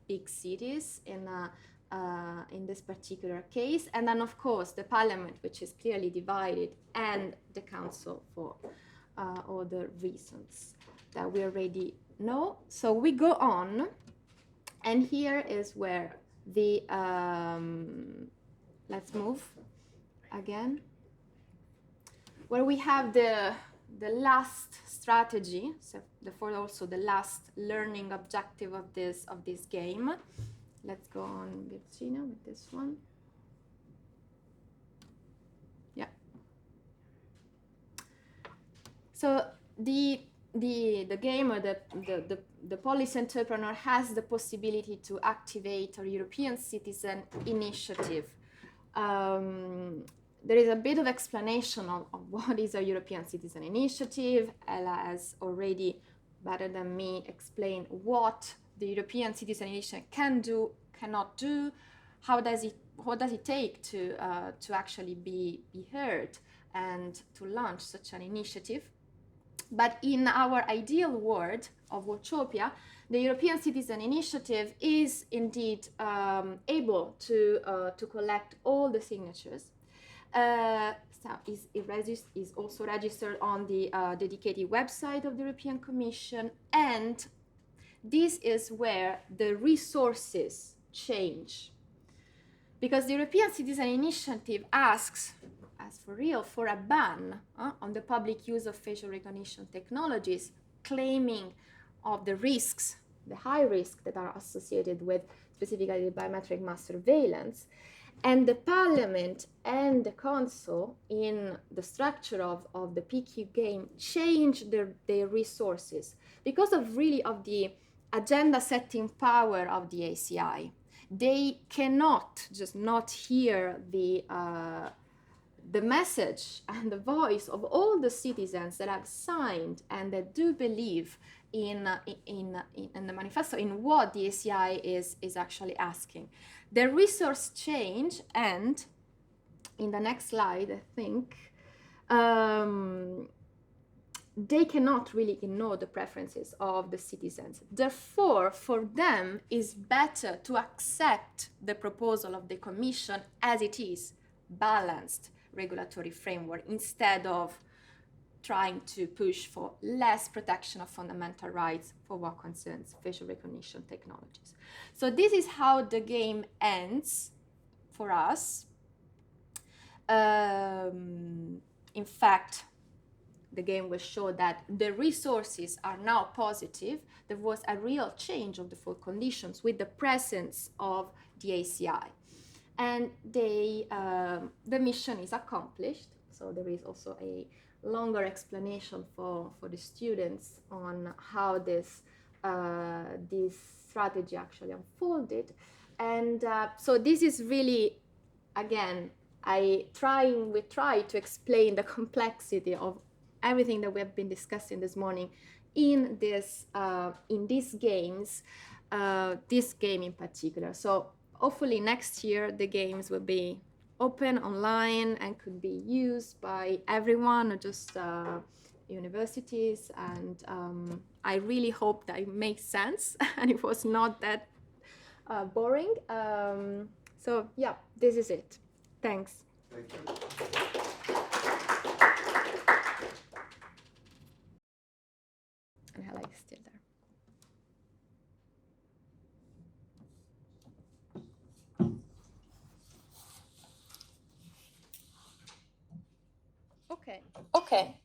big cities in this particular case. And then, of course, the Parliament, which is clearly divided, and the Council for other reasons that we already know. So we go on, and here is where the, let's move again, where we have the last strategy, so therefore also the last learning objective of this game. Let's go on, Virginia, with this one. Yeah. So the game, or the policy entrepreneur has the possibility to activate a European citizen initiative. There is a bit of explanation of what is a European citizen initiative. Ella has already, better than me, explained what the European citizen initiative can do, cannot do. What does it take to actually be heard and to launch such an initiative? But in our ideal world of Watchopia, the European Citizen Initiative is indeed able to collect all the signatures. Is also registered on the dedicated website of the European Commission, and this is where the resources change. Because the European Citizen Initiative asks, as for real, for a ban on the public use of facial recognition technologies, claiming of the risks, the high risks that are associated with specifically biometric mass surveillance. And the Parliament and the Council, in the structure of the PQ game, change their resources because of the agenda setting power of the ACI. They cannot just not hear the message and the voice of all the citizens that have signed and that do believe in the manifesto, in what the ACI is actually asking. The resource change, and in the next slide, I think, they cannot really ignore the preferences of the citizens. Therefore, for them, it's better to accept the proposal of the Commission as it is, balanced regulatory framework, instead of trying to push for less protection of fundamental rights for what concerns facial recognition technologies. So this is how the game ends for us. In fact, the game will show that the resources are now positive. There was a real change of the full conditions with the presence of the ACI. And the mission is accomplished. So there is also a longer explanation for the students on how this strategy actually unfolded. And so this is really, again, we try to explain the complexity of everything that we have been discussing this morning in these games, this game in particular. So hopefully next year the games will be open online and could be used by everyone, not just universities. And I really hope that it makes sense and it was not that boring. So yeah, this is it. Thanks. Thank you. Antonella is still there. Okay.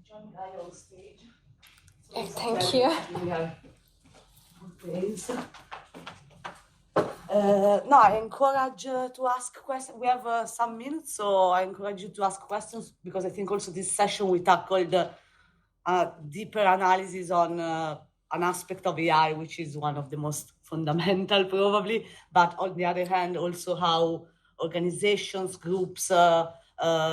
Join Gaia on stage. Thank you. No, I encourage to ask questions. We have some minutes, so I encourage you to ask questions because I think also this session we tackled deeper analysis on an aspect of AI, which is one of the most fundamental probably, but on the other hand, also how organizations, groups,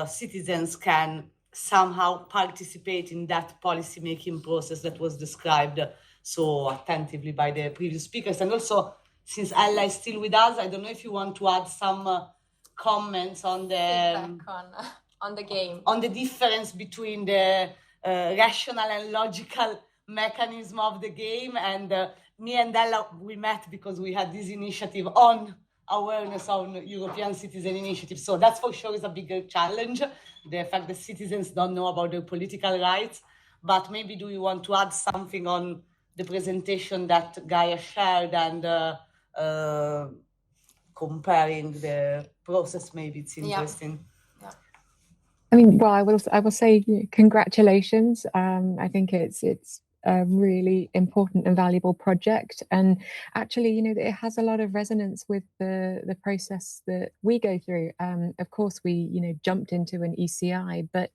citizens can somehow participate in that policy-making process that was described so attentively by the previous speakers. And also, since Ella is still with us, I don't know if you want to add some comments on the feedback on the game, on the difference between the rational and logical mechanism of the game. And me and Ella, we met because we had this initiative on awareness on European citizen initiative. So that's for sure is a bigger challenge, the fact that citizens don't know about their political rights. But maybe do you want to add something on the presentation that Gaia shared and comparing the process? Maybe it's interesting. Yeah. I mean, well, I will say congratulations. I think it's a really important and valuable project, and actually, you know, it has a lot of resonance with the process that we go through. Of course, we, you know, jumped into an ECI, but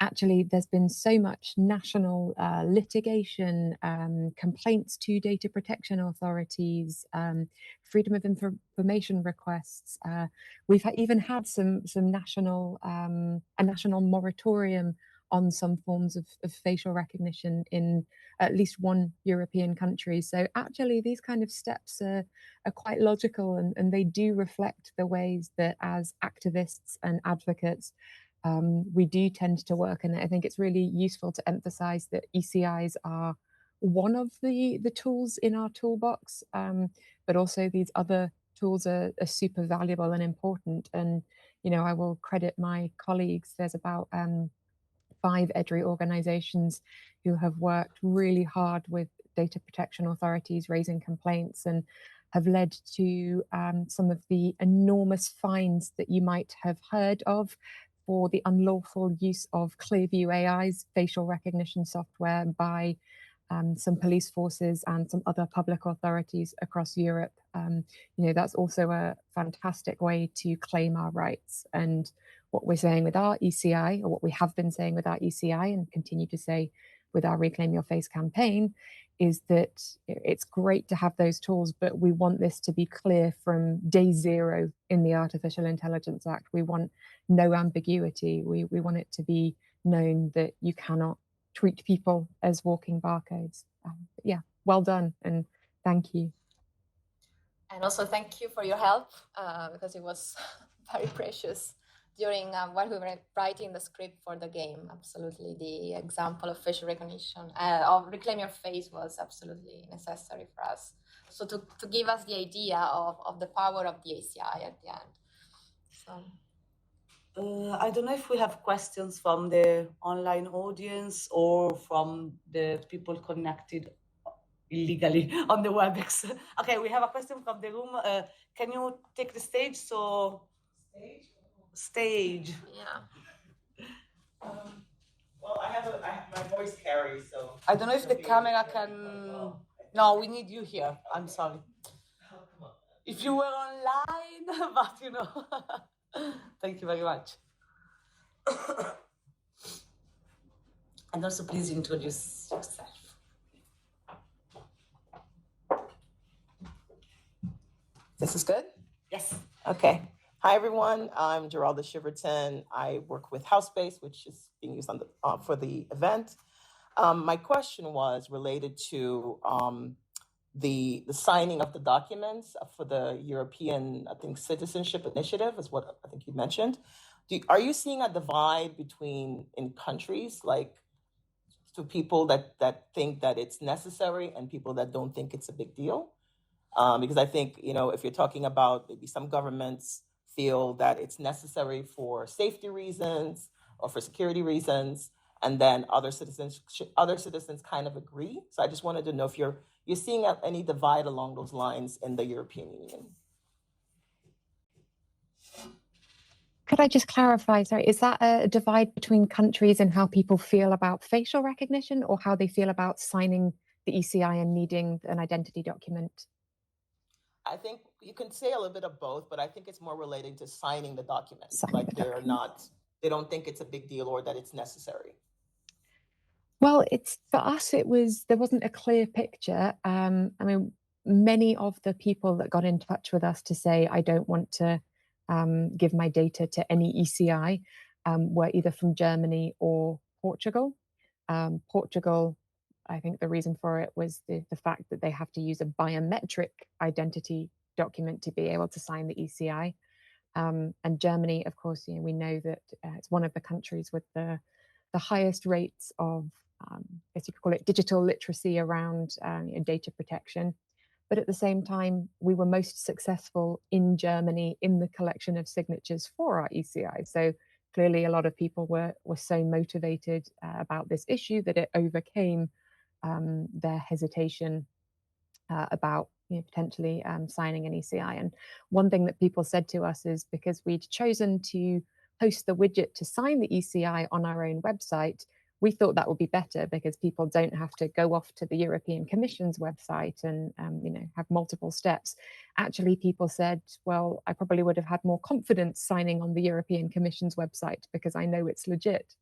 actually there's been so much national litigation, complaints to data protection authorities, freedom of information requests. We've even had some national a national moratorium on some forms of facial recognition in at least one European country. So actually these kind of steps are quite logical, and they do reflect the ways that as activists and advocates we do tend to work. And I think it's really useful to emphasize that ECIs are one of the tools in our toolbox, but also these other tools are super valuable and important. And, you know, I will credit my colleagues. There's about 5 EDRI organizations who have worked really hard with data protection authorities raising complaints and have led to some of the enormous fines that you might have heard of for the unlawful use of Clearview AI's facial recognition software by some police forces and some other public authorities across Europe. You know, that's also a fantastic way to claim our rights. And what we're saying with our ECI, or what we have been saying with our ECI and continue to say with our Reclaim Your Face campaign, is that it's great to have those tools, but we want this to be clear from day zero in the Artificial Intelligence Act. We want no ambiguity. We want it to be known that you cannot treat people as walking barcodes. Yeah, well done, and thank you. And also thank you for your help, because it was very precious during while we were writing the script for the game. Absolutely, the example of facial recognition, of Reclaim Your Face, was absolutely necessary for us. So to give us the idea of the power of the ACI at the end. So. I don't know if we have questions from the online audience or from the people connected illegally on the WebEx. Okay, we have a question from the room. Can you take the stage? So, stage. Yeah. Well, my voice carries, so. I don't know if the camera can. No, we need you here. I'm sorry. Oh, come on. If you were online, but you know. Thank you very much. And also, please introduce yourself. This is good? Yes. Okay. Hi, everyone. I'm Geralda Shiverton. I work with HouseBase, which is being used on the, for the event. My question was related to the signing of the documents for the European, I think, Citizenship Initiative is what I think you mentioned. Are you seeing a divide in countries, like to people that think that it's necessary and people that don't think it's a big deal? Because I think, you know, if you're talking about maybe some governments feel that it's necessary for safety reasons or for security reasons, and then other citizens kind of agree. So I just wanted to know if you're seeing any divide along those lines in the European Union. Could I just clarify, sorry, is that a divide between countries and how people feel about facial recognition, or how they feel about signing the ECI and needing an identity document? I think you can say a little bit of both, but I think it's more relating to signing the document. They don't think it's a big deal or that it's necessary. Well, for us, there wasn't a clear picture. I mean, many of the people that got in touch with us to say, I don't want to give my data to any ECI, were either from Germany or Portugal. Portugal, I think the reason for it was the fact that they have to use a biometric identity document to be able to sign the ECI. And Germany, of course, you know, we know that it's one of the countries with the highest rates of, as you could call it, digital literacy around data protection. But at the same time, we were most successful in Germany in the collection of signatures for our ECI. So clearly a lot of people were so motivated about this issue that it overcame their hesitation about potentially signing an ECI. And one thing that people said to us is, because we'd chosen to host the widget to sign the ECI on our own website, we thought that would be better because people don't have to go off to the European Commission's website and have multiple steps. Actually, people said, well, I probably would have had more confidence signing on the European Commission's website because I know it's legit.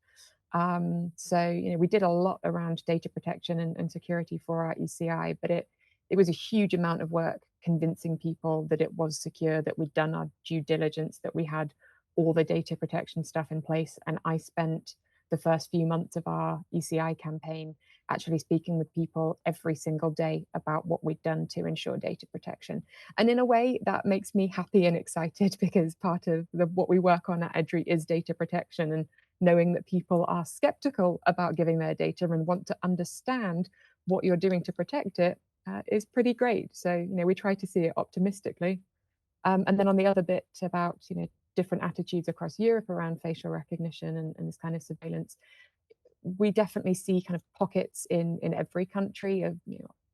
So we did a lot around data protection and security for our ECI, but it was a huge amount of work convincing people that it was secure, that we'd done our due diligence, that we had all the data protection stuff in place. And I spent the first few months of our ECI campaign actually speaking with people every single day about what we'd done to ensure data protection. And in a way, that makes me happy and excited, because part of what we work on at EDRI is data protection, and knowing that people are skeptical about giving their data and want to understand what you're doing to protect it is pretty great. So, we try to see it optimistically. And then on the other bit about, different attitudes across Europe around facial recognition and this kind of surveillance, we definitely see kind of pockets in every country of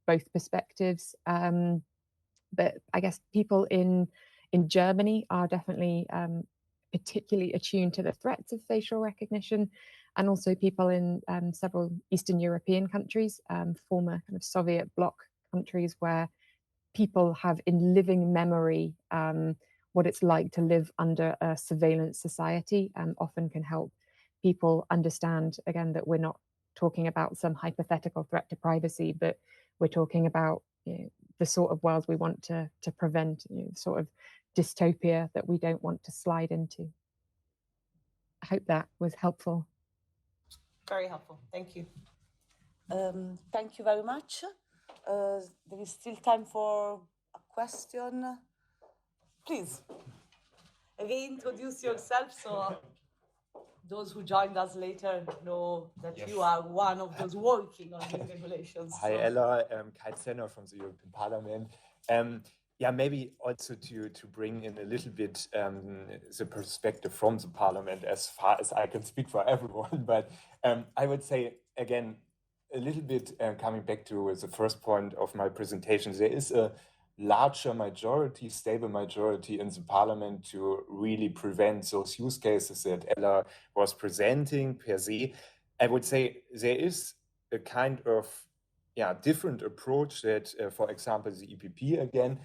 both perspectives. But I guess people in Germany are definitely particularly attuned to the threats of facial recognition, and also people in several Eastern European countries, former kind of Soviet bloc countries, where people have in living memory what it's like to live under a surveillance society, often can help people understand, again, that we're not talking about some hypothetical threat to privacy, but we're talking about the sort of world we want to prevent, sort of dystopia that we don't want to slide into. I hope that was helpful. Very helpful. Thank you. Thank you very much. There is still time for a question. Please, reintroduce yourself so those who joined us later know that you are one of those working on these regulations. Hi, Ella. Kai Zenner from the European Parliament. Maybe also to bring in a little bit the perspective from the Parliament, as far as I can speak for everyone. But I would say, again, a little bit coming back to the first point of my presentation, there is a larger majority, stable majority in the parliament to really prevent those use cases that Ella was presenting per se. I would say there is a kind of different approach that, for example, the EPP again,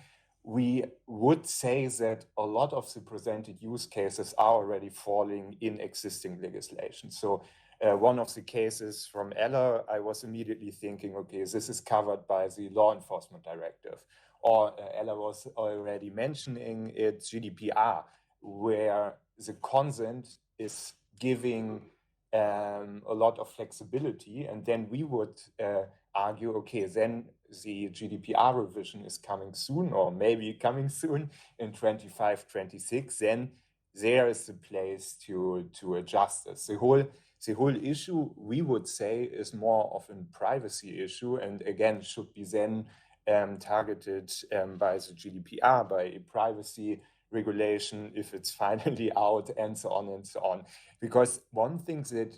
we would say that a lot of the presented use cases are already falling in existing legislation. So one of the cases from Ella, I was immediately thinking, okay, this is covered by the law enforcement directive. Or Ella was already mentioning it, GDPR, where the consent is giving a lot of flexibility. And then we would argue, okay, then the GDPR revision is coming soon, or maybe coming soon in 25, 26, then there is the place to adjust this. The whole issue, we would say, is more of a privacy issue, and again, should be then targeted by the GDPR, by a privacy regulation, if it's finally out, and so on and so on. Because one thing that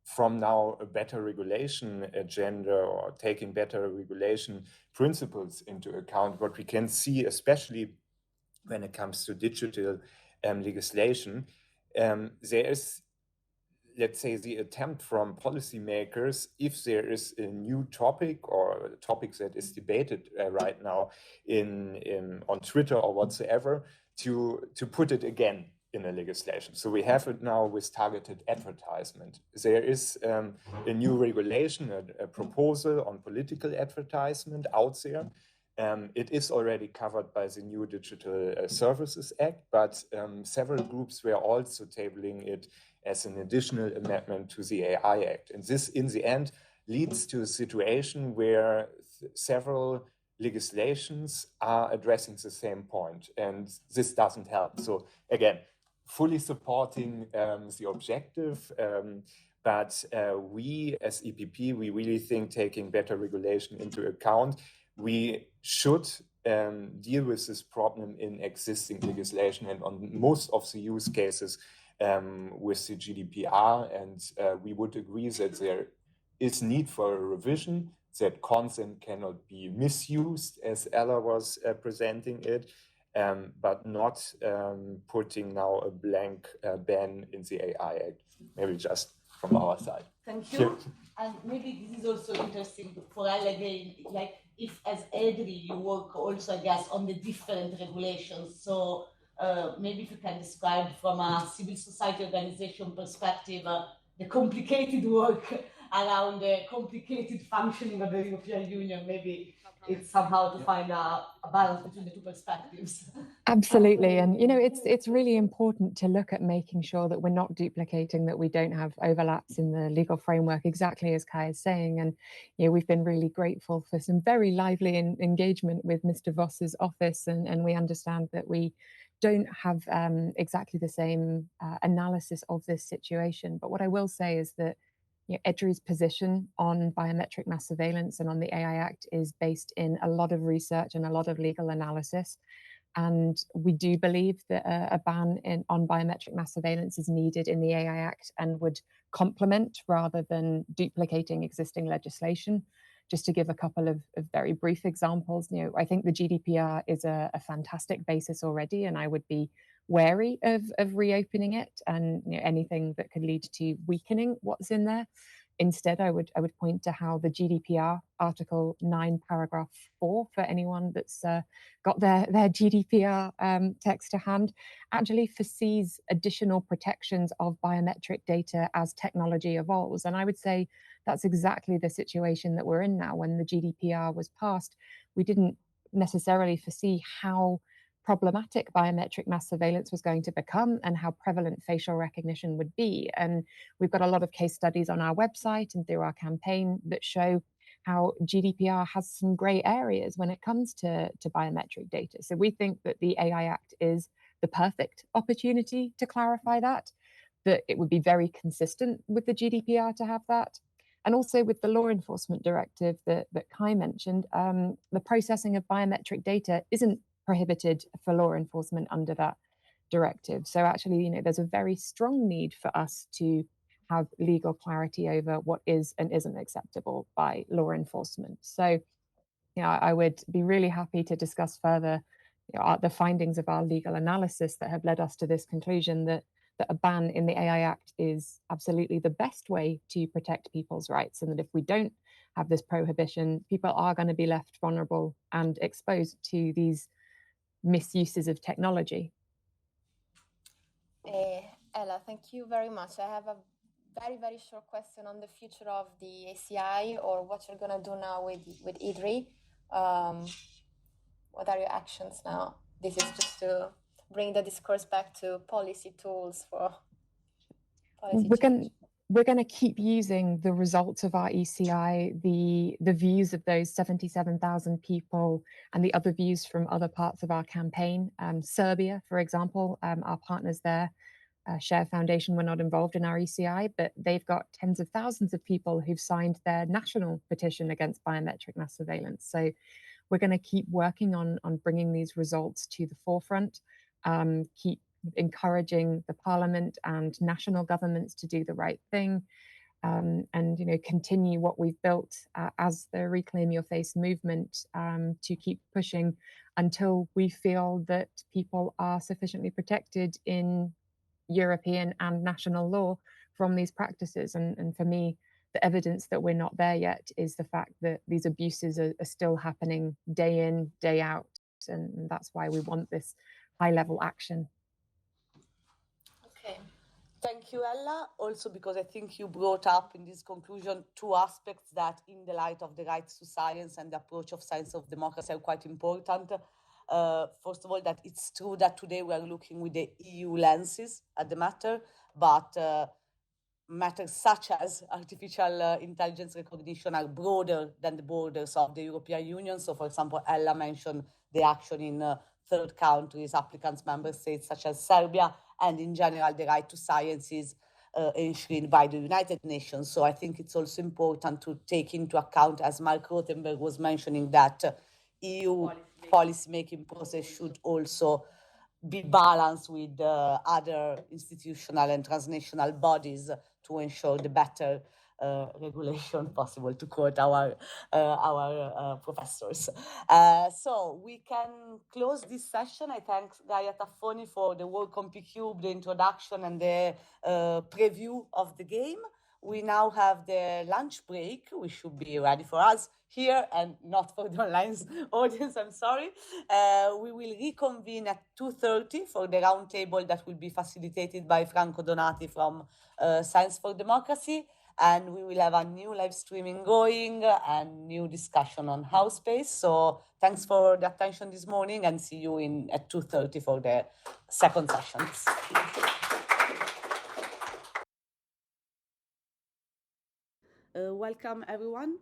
from now a better regulation agenda, or taking better regulation principles into account, what we can see, especially when it comes to digital legislation, there is, let's say, the attempt from policymakers, if there is a new topic or a topic that is debated right now on Twitter or whatsoever, to put it again in a legislation. So we have it now with targeted advertisement. There is a new regulation, a proposal on political advertisement out there. It is already covered by the new Digital Services Act, but several groups were also tabling it as an additional amendment to the AI Act. And this, in the end, leads to a situation where several legislations are addressing the same point, and this doesn't help. So again, fully supporting the objective, but we as EPP, we really think, taking better regulation into account, we should deal with this problem in existing legislation and on most of the use cases with the GDPR. And we would agree that there is need for a revision, that consent cannot be misused, as Ella was presenting it, but not putting now a blank ban in the AI Act, maybe just from our side. Thank you. And maybe this is also interesting for Ella again, like if as EDRI you work also, I guess, on the different regulations. So maybe if you can describe from a civil society organization perspective, the complicated work around the complicated functioning of the European Union. Maybe it's somehow to find a balance between the two perspectives. Absolutely. And, you know, it's really important to look at making sure that we're not duplicating, that we don't have overlaps in the legal framework, exactly as Kai is saying. And, you know, we've been really grateful for some very lively engagement with Mr. Voss's office. And we understand that we don't have exactly the same analysis of this situation. But what I will say is that EDRI's position on biometric mass surveillance and on the AI Act is based in a lot of research and a lot of legal analysis. And we do believe that a ban on biometric mass surveillance is needed in the AI Act and would complement rather than duplicating existing legislation. Just to give a couple of very brief examples, I think the GDPR is a fantastic basis already, and I would be wary of reopening it and anything that could lead to weakening what's in there. Instead, I would point to how the GDPR Article 9, Paragraph 4, for anyone that's got their GDPR text to hand, actually foresees additional protections of biometric data as technology evolves. And I would say that's exactly the situation that we're in now. When the GDPR was passed, we didn't necessarily foresee how problematic biometric mass surveillance was going to become and how prevalent facial recognition would be. And we've got a lot of case studies on our website and through our campaign that show how GDPR has some gray areas when it comes to biometric data. So we think that the AI Act is the perfect opportunity to clarify that it would be very consistent with the GDPR to have that. And also with the law enforcement directive that Kai mentioned, the processing of biometric data isn't prohibited for law enforcement under that directive. So actually, there's a very strong need for us to have legal clarity over what is and isn't acceptable by law enforcement. So I would be really happy to discuss further the findings of our legal analysis that have led us to this conclusion that a ban in the AI Act is absolutely the best way to protect people's rights, and that if we don't have this prohibition, people are going to be left vulnerable and exposed to these misuses of technology. Ella, thank you very much. I have a very, very short question on the future of the ACI, or what you're going to do now with EDRI. What are your actions now? This is just to bring the discourse back to policy tools for policy change. We're going to keep using the results of our ECI, the views of those 77,000 people and the other views from other parts of our campaign. Serbia, for example, our partners there, Share Foundation, were not involved in our ECI, but they've got tens of thousands of people who've signed their national petition against biometric mass surveillance. So we're going to keep working on bringing these results to the forefront, keep encouraging the parliament and national governments to do the right thing, and continue what we've built as the Reclaim Your Face movement, to keep pushing until we feel that people are sufficiently protected in European and national law from these practices. And for me, the evidence that we're not there yet is the fact that these abuses are still happening day in, day out, and that's why we want this high-level action. Okay. Thank you, Ella. Also, because I think you brought up in this conclusion two aspects that, in the light of the rights to science and the approach of science of democracy, are quite important. First of all, that it's true that today we are looking with the EU lenses at the matter, but matters such as artificial intelligence recognition are broader than the borders of the European Union. So, for example, Ella mentioned the action in third countries, applicants, member states such as Serbia, and in general, the right to science is enshrined by the United Nations. So I think it's also important to take into account, as Marc Rotenberg was mentioning, that EU policy-making process should also be balanced with other institutional and transnational bodies to ensure the better regulation possible, to quote our professors. So we can close this session. I thank Gaia Taffoni for the work on PCube, the introduction and the preview of the game. We now have the lunch break, which should be ready for us here and not for the online audience, I'm sorry. We will reconvene at 2:30 for the roundtable that will be facilitated by Franco Donati from Science for Democracy. And we will have a new live streaming going and new discussion on house space. So thanks for the attention this morning, and see you at 2:30 for the second session. Welcome everyone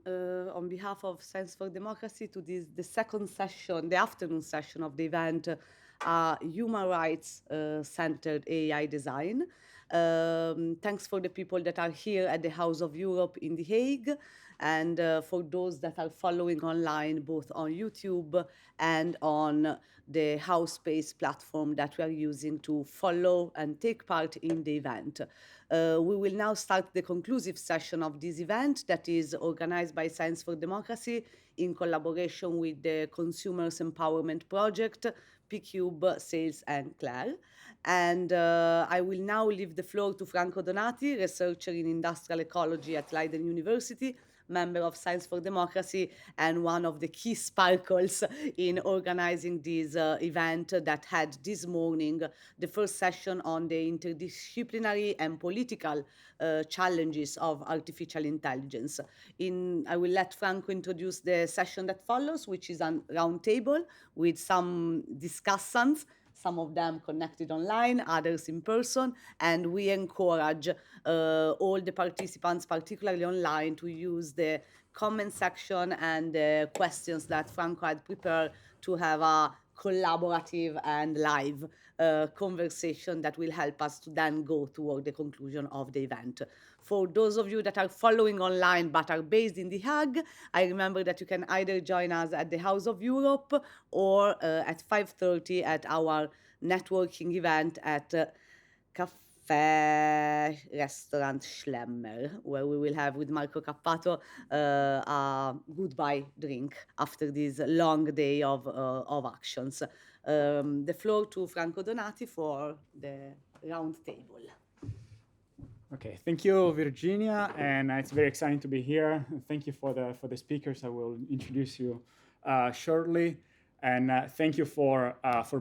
on behalf of Science for Democracy to the second session, the afternoon session of the event, Human Rights Centered AI Design. Thanks for the people that are here at the House of Europe in The Hague, and for those that are following online, both on YouTube and on the House Space platform that we are using to follow and take part in the event. We will now start the conclusive session of this event that is organized by Science for Democracy in collaboration with the Consumers Empowerment Project, PCube, SALIS, and Claire. And I will now leave the floor to Franco Donati, researcher in industrial ecology at Leiden University, member of Science for Democracy, and one of the key sparkles in organizing this event that had this morning the first session on the interdisciplinary and political challenges of artificial intelligence. I will let Franco introduce the session that follows, which is a roundtable with some discussants, some of them connected online, others in person, and we encourage all the participants, particularly online, to use the comment section and the questions that Franco had prepared to have a collaborative and live conversation that will help us to then go toward the conclusion of the event. For those of you that are following online but are based in The Hague, I remember that you can either join us at the House of Europe or at 5:30 at our networking event at cafe restaurant Schlemmer, where we will have with Marco Cappato a goodbye drink after this long day of actions. The floor to Franco Donati for the round table. Okay, thank you, Virginia, and it's very exciting to be here. Thank you for the speakers. I will introduce you shortly, and thank you for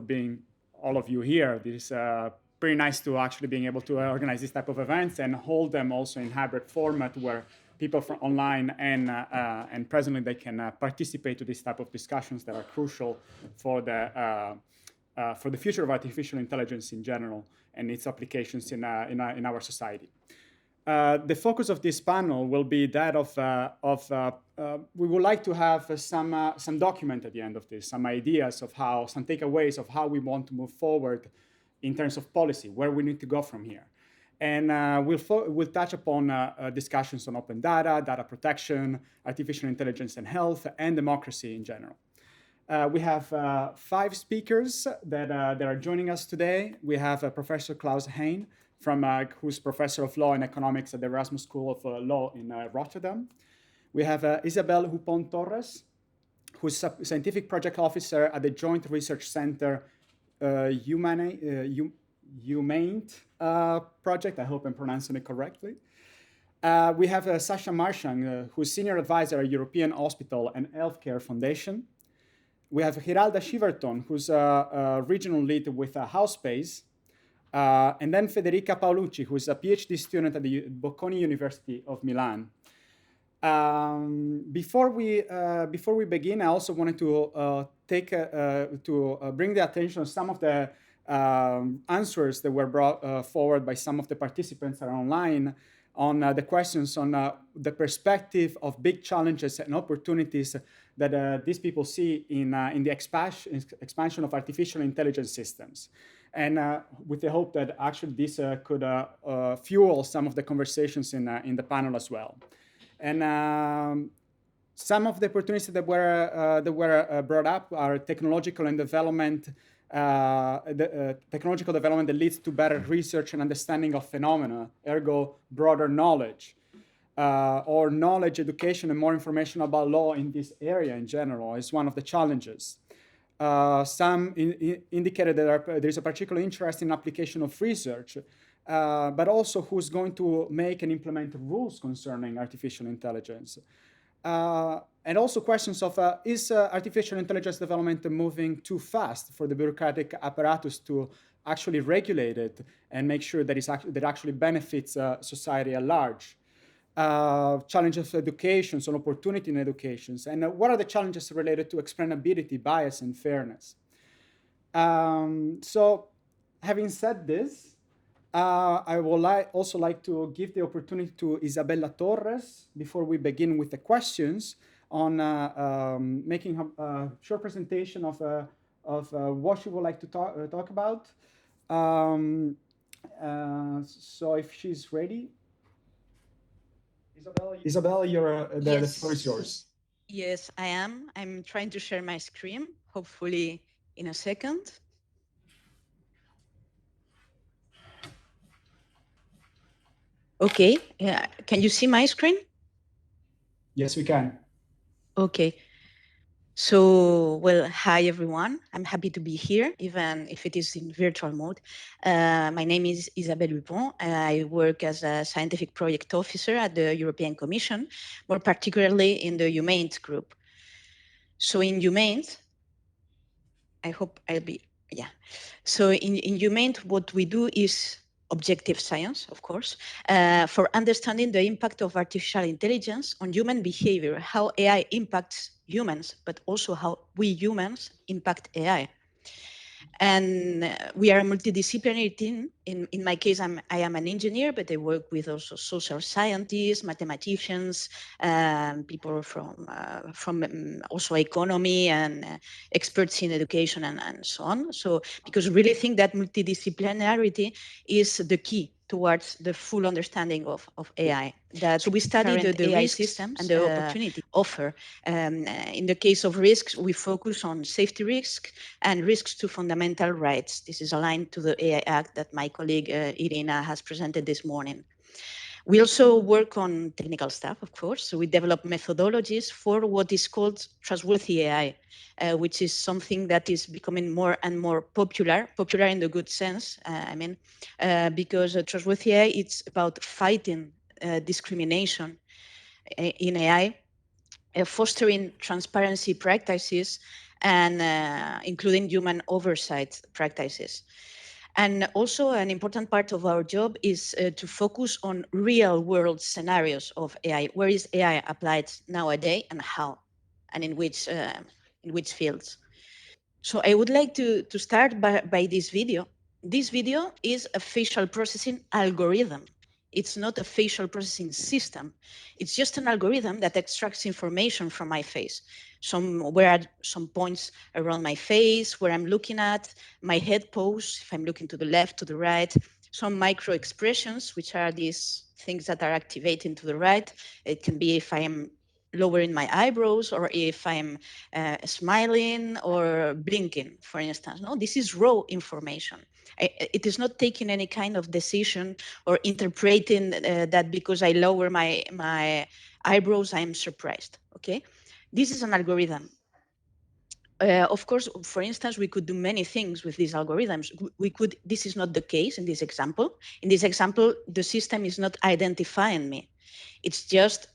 being all of you here. This is pretty nice to actually being able to organize this type of events and hold them also in hybrid format where people from online and presently they can participate to this type of discussions that are crucial for the future of artificial intelligence in general and its applications in our society. The focus of this panel will be that we would like to have some document at the end of this, some ideas of how, some takeaways of how we want to move forward in terms of policy, where we need to go from here. And we'll touch upon discussions on open data, data protection, artificial intelligence and health, and democracy in general. We have 5 speakers that are joining us today. We have Professor Klaus Heijn, who's Professor of Law and Economics at the Erasmus School of Law in Rotterdam. We have Isabelle Hupont Torres, who's a Scientific Project Officer at the Joint Research Center Humane Project. I hope I'm pronouncing it correctly. We have Sasha Marchand, who's Senior Advisor at European Hospital and Healthcare Foundation. We have Giralda Shiverton, who's a regional lead with Housespace. And then Federica Paolucci, who is a PhD student at the Bocconi University of Milan. Before we begin, I also wanted to bring the attention of some of the answers that were brought forward by some of the participants that are online on the questions on the perspective of big challenges and opportunities that these people see in the expansion of artificial intelligence systems. And with the hope that actually this could fuel some of the conversations in the panel as well. And some of the opportunities that were brought up are technological and development, technological development that leads to better research and understanding of phenomena, ergo broader knowledge, or knowledge, education, and more information about law in this area in general is one of the challenges. Some indicated that there's a particular interest in application of research, but also who's going to make and implement rules concerning artificial intelligence. And also questions of, is artificial intelligence development moving too fast for the bureaucratic apparatus to actually regulate it and make sure that it actually benefits society at large? Challenges of education, so opportunity in educations, and what are the challenges related to explainability, bias, and fairness? So having said this, I would also like to give the opportunity to Isabella Torres before we begin with the questions on making a short presentation of what she would like to talk about. So if she's ready. Isabelle, the floor is yours. Yes, I am. I'm trying to share my screen, hopefully in a second. Okay, can you see my screen? Yes, we can. Okay. So, well, hi, everyone. I'm happy to be here, even if it is in virtual mode. My name is Isabelle Hupont. I work as a scientific project officer at the European Commission, more particularly in the Humane group. So in Humane, I hope I'll be, yeah. So in Humane, what we do is objective science, of course, for understanding the impact of artificial intelligence on human behavior, how AI impacts humans, but also how we humans impact AI. And we are a multidisciplinary team. In my case, I am an engineer, but I work with also social scientists, mathematicians, people from also economy and experts in education and so on. So because we really think that multidisciplinarity is the key towards the full understanding of AI. So we study the AI systems and the opportunity offer. In the case of risks, we focus on safety risk and risks to fundamental rights. This is aligned to the AI Act that my colleague Irina has presented this morning. We also work on technical stuff, of course. So we develop methodologies for what is called trustworthy AI, which is something that is becoming more and more popular in the good sense, because trustworthy AI, it's about fighting discrimination in AI, fostering transparency practices, and including human oversight practices. And also an important part of our job is to focus on real world scenarios of AI. Where is AI applied nowadays and how, and in which fields? So I would like to start by this video. This video is a facial processing algorithm. It's not a facial processing system. It's just an algorithm that extracts information from my face. Where are some points around my face, where I'm looking at, my head pose, if I'm looking to the left, to the right, some micro expressions, which are these things that are activating to the right. It can be if I'm lowering my eyebrows or if I'm smiling or blinking, for instance. No, this is raw information. It is not taking any kind of decision or interpreting that because I lower my eyebrows, I'm surprised, okay? This is an algorithm. Of course, for instance, we could do many things with these algorithms. This is not the case in this example. In this example, the system is not identifying me. It's just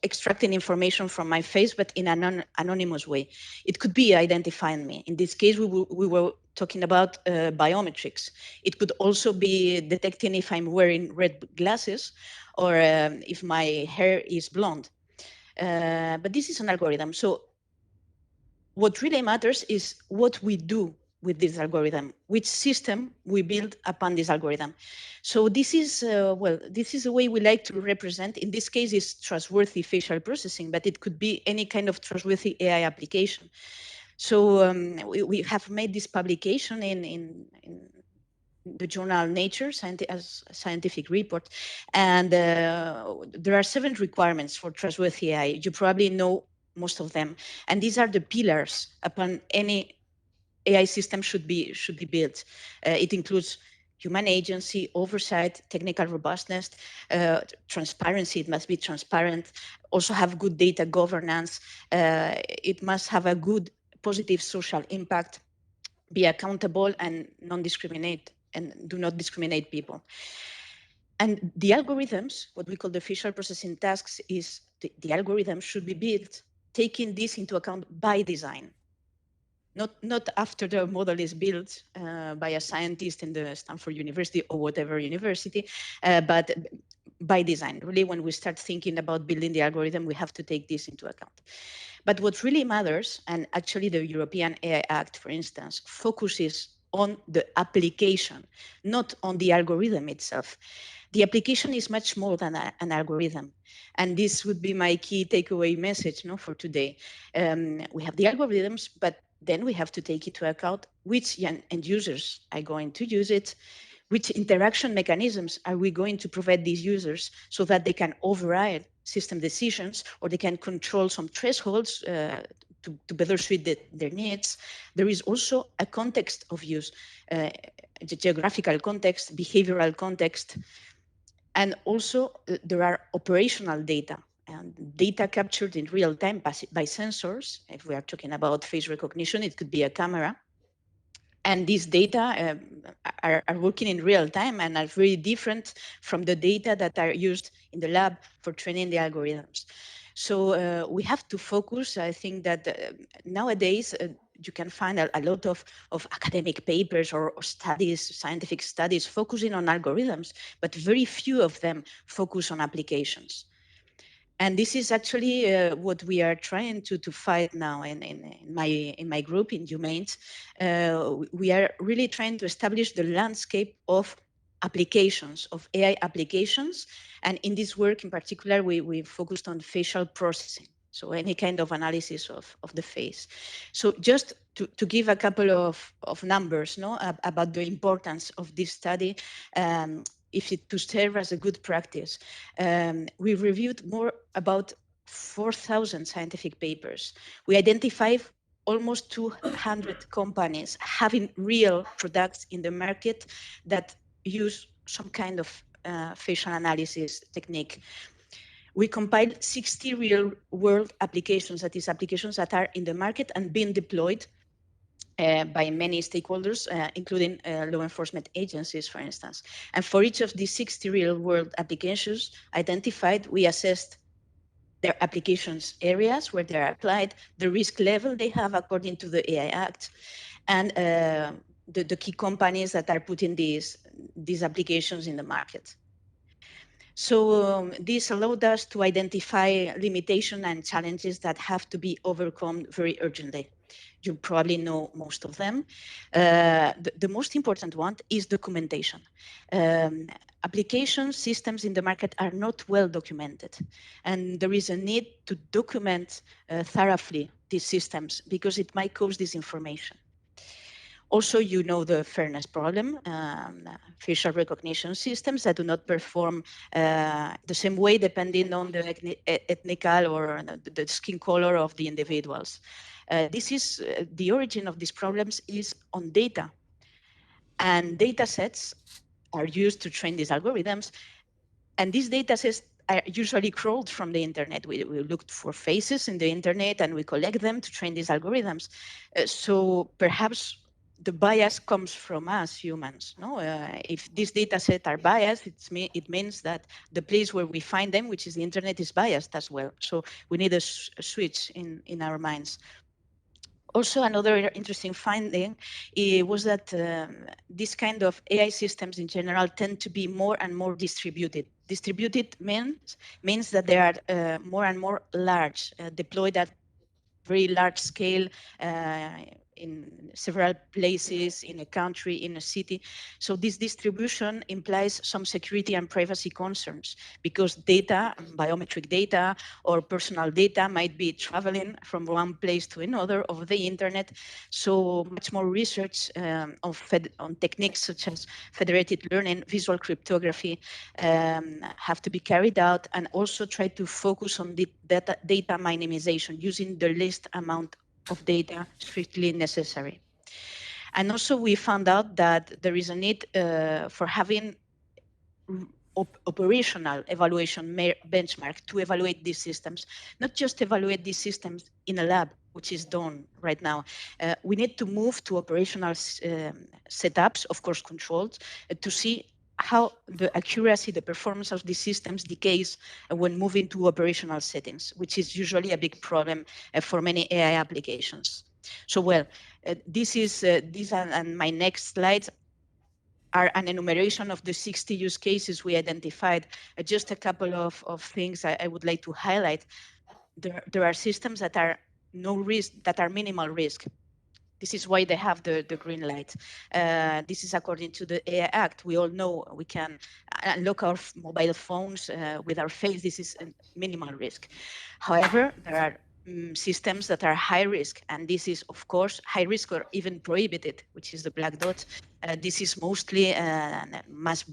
extracting information from my face, but in an anonymous way. It could be identifying me. In this case, we were talking about biometrics. It could also be detecting if I'm wearing red glasses or if my hair is blonde. But this is an algorithm. So what really matters is what we do with this algorithm, which system we build upon this algorithm. So this is, this is the way we like to represent. In this case, it's trustworthy facial processing, but it could be any kind of trustworthy AI application. So we have made this publication in the journal Nature, as a scientific report. And there are 7 requirements for trustworthy AI. You probably know most of them. And these are the pillars upon any AI system should be built. It includes human agency, oversight, technical robustness, transparency. It must be transparent. Also have good data governance. It must have a good positive social impact, be accountable and non-discriminate, and do not discriminate people. And the algorithms, what we call the facial processing tasks, is the algorithm should be built taking this into account by design. Not after the model is built by a scientist in the Stanford University or whatever university, but by design. Really, when we start thinking about building the algorithm, we have to take this into account. But what really matters, and actually the European AI Act, for instance, focuses on the application, not on the algorithm itself. The application is much more than an algorithm. And this would be my key takeaway message for today. We have the algorithms, but then we have to take into account which end users are going to use it, which interaction mechanisms are we going to provide these users so that they can override system decisions or they can control some thresholds to better suit their needs. There is also a context of use, the geographical context, behavioral context, and also there are operational data. And data captured in real time by sensors. If we are talking about face recognition, it could be a camera. And these data are working in real time and are very different from the data that are used in the lab for training the algorithms. So we have to focus. I think that nowadays you can find a lot of academic papers or studies, scientific studies focusing on algorithms, but very few of them focus on applications. And this is actually what we are trying to fight now in my group, in Humane. We are really trying to establish the landscape of applications, of AI applications. And in this work in particular, we focused on facial processing. So any kind of analysis of the face. So just to give a couple of numbers about the importance of this study, if it to serve as a good practice. We reviewed more about 4,000 scientific papers. We identified almost 200 companies having real products in the market that use some kind of facial analysis technique. We compiled 60 real-world applications, that is, applications that are in the market and being deployed by many stakeholders, including law enforcement agencies, for instance. And for each of these 60 real-world applications identified, we assessed their applications areas where they are applied, the risk level they have according to the AI Act, and the key companies that are putting these applications in the market. So this allowed us to identify limitations and challenges that have to be overcome very urgently. You probably know most of them. The most important one is documentation. Application systems in the market are not well documented, and there is a need to document thoroughly these systems because it might cause disinformation. Also, you know the fairness problem, facial recognition systems that do not perform the same way depending on the ethnical or the skin color of the individuals. This is the origin of these problems is on data, and data sets are used to train these algorithms, and these data sets are usually crawled from the internet. We looked for faces in the internet and we collect them to train these algorithms. So perhaps the bias comes from us humans. No, if these data sets are biased, it means that the place where we find them, which is the internet, is biased as well. So we need a switch in our minds. Also, another interesting finding was that this kind of AI systems in general tend to be more and more distributed. Distributed means that they are more and more large, deployed at very large scale in several places, in a country, in a city. So this distribution implies some security and privacy concerns because data, biometric data or personal data might be traveling from one place to another over the internet. So much more research on techniques such as federated learning, visual cryptography have to be carried out, and also try to focus on the data minimization using the least amount of data strictly necessary. And also we found out that there is a need for having operational evaluation benchmark to evaluate these systems, not just evaluate these systems in a lab, which is done right now. We need to move to operational setups, of course controlled, to see how the accuracy, the performance of these systems decays when moving to operational settings, which is usually a big problem for many AI applications. So, well, these and my next slides are an enumeration of the 60 use cases we identified. Just a couple of things I would like to highlight. There are systems that are no risk, that are minimal risk. This is why they have the green light. This is according to the AI Act. We all know we can unlock our mobile phones with our face. This is a minimal risk. However, there are systems that are high risk, and this is, of course, high risk or even prohibited, which is the black dot. This is mostly mass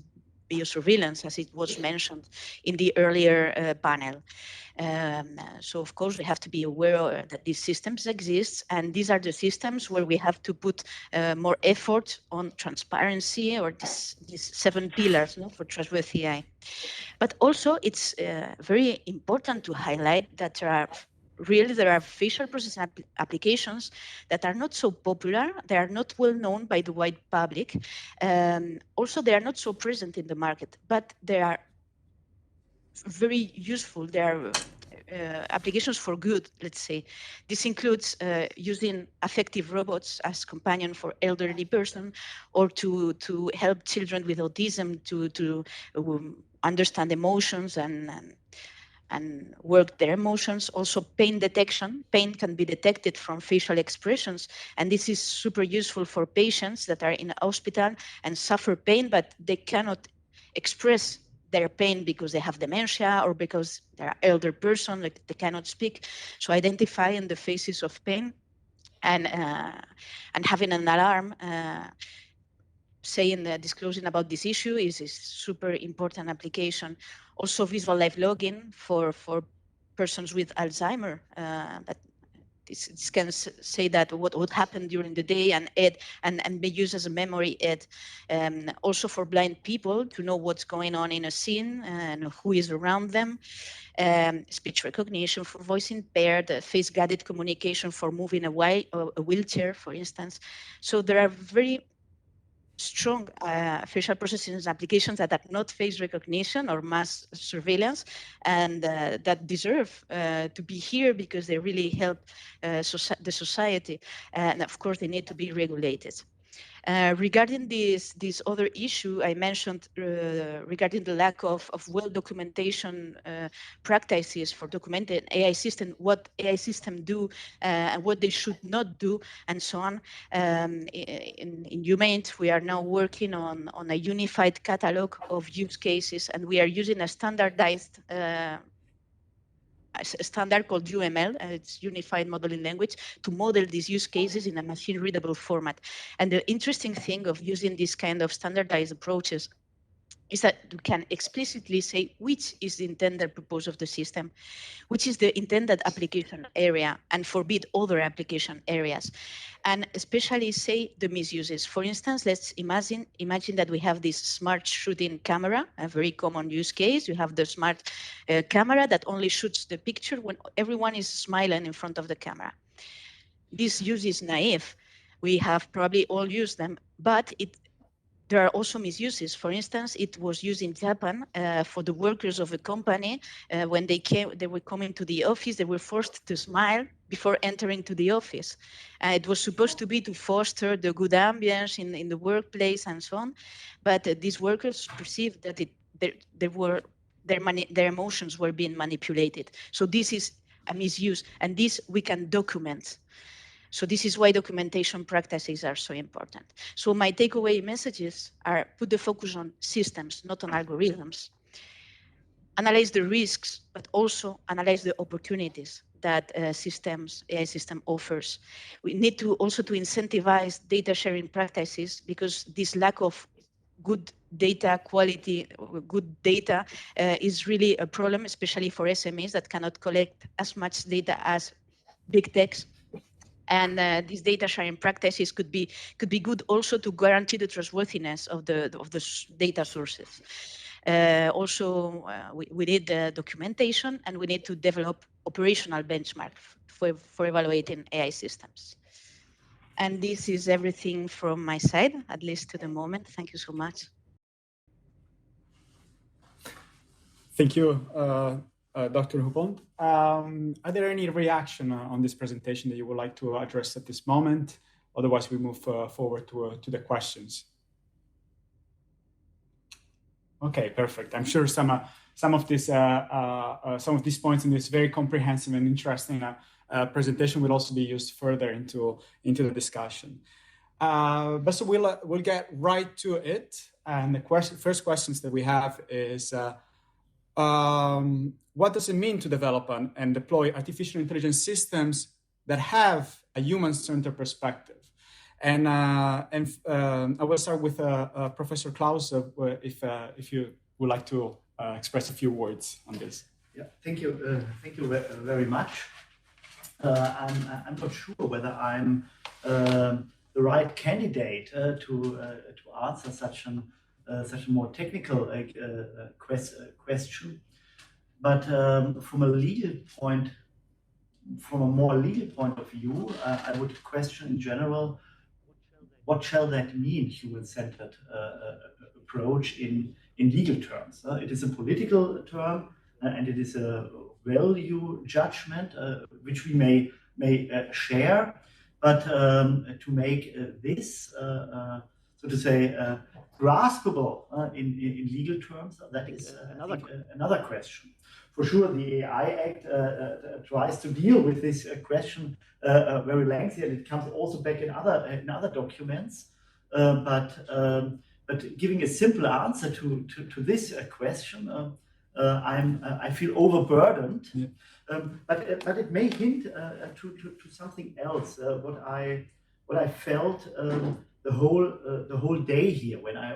biosurveillance, as it was mentioned in the earlier panel. So, of course, we have to be aware that these systems exist, and these are the systems where we have to put more effort on transparency or these 7 pillars, no, for trustworthy AI. But also, it's very important to highlight that there are facial processing applications that are not so popular. They are not well known by the wide public. Also, they are not so present in the market, but they are very useful. They are applications for good, let's say. This includes using affective robots as companion for elderly person, or to help children with autism to understand emotions and work their emotions. Also, pain detection. Pain can be detected from facial expressions, and this is super useful for patients that are in a hospital and suffer pain, but they cannot express their pain because they have dementia or because they're an elder person, like they cannot speak. So identifying the phases of pain and having an alarm disclosing about this issue is a super important application. Also, visual live logging for persons with Alzheimer. That this can say that what happened during the day and be used as a memory aid. Also for blind people to know what's going on in a scene and who is around them. Speech recognition for voice impaired, face guided communication for moving a wheelchair, for instance. So there are very strong facial processing applications that are not face recognition or mass surveillance, and that deserve to be here because they really help the society. And of course, they need to be regulated. Regarding this other issue I mentioned regarding the lack of well documentation practices for documented AI system, what AI systems do and what they should not do, and so on. In Hupont, we are now working on a unified catalog of use cases, and we are using a standardized a standard called UML, it's Unified Modeling Language, to model these use cases in a machine-readable format. And the interesting thing of using this kind of standardized approaches is that you can explicitly say which is the intended purpose of the system, which is the intended application area, and forbid other application areas. And especially say the misuses. For instance, let's imagine that we have this smart shooting camera, a very common use case. You have the smart camera that only shoots the picture when everyone is smiling in front of the camera. This use is naive. We have probably all used them, but there are also misuses. For instance, it was used in Japan for the workers of a company. When they were coming to the office, they were forced to smile before entering to the office. It was supposed to be to foster the good ambience in the workplace and so on. But these workers perceived that their emotions were being manipulated. So this is a misuse, and this we can document. So this is why documentation practices are so important. So my takeaway messages are: put the focus on systems, not on algorithms. Analyze the risks, but also analyze the opportunities that AI system offers. We need to also to incentivize data sharing practices, because this lack of good data quality, good data is really a problem, especially for SMEs that cannot collect as much data as big techs. And these data sharing practices could be good also to guarantee the trustworthiness of the data sources. We need documentation, and we need to develop operational benchmarks for evaluating AI systems. And this is everything from my side, at least to the moment. Thank you so much. Thank you, Dr. Hupont. Are there any reaction on this presentation that you would like to address at this moment? Otherwise, we move forward to the questions. Okay, perfect. I'm sure some of these points in this very comprehensive and interesting presentation will also be used further into the discussion. But so we'll get right to it. And the first questions that we have is, what does it mean to develop and deploy artificial intelligence systems that have a human-centered perspective? And I will start with Professor Klaus, if you would like to express a few words on this. Yeah, thank you very much. I'm not sure whether I'm the right candidate to answer such a more technical question, but from a more legal point of view, I would question in general, what shall that mean, human-centered approach in legal terms? It is a political term, and it is a value judgment which we may share, but to make this, so to say, graspable in legal terms, that is another question. For sure, the AI Act tries to deal with this question very lengthy, and it comes also back in other documents. But giving a simple answer to this question, I feel overburdened. Yeah. But it may hint to something else. What I felt the whole day here when I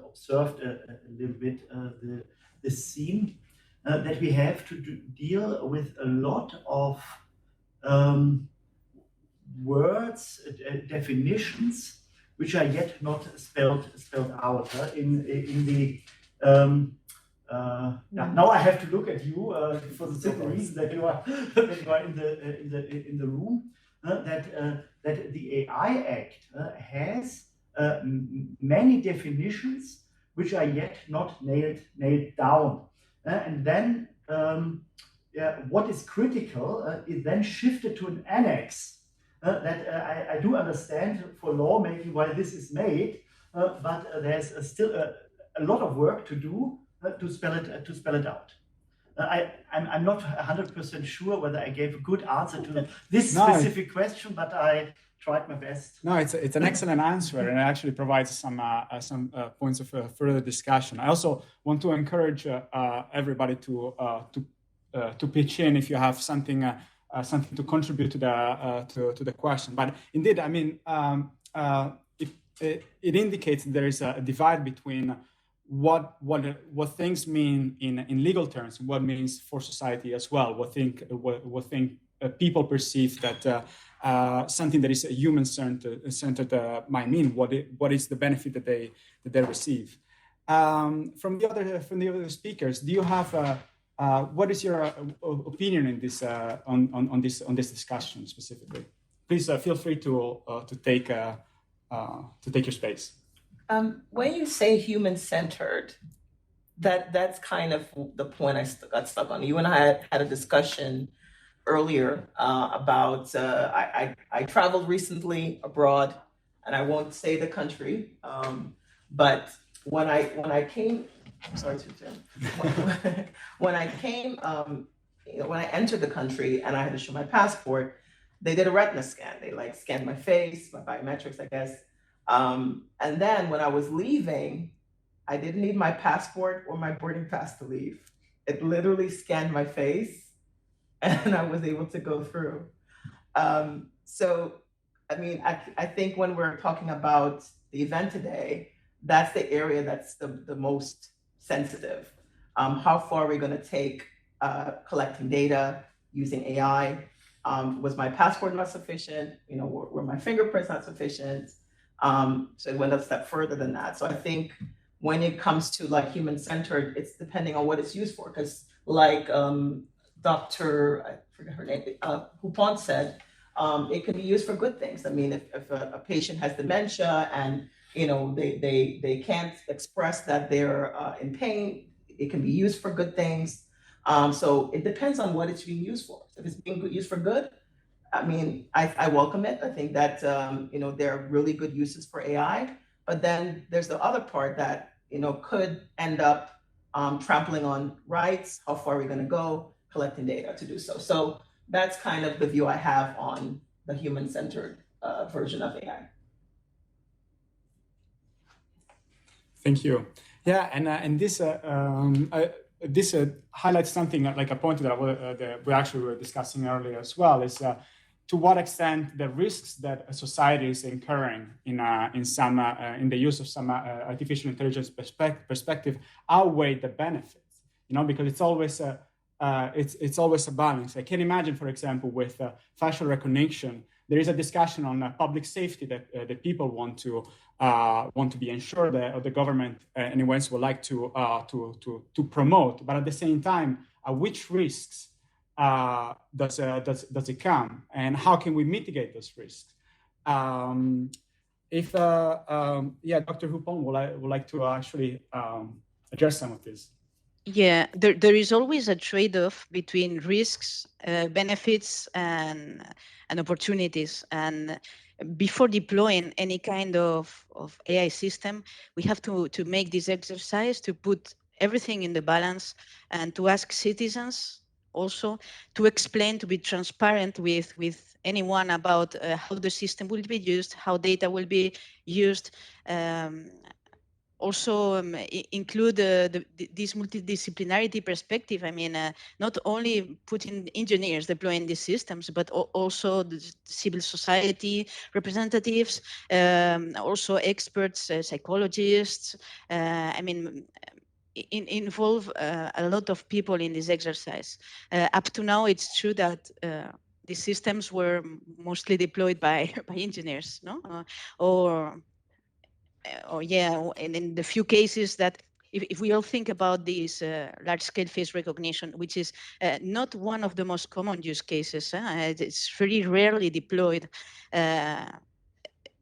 observed a little bit the scene, that we have to deal with a lot of words, definitions, which are yet not spelled out in the. Now I have to look at you for the simple reason that you are in the room. That the AI Act has many definitions which are yet not nailed down, and then what is critical is then shifted to an annex. That I do understand for lawmaking why this is made, but there's still a lot of work to do to spell it out. I'm not 100% sure whether I gave a good answer to this specific question, but I tried my best. No, it's an excellent answer, and it actually provides some points of further discussion. I also want to encourage everybody to pitch in if you have something to contribute to the question. But indeed, I mean, it indicates there is a divide between what things mean in legal terms, what means for society as well, what people perceive that something that is human-centered might mean, what is the benefit that they receive. From the other speakers, do you have what is your opinion in this on this discussion specifically? Please feel free to take your space. When you say human-centered, that's kind of the point I got stuck on. You and I had a discussion earlier about I traveled recently abroad, and I won't say the country, but when I came, sorry to when I came, when I entered the country and I had to show my passport, they did a retina scan. They like scanned my face, my biometrics, I guess. And then when I was leaving, I didn't need my passport or my boarding pass to leave. It literally scanned my face and I was able to go through. So, I mean, I think when we're talking about the event today, that's the area that's the most sensitive. How far are we going to take collecting data using AI? Was my passport not sufficient? You know, were my fingerprints not sufficient? So it went a step further than that. So I think when it comes to like human-centered, it's depending on what it's used for. Because like Dr. I forget her name, Hupont said, it can be used for good things. I mean, if a patient has dementia and you know they can't express that they're in pain, it can be used for good things. So it depends on what it's being used for. If it's being used for good, I mean, I welcome it. I think that you know there are really good uses for AI, but then there's the other part that you know could end up trampling on rights. How far are we going to go collecting data to do so? So that's kind of the view I have on the human-centered version of AI. Thank you. Yeah, and this highlights something like a point that we actually were discussing earlier as well, is to what extent the risks that a society is incurring in the use of some artificial intelligence perspective outweigh the benefits. You know, because it's always a balance. I can imagine, for example, with facial recognition, there is a discussion on public safety that people want to be ensured that, or the government anyways would like to promote. But at the same time, which risks does it come, and how can we mitigate those risks? If Dr. Hupont would like to actually address some of this. Yeah, there is always a trade-off between risks, benefits, and opportunities. And before deploying any kind of AI system, we have to make this exercise to put everything in the balance and to ask citizens also to explain, to be transparent with anyone about how the system will be used, how data will be used. also include this multidisciplinarity perspective. I mean, not only putting engineers deploying these systems, but also the civil society representatives, also experts, psychologists. I mean, involve a lot of people in this exercise. Up to now, it's true that these systems were mostly deployed by engineers, no? Or yeah, and in the few cases that, if we all think about this large-scale face recognition, which is not one of the most common use cases, it's very rarely deployed,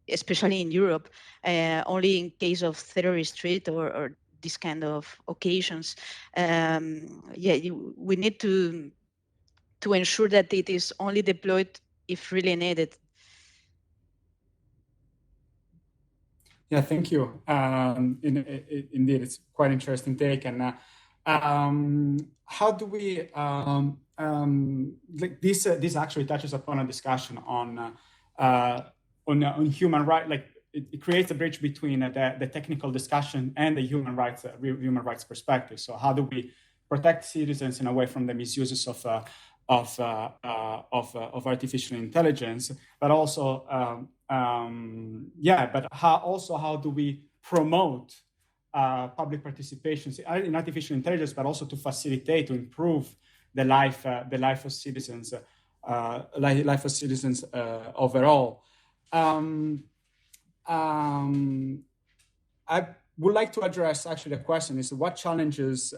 especially in Europe, only in case of terrorist threat or this kind of occasions. Yeah, we need to ensure that it is only deployed if really needed. Yeah, thank you. Indeed, it's quite interesting take. And how do we like this? This actually touches upon a discussion on human rights. Like it creates a bridge between the technical discussion and the human rights perspective. So how do we protect citizens in a way from the misuses of artificial intelligence, but also but how do we promote public participation in artificial intelligence, but also to facilitate, to improve the life of citizens, overall. I would like to address actually the question is what challenges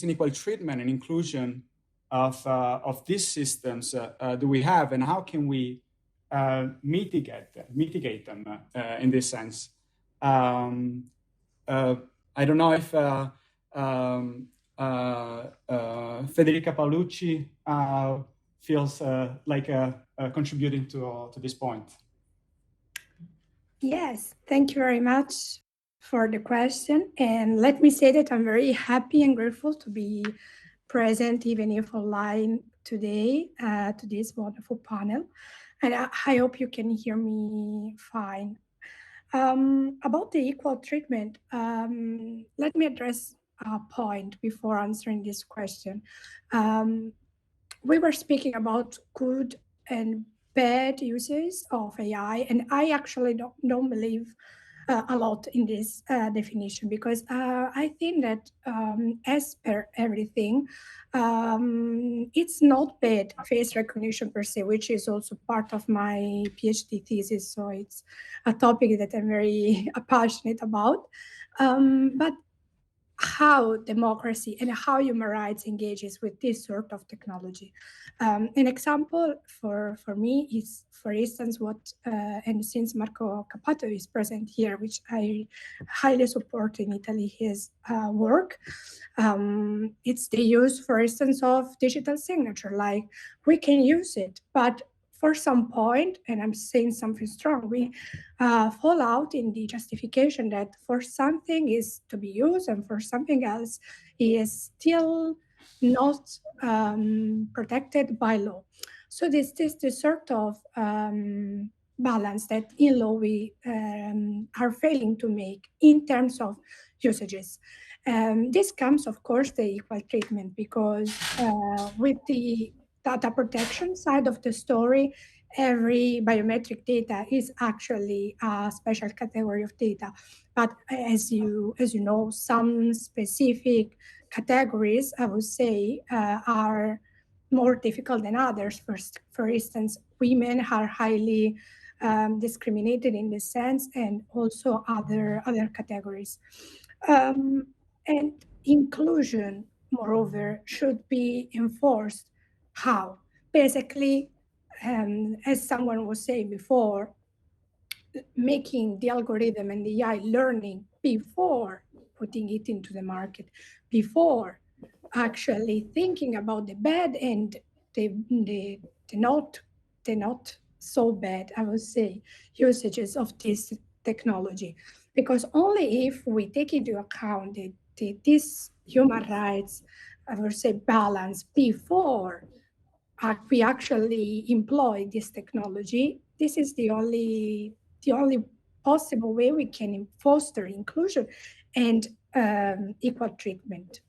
inequal treatment and inclusion of these systems do we have, and how can we mitigate them in this sense? I don't know if Federica Paolucci feels like contributing to this point. Yes, thank you very much for the question. And let me say that I'm very happy and grateful to be present, even if online today, to this wonderful panel. And I hope you can hear me fine. About the equal treatment, let me address a point before answering this question. We were speaking about good and bad uses of AI, and I actually don't believe a lot in this definition, because I think that as per everything, it's not bad face recognition per se, which is also part of my PhD thesis. So it's a topic that I'm very passionate about. But how democracy and how human rights engages with this sort of technology. An example for me is, for instance, and since Marco Cappato is present here, which I highly support in Italy, his work, it's the use, for instance, of digital signature. Like, we can use it, but for some point, and I'm saying something strong, we fall out in the justification that for something is to be used and for something else is still not protected by law. So this is the sort of balance that in law we are failing to make in terms of usages. This comes, of course, the equal treatment, because with the data protection side of the story, every biometric data is actually a special category of data. But as you know, some specific categories, I would say, are more difficult than others. For instance, women are highly discriminated in this sense, and also other categories. And inclusion, moreover, should be enforced. How? Basically, as someone was saying before, making the algorithm and the AI learning before putting it into the market, before actually thinking about the bad and the not so bad, I would say, usages of this technology. Because only if we take into account this human rights, I would say, balance before we actually employ this technology, this is the only possible way we can foster inclusion and equal treatment.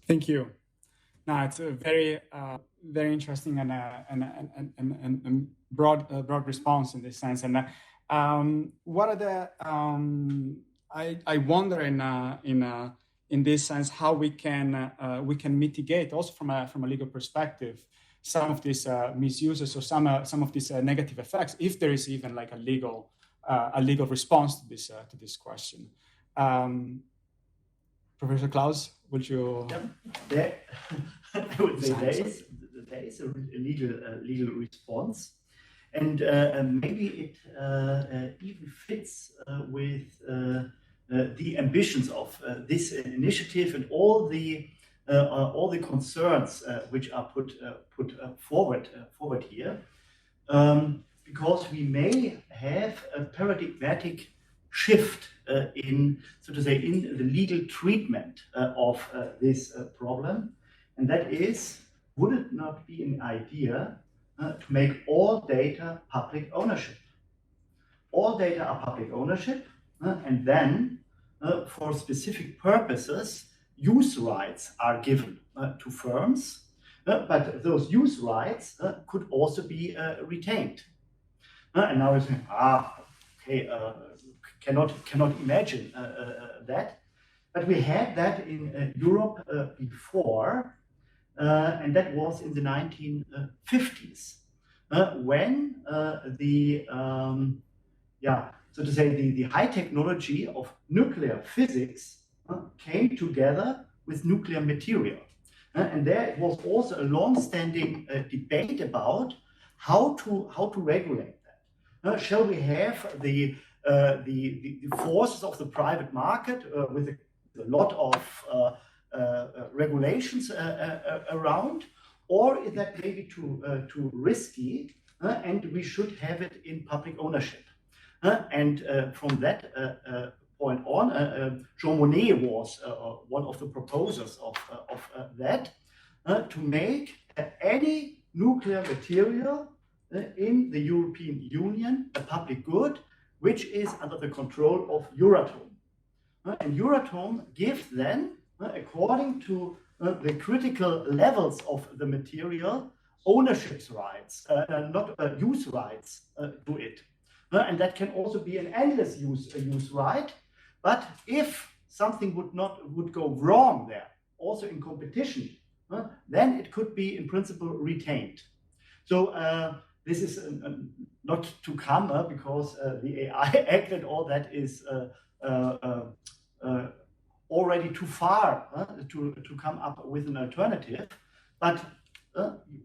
Thank you. No, it's a very, very interesting and broad response in this sense. And what are the I wonder in this sense how we can mitigate also from a legal perspective some of these misuses or some of these negative effects, if there is even like a legal response to this question. Professor Klaus, would you? Yeah, I would say there is a legal response, and maybe it even fits with the ambitions of this initiative and all the concerns which are put forward here, because we may have a paradigmatic shift in the legal treatment of this problem, and that is, would it not be an idea to make all data public ownership? All data are public ownership, and then for specific purposes, use rights are given to firms, but those use rights could also be retained. And now we're saying, okay, cannot imagine that, but we had that in Europe before, and that was in the 1950s, when the high technology of nuclear physics came together with nuclear material, and there it was also a long-standing debate about how to regulate that. Shall we have the forces of the private market with a lot of regulations around, or is that maybe too risky, and we should have it in public ownership? And from that point on, Jean Monnet was one of the proposers of that, to make any nuclear material in the European Union a public good, which is under the control of Euratom. And Euratom gives then, according to the critical levels of the material, ownership rights, not use rights to it. And that can also be an endless use right. But if something would go wrong there, also in competition, then it could be in principle retained. So this is not to come because the AI Act and all that is already too far to come up with an alternative. But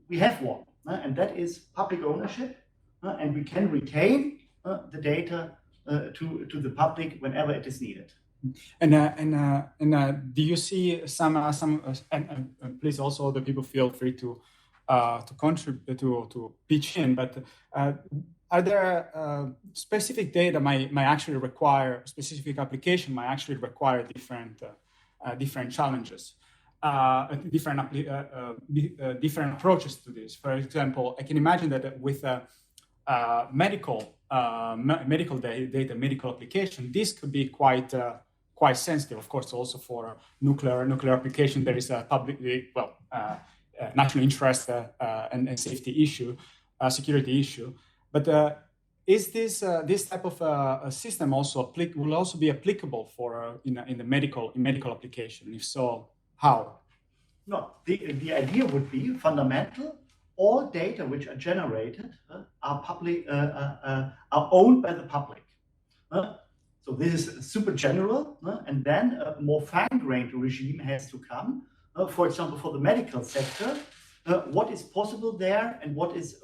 we have one, and that is public ownership, and we can retain the data to the public whenever it is needed. And do you see some and please also the people feel free to contribute to pitch in, but are there specific data might actually require specific application might actually require different challenges, different approaches to this? For example, I can imagine that with medical data, medical application, this could be quite sensitive. Of course, also for nuclear application, there is a public national interest and safety issue, security issue. But is this type of system also will also be applicable for in the medical application? If so, how? No, the idea would be fundamental. All data which are generated are public, are owned by the public. So this is super general, and then a more fine-grained regime has to come. For example, for the medical sector, what is possible there and what is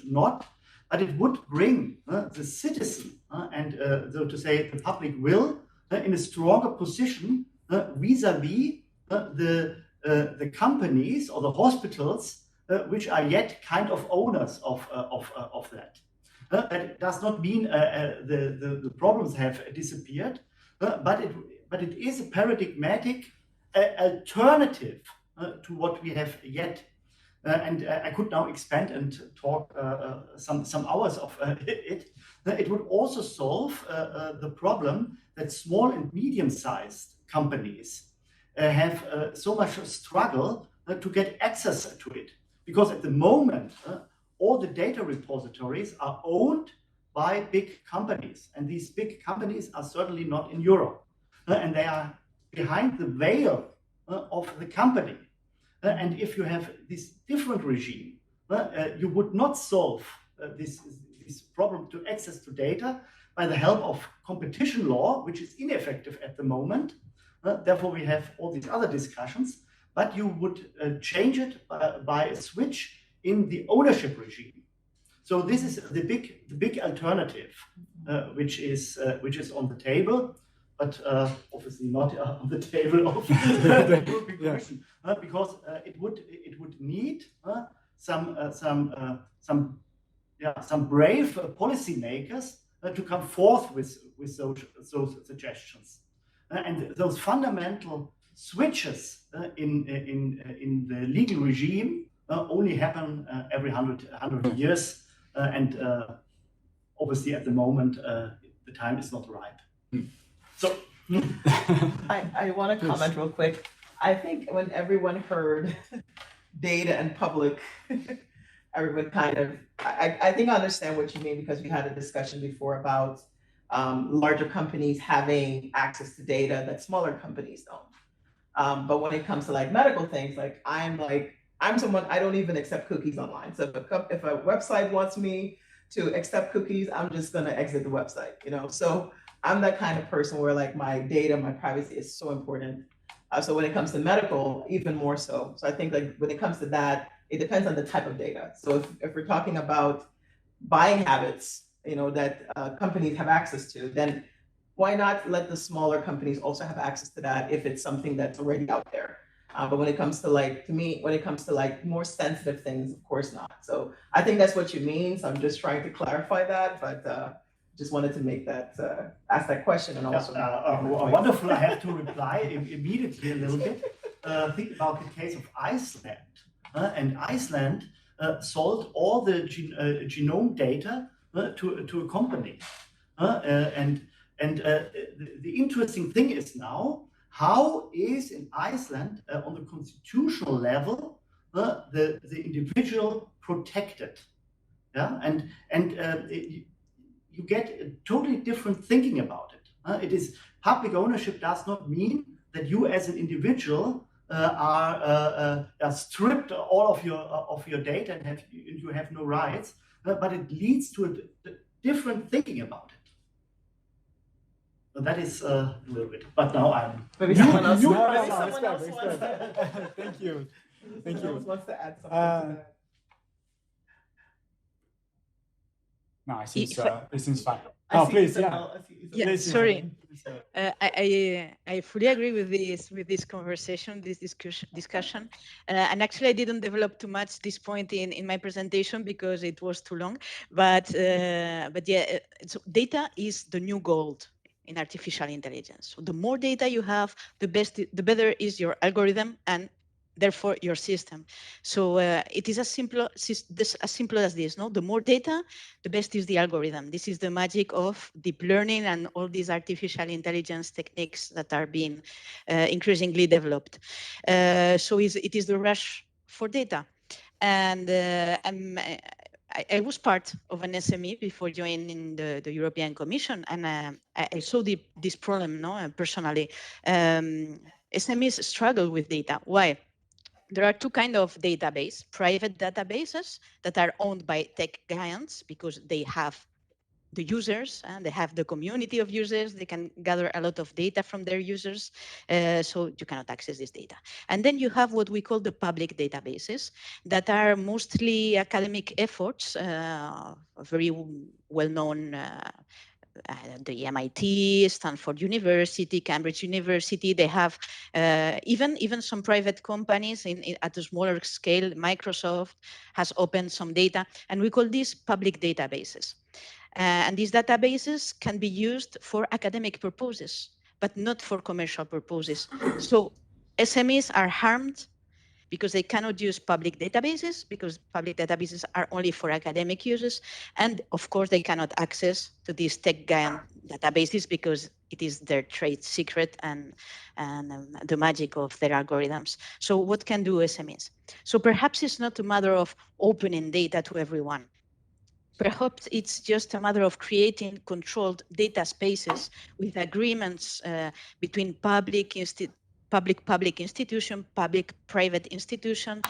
not. But it would bring the citizen and so to say the public will in a stronger position vis-a-vis the companies or the hospitals which are yet kind of owners of that. That does not mean the problems have disappeared, but it is a paradigmatic alternative to what we have yet. and I could now expand and talk some hours of it. It would also solve the problem that small and medium-sized companies have so much struggle to get access to it. Because at the moment, all the data repositories are owned by big companies. And these big companies are certainly not in Europe. And they are behind the veil of the company. And if you have this different regime, you would not solve this problem to access to data by the help of competition law, which is ineffective at the moment. Therefore, we have all these other discussions, but you would change it by a switch in the ownership regime. So this is the big alternative, which is on the table, but obviously not on the table of the European Commission, because it would need some brave policymakers to come forth with those suggestions, and those fundamental switches in the legal regime only happen every 100 years, and obviously at the moment the time is not ripe. So I want to comment real quick. I think when everyone heard data and public, everyone kind of, I think I understand what you mean, because we had a discussion before about larger companies having access to data that smaller companies don't. But when it comes to like medical things, I'm someone, I don't even accept cookies online. So if a website wants me to accept cookies, I'm just going to exit the website, you know? So I'm that kind of person where like my data, my privacy is so important. So when it comes to medical, even more so. So I think like when it comes to that, it depends on the type of data. So if we're talking about buying habits, you know, that companies have access to, then why not let the smaller companies also have access to that if it's something that's already out there? But when it comes to like, to me, when it comes to like more sensitive things, of course not. So I think that's what you mean. So I'm just trying to clarify that, but just wanted to make that, ask that question and also. Wonderful, I have to reply immediately a little bit. Think about the case of Iceland. And Iceland sold all the genome data to a company. And the interesting thing is now, how is in Iceland on the constitutional level the individual protected? Yeah, and you get a totally different thinking about it. It is public ownership does not mean that you as an individual are stripped all of your data and you have no rights, but it leads to a different thinking about it. So that is a little bit. But now I'm. Maybe someone else. Thank you. Thank you. Wants to add something to that. No, it seems fine. Oh, please, yeah. Yeah, sorry. I fully agree with this conversation, this discussion. And actually, I didn't develop too much this point in my presentation because it was too long. But yeah, so data is the new gold in artificial intelligence. So the more data you have, the better is your algorithm and therefore your system. So it is as simple as this, no? The more data, the best is the algorithm. This is the magic of deep learning and all these artificial intelligence techniques that are being increasingly developed. So it is the rush for data. And I was part of an SME before joining the European Commission, and I saw this problem, no, personally. SMEs struggle with data. Why? There are two kinds of database: private databases that are owned by tech giants because they have the users and they have the community of users. They can gather a lot of data from their users, so you cannot access this data. And then you have what we call the public databases that are mostly academic efforts, very well-known. The MIT, Stanford University, Cambridge University, they have even some private companies at a smaller scale. Microsoft has opened some data, and we call these public databases. And these databases can be used for academic purposes, but not for commercial purposes. So SMEs are harmed because they cannot use public databases, because public databases are only for academic uses. And of course, they cannot access to these tech giant databases because it is their trade secret and the magic of their algorithms. So what can do SMEs? So perhaps it's not a matter of opening data to everyone. Perhaps it's just a matter of creating controlled data spaces with agreements between public institution, public-private institution,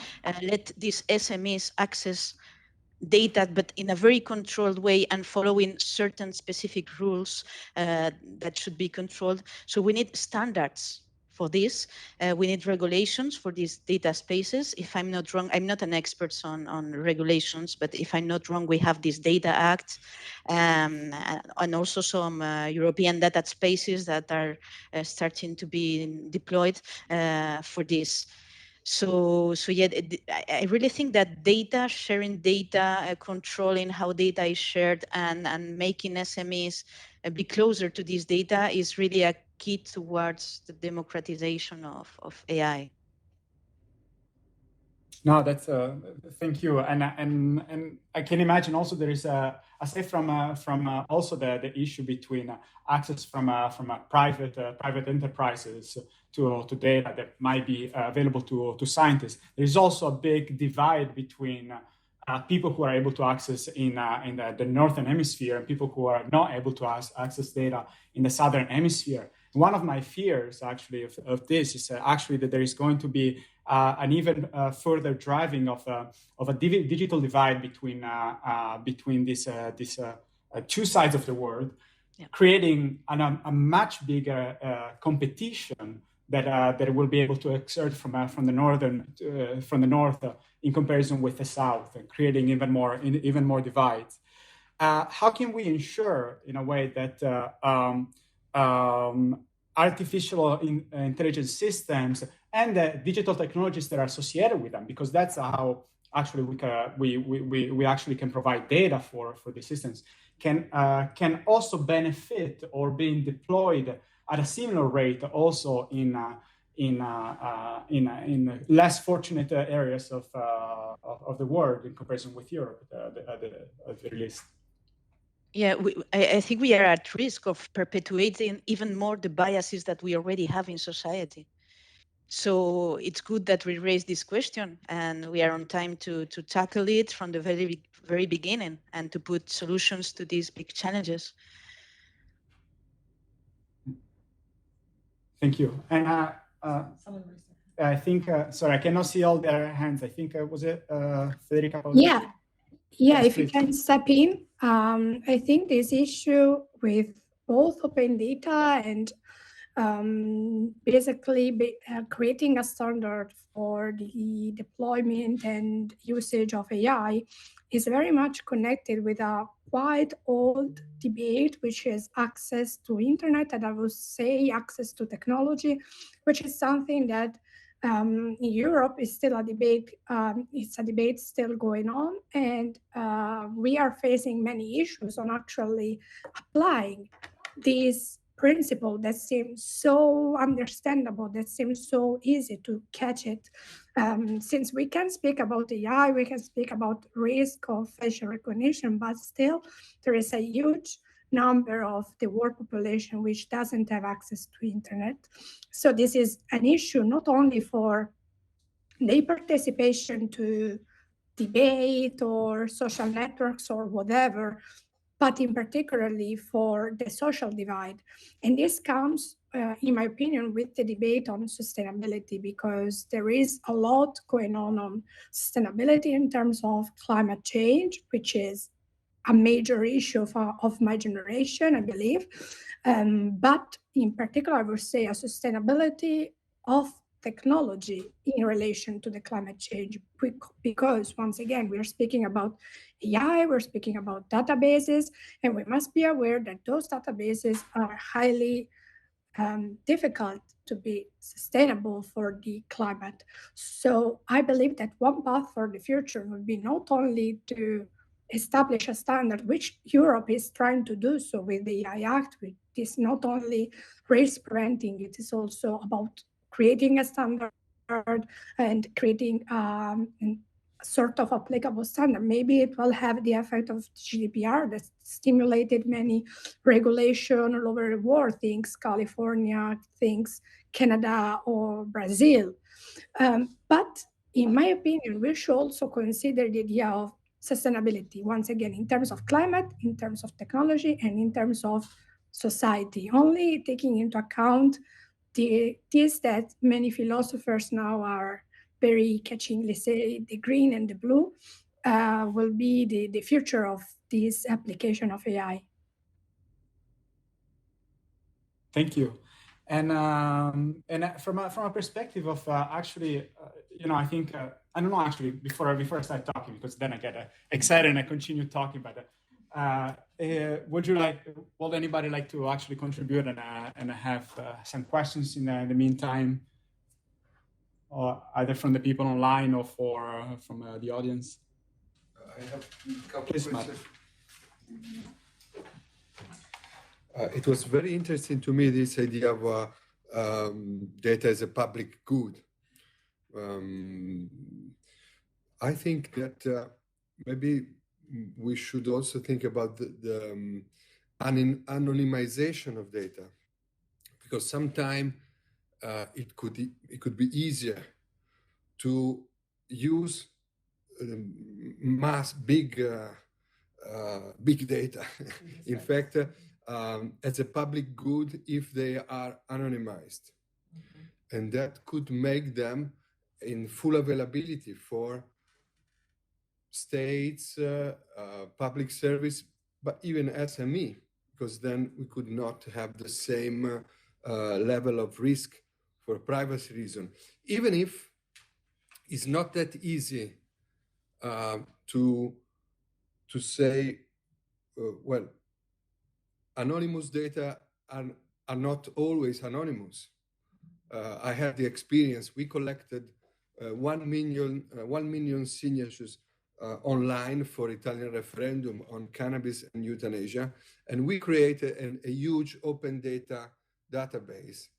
let these SMEs access data, but in a very controlled way and following certain specific rules that should be controlled. So we need standards for this. We need regulations for these data spaces. If I'm not wrong, I'm not an expert on regulations, but if I'm not wrong, we have this Data Act and also some European data spaces that are starting to be deployed for this. So yeah, I really think that data, sharing data, controlling how data is shared and making SMEs be closer to this data is really a key towards the democratization of AI. No, that's thank you, and I can imagine also there is aside from also the issue between access from private enterprises to data that might be available to scientists. There is also a big divide between people who are able to access in the northern hemisphere and people who are not able to access data in the southern hemisphere. One of my fears actually of this is actually that there is going to be an even further driving of a digital divide between these two sides of the world, creating a much bigger competition that will be able to exert from the north in comparison with the south, and creating even more divides. How can we ensure, in a way, that artificial intelligence systems and the digital technologies that are associated with them, because that's how actually we actually can provide data for the systems, can also benefit or being deployed at a similar rate also in less fortunate areas of the world in comparison with Europe at the least. Yeah, I think we are at risk of perpetuating even more the biases that we already have in society. So it's good that we raise this question, and we are on time to tackle it from the very beginning and to put solutions to these big challenges. Thank you. And I think, sorry, I cannot see all their hands. I think, was it Federica? Yeah, yes, if you can step in. I think this issue with both open data and basically creating a standard for the deployment and usage of AI is very much connected with a quite old debate, which is access to internet, and I would say access to technology, which is something that in Europe is still a debate. It's a debate still going on, and we are facing many issues on actually applying these principle that seems so understandable, that seems so easy to catch it. Since we can speak about AI, we can speak about risk of facial recognition, but still there is a huge number of the world population which doesn't have access to internet. So this is an issue not only for their participation to debate or social networks or whatever, but in particularly for the social divide. And this comes, in my opinion, with the debate on sustainability, because there is a lot going on sustainability in terms of climate change, which is a major issue of my generation, I believe. But in particular, I would say a sustainability of technology in relation to the climate change, because once again, we're speaking about AI, we're speaking about databases, and we must be aware that those databases are highly difficult to be sustainable for the climate. So I believe that one path for the future would be not only to establish a standard, which Europe is trying to do so with the AI Act, which is not only risk preventing, it is also about creating a standard and creating sort of applicable standard. Maybe it will have the effect of GDPR that stimulated many regulation all over the world, things California, things Canada or Brazil. But in my opinion, we should also consider the idea of sustainability, once again, in terms of climate, in terms of technology, and in terms of society, only taking into account this that many philosophers now are very catching, let's say, the green and the blue will be the future of this application of AI. Thank you. And from a perspective of actually, I think I don't know actually before I start talking, because then I get excited and I continue talking. But would anybody like to actually contribute and have some questions in the meantime, or either from the people online or from the audience? I have a couple of questions. It was very interesting to me, this idea of data as a public good. I think that maybe we should also think about the anonymization of data, because sometimes it could be easier to use big data. In fact, as a public good if they are anonymized. And that could make them in full availability for states, public service, but even SME, because then we could not have the same level of risk for privacy reason. Even if it's not that easy to say, well, anonymous data are not always anonymous. I had the experience. We collected 1 million signatures online for Italian referendum on cannabis and euthanasia, and we created a huge open data database,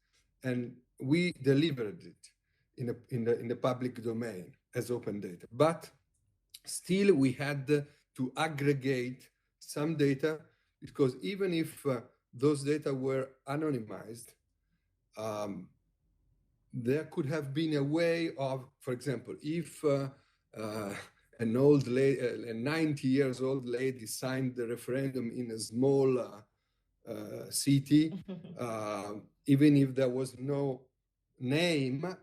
and we delivered it in the public domain as open data. But still, we had to aggregate some data, because even if those data were anonymized, there could have been a way of, for example, if an old lady, a 90 years old lady signed the referendum in a small city, even if there was no name,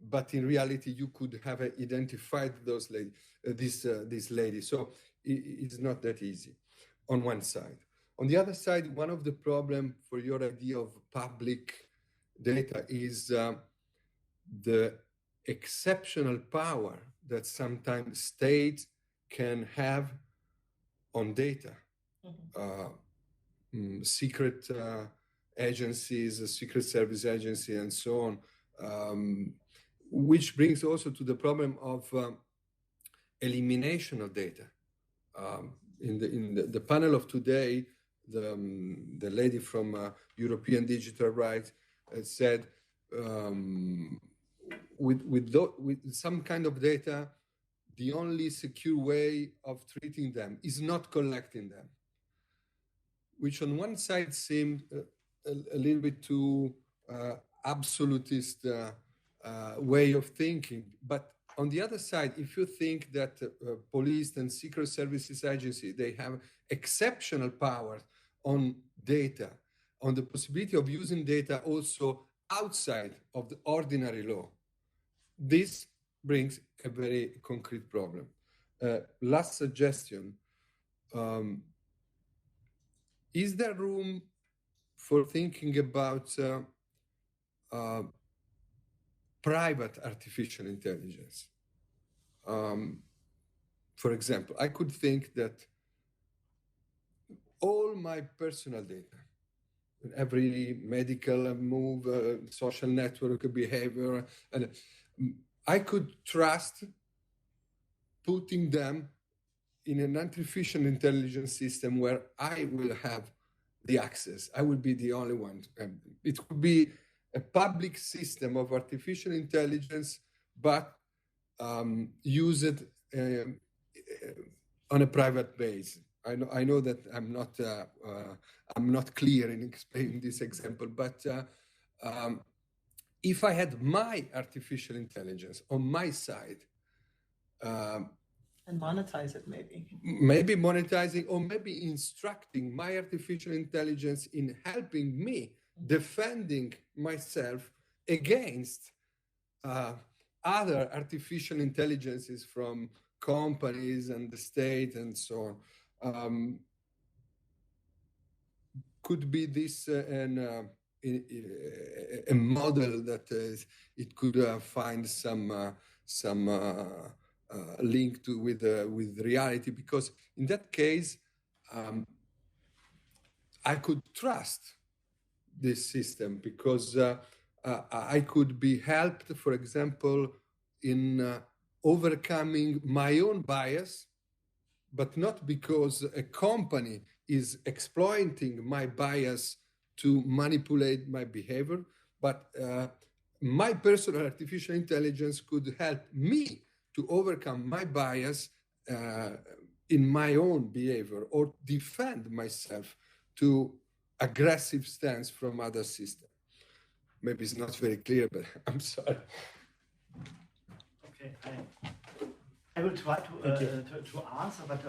but in reality you could have identified this lady. So it's not that easy on one side. On the other side, one of the problems for your idea of public data is the exceptional power that sometimes states can have on data. Secret agencies, secret service agency, and so on, which brings also to the problem of elimination of data. In the panel of today, the lady from European Digital Rights said, with some kind of data, the only secure way of treating them is not collecting them, which on one side seemed a little bit too absolutist way of thinking. But on the other side, if you think that police and secret services agency, they have exceptional powers on data, on the possibility of using data also outside of the ordinary law, this brings a very concrete problem. Last suggestion, is there room for thinking about private artificial intelligence? For example, I could think that all my personal data, every medical move, social network behavior, and I could trust putting them in an artificial intelligence system where I will have the access. I will be the only one. It could be a public system of artificial intelligence but use it on a private base. I know that I'm not clear in explaining this example, but if I had my artificial intelligence on my side, and monetize it, maybe monetizing, or maybe instructing my artificial intelligence in helping me defending myself against other artificial intelligences from companies and the state and so on. Could be this a model that it could find some link to with reality, because in that case I could trust this system, because I could be helped, for example, in overcoming my own bias, but not because a company is exploiting my bias to manipulate my behavior, but my personal artificial intelligence could help me to overcome my bias in my own behavior, or defend myself to aggressive stance from other systems. Maybe it's not very clear, but I'm sorry. Okay, I will try to answer, but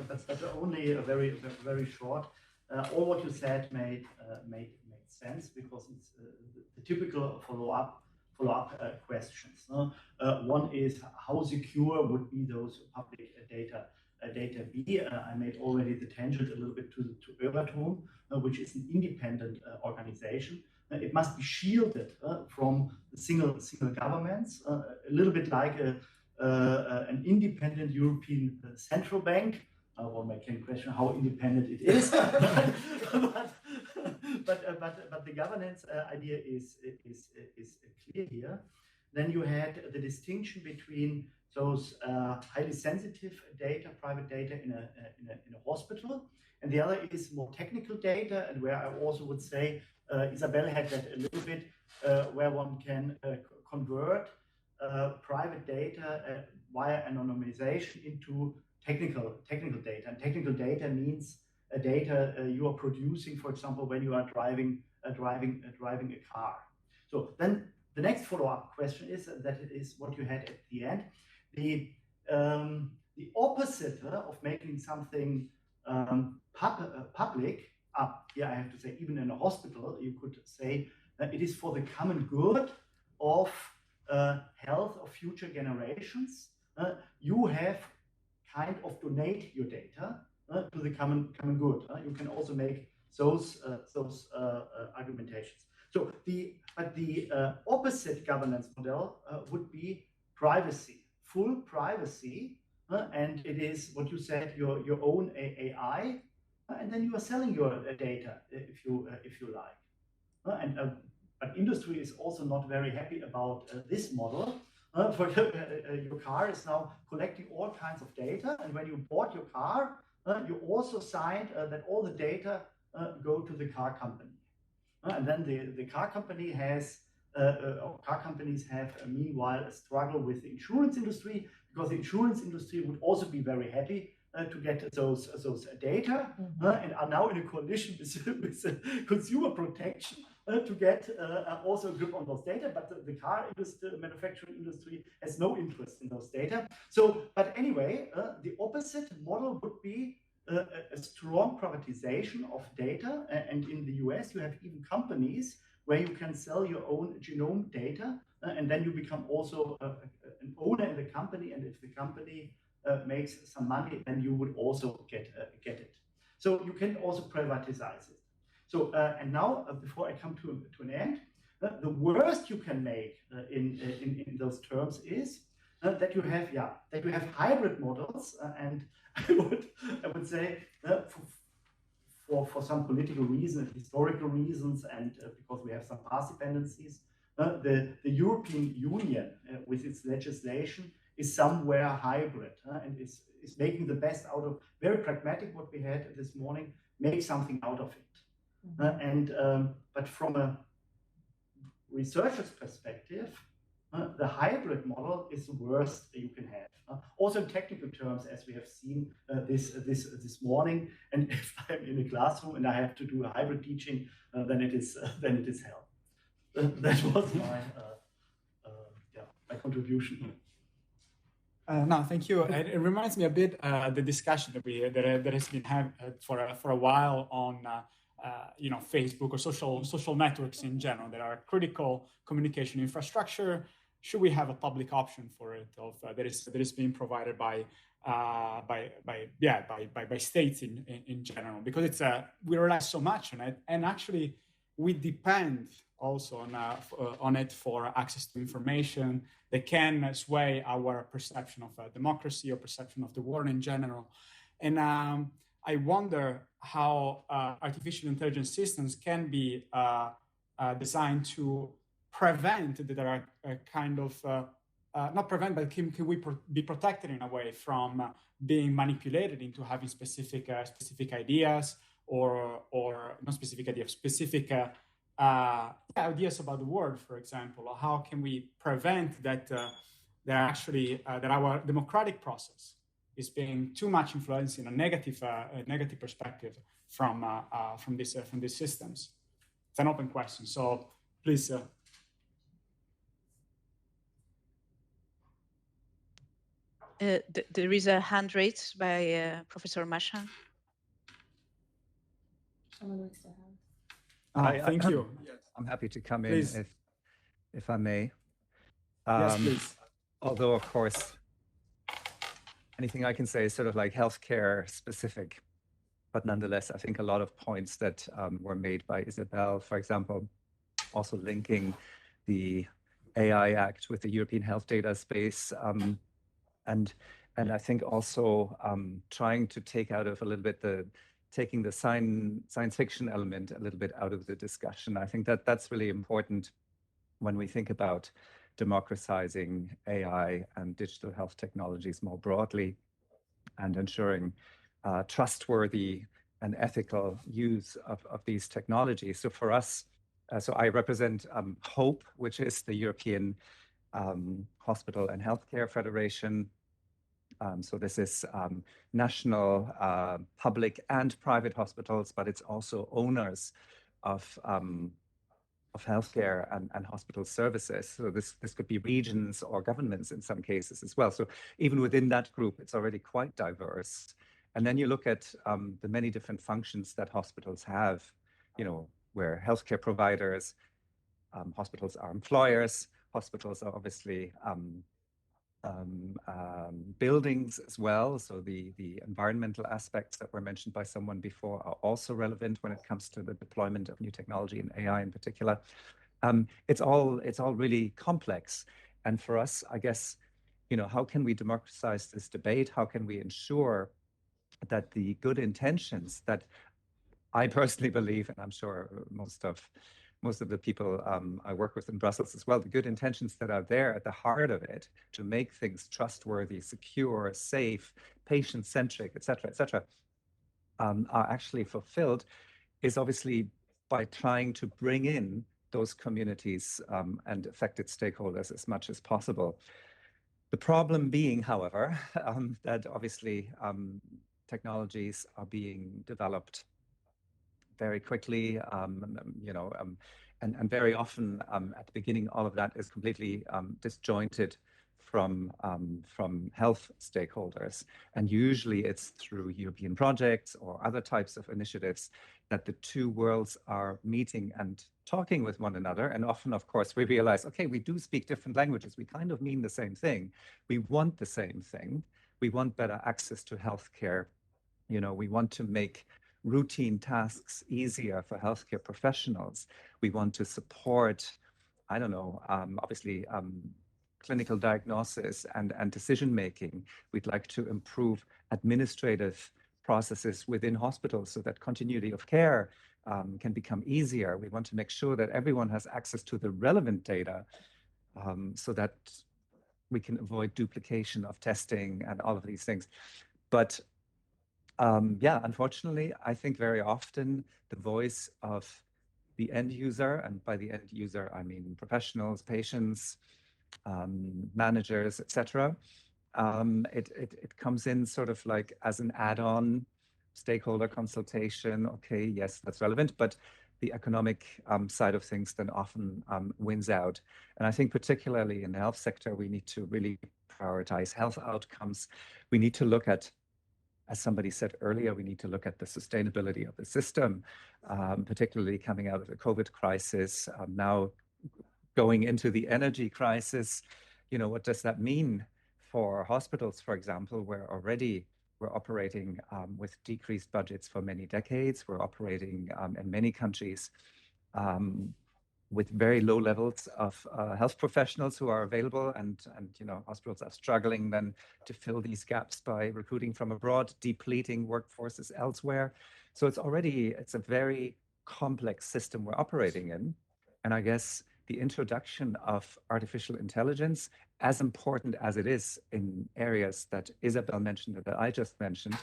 only a very short. All what you said made sense, because it's the typical follow-up questions. One is, how secure would be those public data be? I made already the tangent a little bit to Euratom, which is an independent organization. It must be shielded from single governments, a little bit like an independent European central bank. One can question how independent it is, but the governance idea is clear here. Then you had the distinction between those highly sensitive data, private data in a hospital, and the other is more technical data, and where I also would say Isabelle had that a little bit, where one can convert private data via anonymization into technical data. And technical data means data you are producing, for example, when you are driving a car. So then the next follow-up question is what you had at the end. The opposite of making something public. Here I have to say, even in a hospital, you could say that it is for the common good of health of future generations. You have kind of donate your data to the common good. You can also make those argumentations. So the opposite governance model would be privacy, full privacy, and it is what you said, your own AI, and then you are selling your data if you like. But industry is also not very happy about this model. For your car is now collecting all kinds of data, and when you bought your car, you also signed that all the data go to the car company. And then the car company has, car companies have meanwhile a struggle with the insurance industry, because the insurance industry would also be very happy to get those data, and are now in a coalition with consumer protection to get also a grip on those data. But the car industry, manufacturing industry, has no interest in those data. So, but anyway, the opposite model would be a strong privatization of data, and in the US you have even companies where you can sell your own genome data, and then you become also an owner in the company, and if the company makes some money, then you would also get it. So you can also privatize it. So and now before I come to an end, the worst you can make in those terms is that you have hybrid models, and I would say for some political reasons, historical reasons, and because we have some past dependencies, the European Union with its legislation is somewhere hybrid, and is making the best out of, very pragmatic what we had this morning, make something out of it. But from a researcher's perspective, the hybrid model is the worst you can have. Also in technical terms, as we have seen this morning, and if I'm in a classroom and I have to do a hybrid teaching, then it is hell. That was my contribution. No, thank you. It reminds me a bit the discussion that has been had for a while on Facebook or social networks in general. There are critical communication infrastructure. Should we have a public option for it that is being provided by states in general? Because we rely so much on it, and actually we depend also on it for access to information that can sway our perception of democracy or perception of the world in general. And I wonder how artificial intelligence systems can be designed to prevent that there are kind of, not prevent, but can we be protected in a way from being manipulated into having specific ideas or not specific ideas, specific ideas about the world, for example, or how can we prevent that that our democratic process is being too much influenced in a negative perspective from these systems? It's an open question, so please. There is a hand raised by Professor Mashan. Someone raised their hand. Thank you. Yes. I'm happy to come please. in if I may. Yes, please. Although, of course, anything I can say is sort of like healthcare specific, but nonetheless, I think a lot of points that were made by Isabelle, for example, also linking the AI Act with the European Health Data Space, and I think also trying to take out of a little bit taking the science fiction element a little bit out of the discussion. I think that's really important when we think about democratizing AI and digital health technologies more broadly and ensuring trustworthy and ethical use of these technologies. So for us, so I represent HOPE, which is the European Hospital and Healthcare Federation. So this is national, public and private hospitals, but it's also owners of healthcare and hospital services. So this could be regions or governments in some cases as well. So even within that group, it's already quite diverse. And then you look at the many different functions that hospitals have, where healthcare providers, hospitals are employers, hospitals are obviously buildings as well. So the environmental aspects that were mentioned by someone before are also relevant when it comes to the deployment of new technology and AI in particular. It's all really complex. And for us, I guess, how can we democratize this debate? How can we ensure that the good intentions that I personally believe, and I'm sure most of the people I work with in Brussels as well, the good intentions that are there at the heart of it to make things trustworthy, secure, safe, patient-centric, et cetera, are actually fulfilled is obviously by trying to bring in those communities and affected stakeholders as much as possible. The problem being, however, that obviously technologies are being developed very quickly, and very often at the beginning, all of that is completely disjointed from health stakeholders. And usually it's through European projects or other types of initiatives that the two worlds are meeting and talking with one another. And often, of course, we realize, okay, we do speak different languages. We kind of mean the same thing. We want the same thing. We want better access to healthcare. We want to make routine tasks easier for healthcare professionals. We want to support, obviously clinical diagnosis and decision-making. We'd like to improve administrative processes within hospitals so that continuity of care can become easier. We want to make sure that everyone has access to the relevant data so that we can avoid duplication of testing and all of these things. But unfortunately, I think very often the voice of the end user, and by the end user, I mean professionals, patients, managers, etc. It comes in sort of like as an add-on stakeholder consultation. Okay, yes, that's relevant, but the economic side of things then often wins out. And I think particularly in the health sector, we need to really prioritize health outcomes. We need to look at, as somebody said earlier, we need to look at the sustainability of the system, particularly coming out of the COVID crisis, now going into the energy crisis. You know, what does that mean for hospitals, for example, where already we're operating with decreased budgets for many decades. We're operating in many countries with very low levels of health professionals who are available, and you know, hospitals are struggling then to fill these gaps by recruiting from abroad, depleting workforces elsewhere. So it's a very complex system we're operating in. And I guess the introduction of artificial intelligence, as important as it is in areas that Isabelle mentioned and that I just mentioned,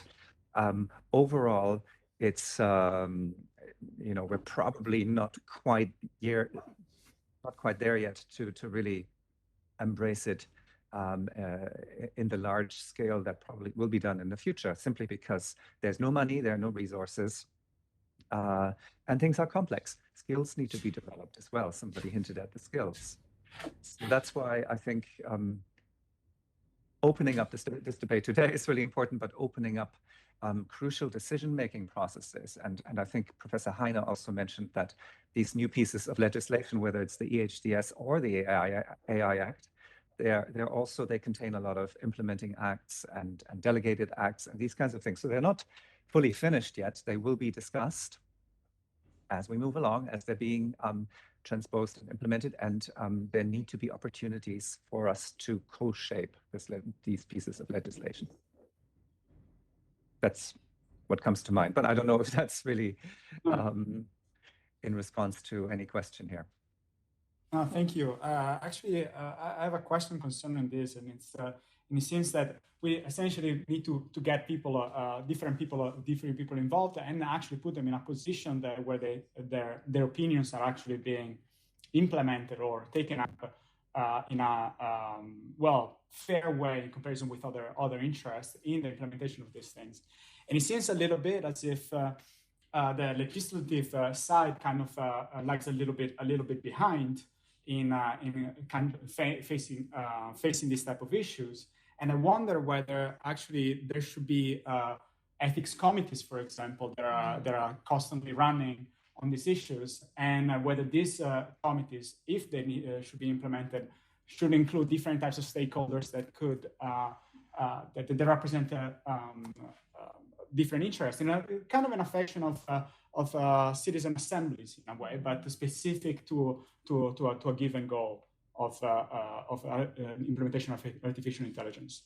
overall, it's you know, we're probably not quite there yet to really embrace it in the large scale that probably will be done in the future, simply because there's no money, there are no resources, and things are complex. Skills need to be developed as well. Somebody hinted at the skills. So that's why I think opening up this debate today is really important, but opening up crucial decision-making processes. And I think Professor Heine also mentioned that these new pieces of legislation, whether it's the EHDS or the AI Act, they contain a lot of implementing acts and delegated acts and these kinds of things. So they're not fully finished yet. They will be discussed as we move along, as they're being transposed and implemented, and there need to be opportunities for us to co-shape these pieces of legislation. That's what comes to mind, but I don't know if that's really in response to any question here. Thank you. Actually, I have a question concerning this, and it's in the sense that we essentially need to get people, different people involved, and actually put them in a position that where their opinions are actually being implemented or taken up in a fair way in comparison with other interests in the implementation of these things. And it seems a little bit as if the legislative side kind of lags a little bit behind in kind of facing these type of issues. And I wonder whether actually there should be ethics committees, for example, that are constantly running on these issues, and whether these committees, if they should be implemented, should include different types of stakeholders that could that represent different interests, in a kind of an affection of citizen assemblies in a way, but specific to a given goal of implementation of artificial intelligence.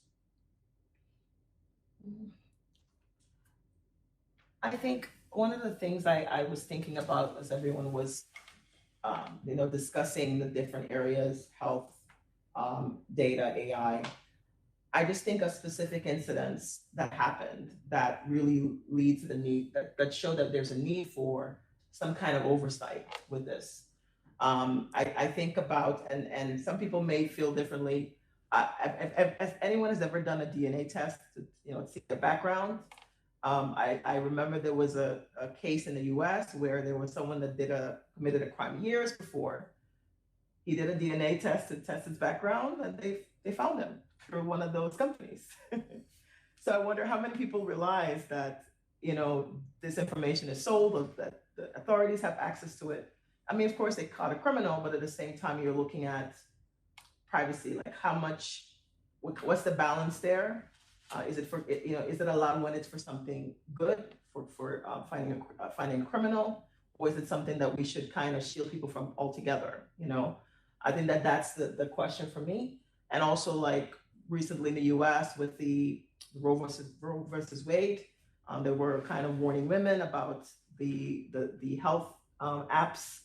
I think one of the things I was thinking about as everyone was, discussing the different areas, health, data, AI, I just think of specific incidents that happened that really lead to the need, that show that there's a need for some kind of oversight with this. I think about, and some people may feel differently. If anyone has ever done a DNA test to see the background, I remember there was a case in the US where there was someone that committed a crime years before. He did a DNA test to test his background, and they found him through one of those companies. So I wonder how many people realize that this information is sold, or that the authorities have access to it. I mean, of course, they caught a criminal, but at the same time, you're looking at privacy, like what's the balance there? Is it for is it allowed when it's for something good, for finding a criminal, or is it something that we should kind of shield people from altogether? I think that's the question for me. And also, like recently in the U.S. with the Roe versus Wade, there were kind of warning women about the health apps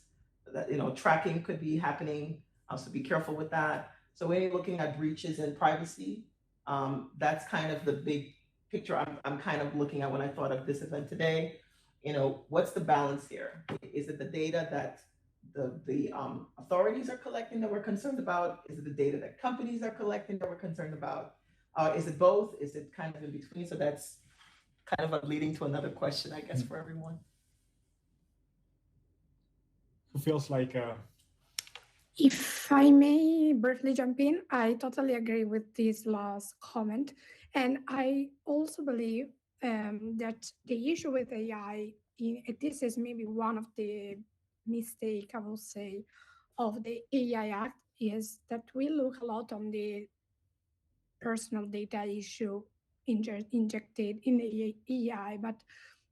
that tracking could be happening. So be careful with that. So when you're looking at breaches in privacy, that's kind of the big picture I'm kind of looking at when I thought of this event today. What's the balance here? Is it the data that the authorities are collecting that we're concerned about? Is it the data that companies are collecting that we're concerned about? Is it both? Is it kind of in between? So that's kind of leading to another question, I guess, for everyone. Who feels like If I may briefly jump in, I totally agree with this last comment. And I also believe that the issue with AI, this is maybe one of the mistakes, I will say, of the AI Act, is that we look a lot on the personal data issue injected in the AI, but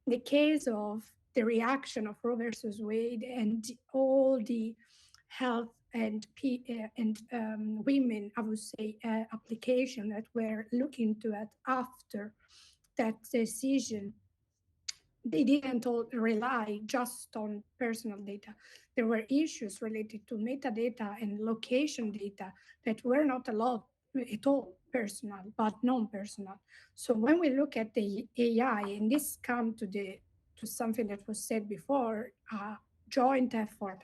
the case of the reaction of Roe versus Wade and all the health and women, I would say, application that we're looking to at after that decision, they didn't all rely just on personal data. There were issues related to metadata and location data that were not allowed at all personal, but non-personal. So when we look at the AI, and this comes to something that was said before, joint effort,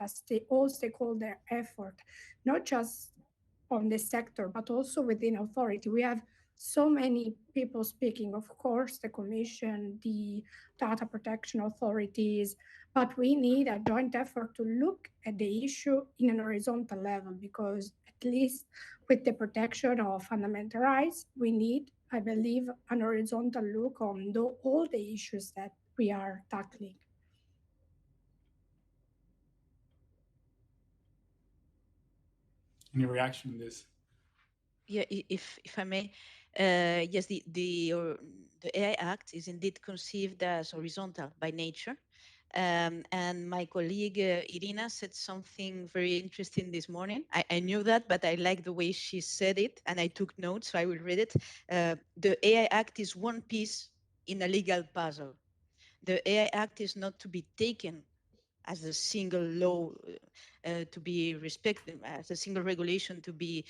all stakeholder effort, not just on the sector, but also within authority. We have so many people speaking, of course, the Commission, the data protection authorities, but we need a joint effort to look at the issue in an horizontal level, because at least with the protection of fundamental rights, we need, I believe, an horizontal look on all the issues that we are tackling. any reaction on this? Yeah, if I may, yes, the AI Act is indeed conceived as horizontal by nature. And my colleague Irina said something very interesting this morning. I knew that, but I like the way she said it, and I took notes, so I will read it. The AI Act is one piece in a legal puzzle. The AI Act is not to be taken as a single law to be respected, as a single regulation to be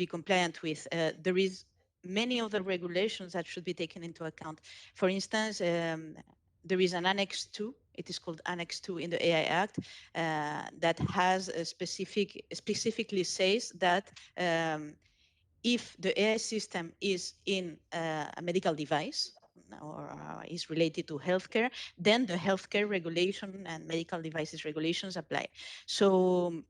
compliant with. There is many other regulations that should be taken into account. For instance, there is an Annex 2. It is called Annex 2 in the AI Act that has a specifically says that if the AI system is in a medical device, or is related to healthcare, then the healthcare regulation and medical devices regulations apply. So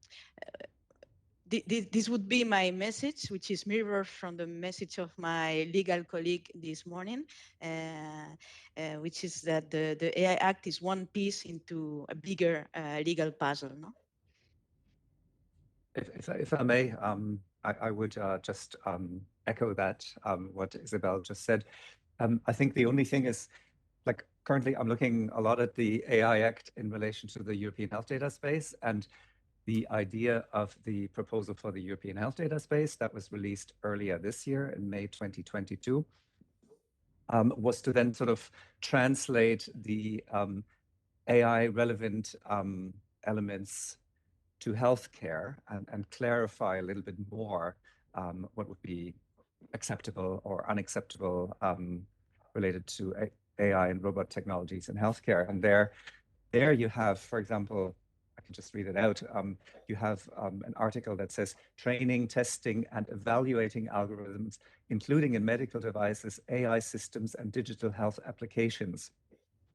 this would be my message, which is mirrored from the message of my legal colleague this morning, which is that the AI Act is one piece into a bigger legal puzzle. No? If I may, I would just echo that, what Isabelle just said. I think the only thing is, like, currently I'm looking a lot at the AI Act in relation to the European Health Data Space, and the idea of the proposal for the European Health Data Space that was released earlier this year in May 2022 was to then sort of translate the AI relevant elements to healthcare and clarify a little bit more what would be acceptable or unacceptable related to AI and robot technologies in healthcare. And there you have, for example, I can just read it out. You have an article that says training, testing, and evaluating algorithms, including in medical devices, AI systems, and digital health applications,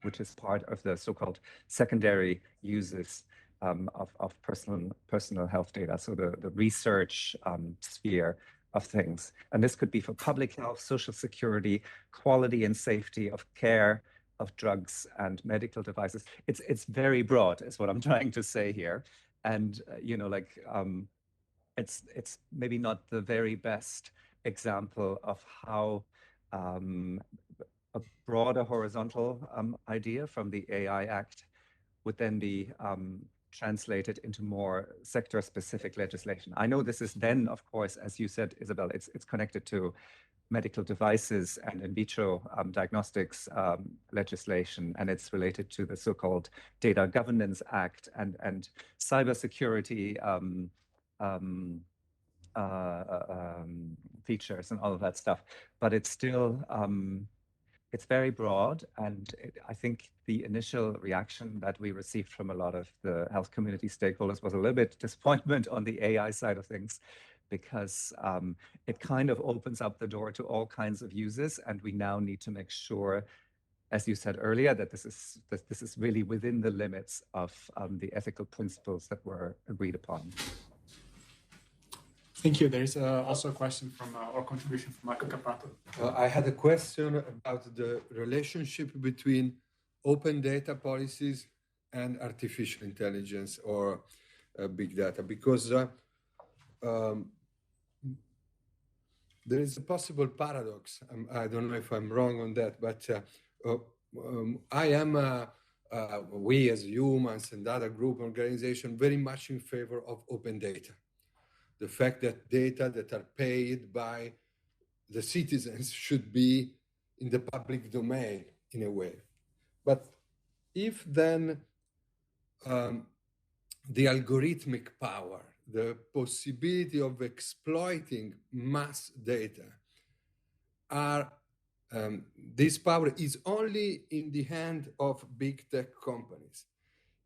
which is part of the so-called secondary uses of personal health data. So the research sphere of things. And this could be for public health, social security, quality and safety of care, of drugs and medical devices. It's very broad, is what I'm trying to say here. And, you know, like, it's maybe not the very best example of how a broader horizontal idea from the AI Act would then be translated into more sector-specific legislation. I know this is then, of course, as you said, Isabelle, it's connected to medical devices and in vitro diagnostics legislation, and it's related to the so-called Data Governance Act and cybersecurity features and all of that stuff. But it's still it's very broad, and I think the initial reaction that we received from a lot of the health community stakeholders was a little bit disappointment on the AI side of things, because it kind of opens up the door to all kinds of uses, and we now need to make sure, as you said earlier, that this is really within the limits of the ethical principles that were agreed upon. Thank you. There is also a question from or contribution from Marco Cappato. I had a question about the relationship between open data policies and artificial intelligence or big data, because there is a possible paradox. I don't know if I'm wrong on that, but I am, we as humans and other group organization, very much in favor of open data. The fact that data that are paid by the citizens should be in the public domain in a way. But if then the algorithmic power, the possibility of exploiting mass data are, this power is only in the hand of big tech companies,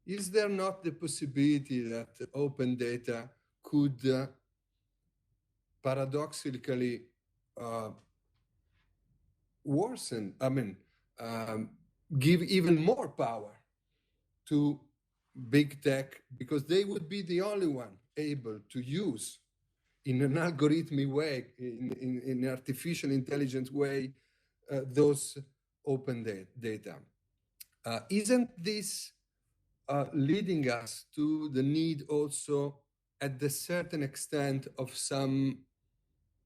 is there not the possibility that open data could paradoxically worsen, give even more power to big tech, because they would be the only one able to use in an algorithmic way, in an artificial intelligence way, those open data. Isn't this leading us to the need also, at a certain extent, of some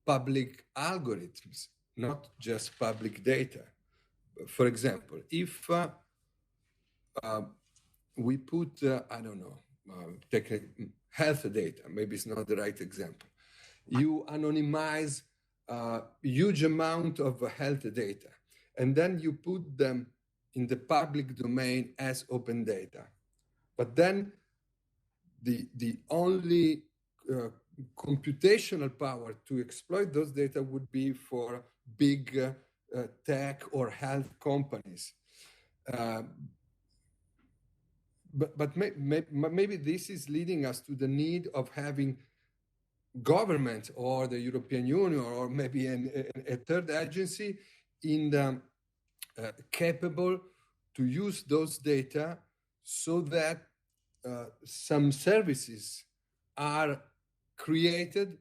public algorithms, not just public data? For example, if we put, I don't know, health data, maybe it's not the right example. You anonymize a huge amount of health data, and then you put them in the public domain as open data. But then the only computational power to exploit those data would be for big tech or health companies. But maybe this is leading us to the need of having government or the European Union or maybe a third agency capable to use those data so that some services are created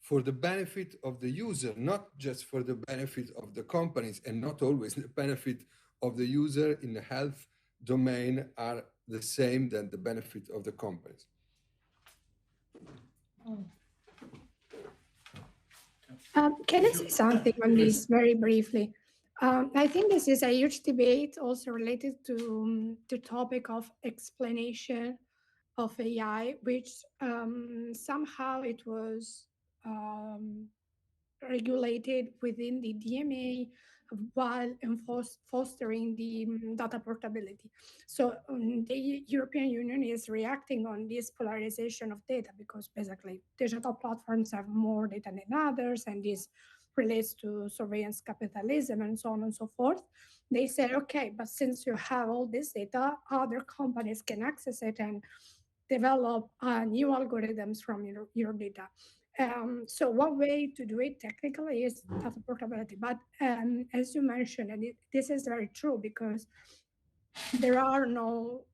for the benefit of the user, not just for the benefit of the companies, and not always the benefit of the user in the health domain are the same than the benefit of the companies. Can I say something on this very briefly? I think this is a huge debate also related to the topic of explanation of AI, which somehow it was regulated within the DMA while fostering the data portability. So the European Union is reacting on this polarization of data, because basically digital platforms have more data than others, and this relates to surveillance capitalism and so on and so forth. They said, okay, but since you have all this data, other companies can access it and develop new algorithms from your data. So one way to do it technically is data portability. But as you mentioned, and this is very true, because there are no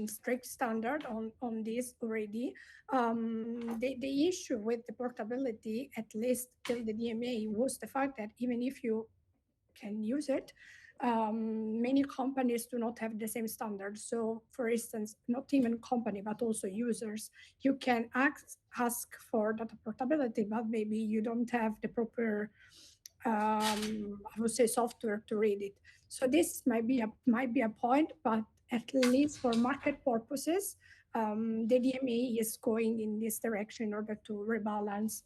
strict standard on this already. The issue with the portability, at least till the DMA, was the fact that even if you can use it, many companies do not have the same standards. So for instance, not even company, but also users, you can ask for data portability, but maybe you don't have the proper, I would say, software to read it. So this might be a point, but at least for market purposes, the DMA is going in this direction in order to rebalance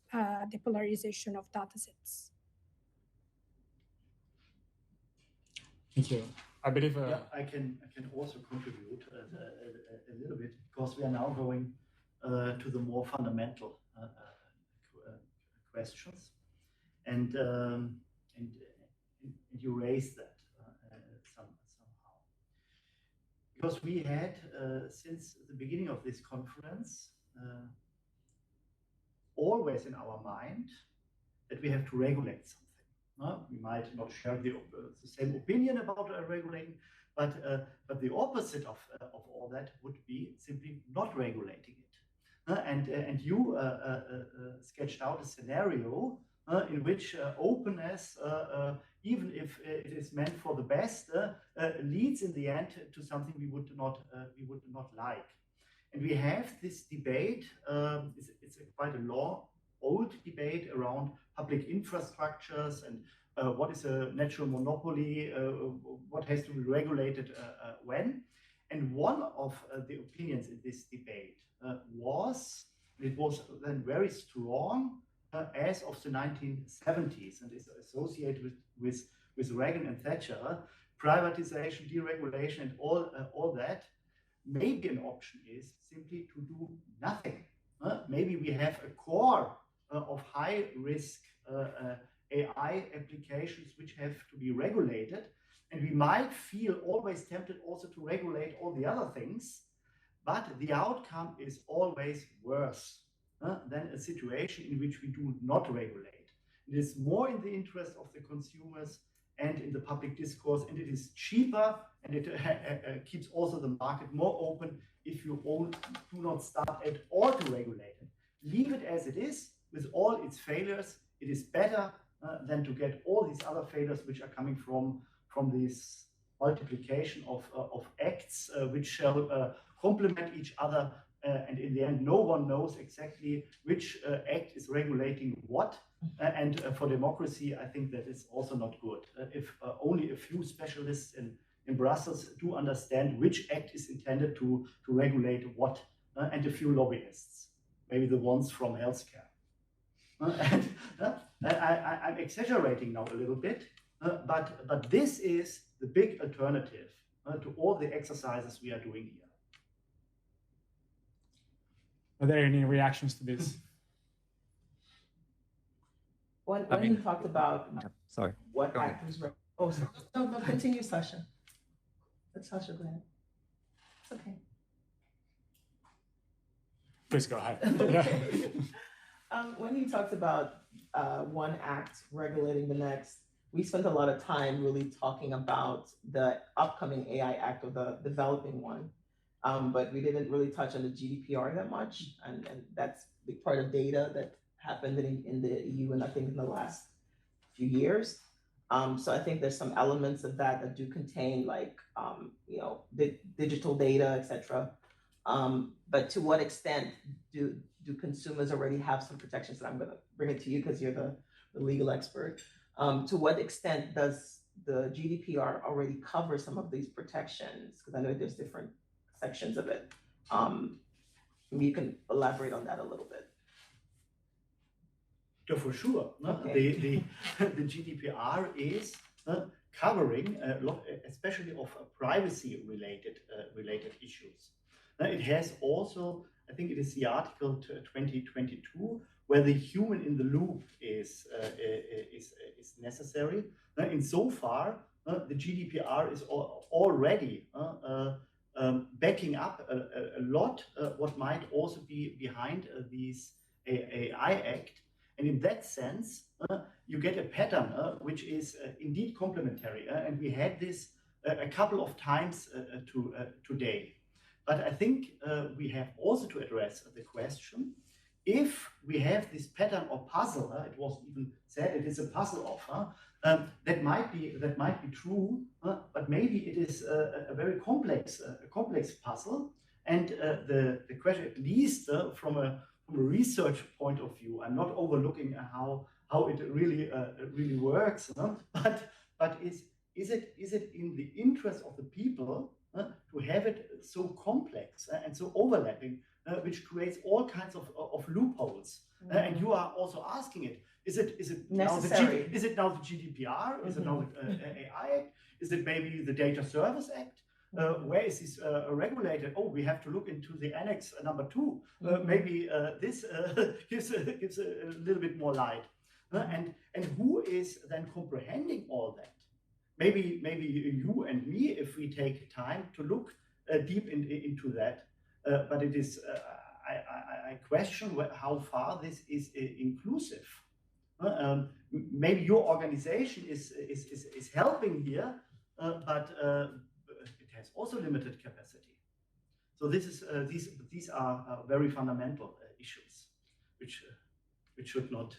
the polarization of datasets. Thank you. I believe I can also contribute a little bit, because we are now going to the more fundamental questions, and you raised that because we had, since the beginning of this conference, always in our mind that we have to regulate something. We might not share the same opinion about regulating, but the opposite of all that would be simply not regulating it. And you sketched out a scenario in which openness, even if it is meant for the best, leads in the end to something we would not like. And we have this debate. It's quite a old debate around public infrastructures and what is a natural monopoly, what has to be regulated when. And one of the opinions in this debate was then very strong as of the 1970s and is associated with Reagan and Thatcher, privatization, deregulation, and all that. Maybe an option is simply to do nothing. Maybe we have a core of high-risk AI applications which have to be regulated, and we might feel always tempted also to regulate all the other things, but the outcome is always worse than a situation in which we do not regulate. It is more in the interest of the consumers and in the public discourse, and it is cheaper, and it keeps also the market more open if you do not start at all to regulate it. Leave it as it is with all its failures. It is better than to get all these other failures which are coming from this multiplication of acts which shall complement each other, and in the end no one knows exactly which act is regulating what. And for democracy, I think that is also not good. If only a few specialists in Brussels do understand which act is intended to regulate what, and a few lobbyists, maybe the ones from healthcare. I'm exaggerating now a little bit, but this is the big alternative to all the exercises we are doing here. Are there any reactions to this? When you talked about sorry, what actors were, oh, sorry. No, continue, Sasha. Let Sasha go ahead. It's okay. Please go ahead. Okay. When you talked about one act regulating the next, we spent a lot of time really talking about the upcoming AI Act, or the developing one, but we didn't really touch on the GDPR that much, and that's a big part of data that happened in the EU, and I think in the last few years. So I think there's some elements of that do contain, like, the digital data, etc. But to what extent do consumers already have some protections? And I'm going to bring it to you because you're the legal expert. To what extent does the GDPR already cover some of these protections? Because I know there's different sections of it. You can elaborate on that a little bit. Yeah, for sure. Okay. The GDPR is covering a lot, especially of privacy-related issues. It has also, I think it is the Article 2022, where the human in the loop is necessary. Insofar, the GDPR is already backing up a lot what might also be behind these AI Act. And in that sense, you get a pattern which is indeed complementary. And we had this a couple of times today. But I think we have also to address the question, if we have this pattern or puzzle, it was even said it is a puzzle of, that might be true, but maybe it is a very complex puzzle. And the question, at least from a research point of view, I'm not overlooking how it really works, but is it in the interest of the people to have it so complex and so overlapping, which creates all kinds of loopholes? And you are also asking it: is it necessary? Is it now the GDPR? Is it now the AI Act? Is it maybe the Data Service Act? Where is this regulated? Oh, we have to look into the Annex number 2. Maybe this gives a little bit more light. And who is then comprehending all that? Maybe you and me, if we take time to look deep into that, but it is, I question how far this is inclusive. Maybe your organization is helping here, but it has also limited capacity. So this is these are very fundamental issues, which should not.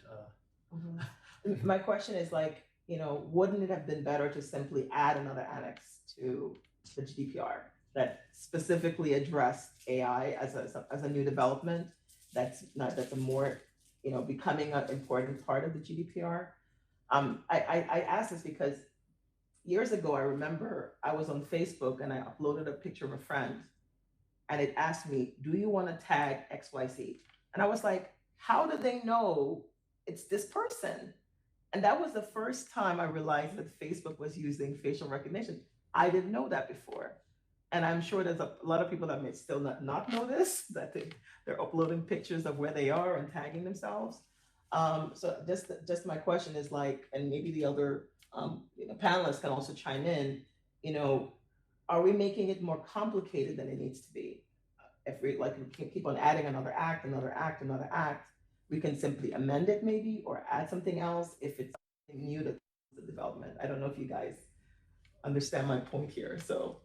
My question is like, wouldn't it have been better to simply add another annex to the GDPR that specifically addressed AI as a new development that's a more becoming an important part of the GDPR? I ask this because years ago I remember I was on Facebook and I uploaded a picture of a friend, and it asked me, "Do you want to tag XYZ?" And I was like, "How do they know it's this person?" And that was the first time I realized that Facebook was using facial recognition. I didn't know that before. And I'm sure there's a lot of people that may still not know this, that they're uploading pictures of where they are and tagging themselves. So just my question is like, and maybe the other panelists can also chime in, are we making it more complicated than it needs to be? If we keep on adding another act, we can simply amend it maybe, or add something else if it's something new to the development. I don't know if you guys understand my point here, so.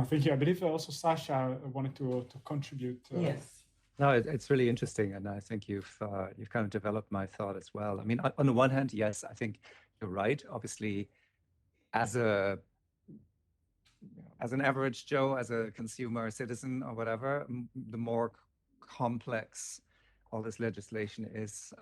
Thank you. I believe also Sasha wanted to contribute. Yes. No, it's really interesting, and I think you've kind of developed my thought as well. I mean, on the one hand, yes, I think you're right. Obviously, as an average Joe, as a consumer, citizen, or whatever, the more complex all this legislation is,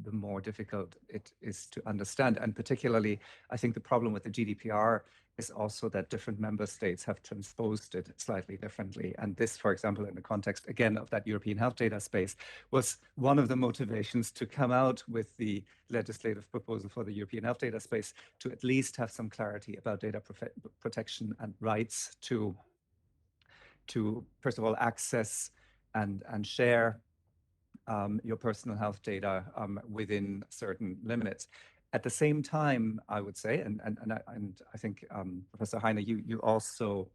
the more difficult it is to understand. And particularly, I think the problem with the GDPR is also that different member states have transposed it slightly differently. And this, for example, in the context, again, of that European health data space, was one of the motivations to come out with the legislative proposal for the European health data space, to at least have some clarity about data protection and rights to first of all, access and share your personal health data within certain limits. At the same time, I would say, and I think Professor Heine, you also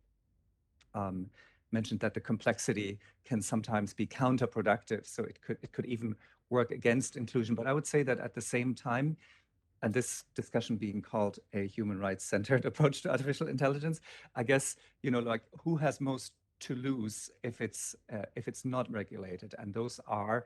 mentioned that the complexity can sometimes be counterproductive. So it could even work against inclusion. But I would say that at the same time, and this discussion being called a human rights-centered approach to artificial intelligence, I guess, like who has most to lose if it's not regulated? And those are,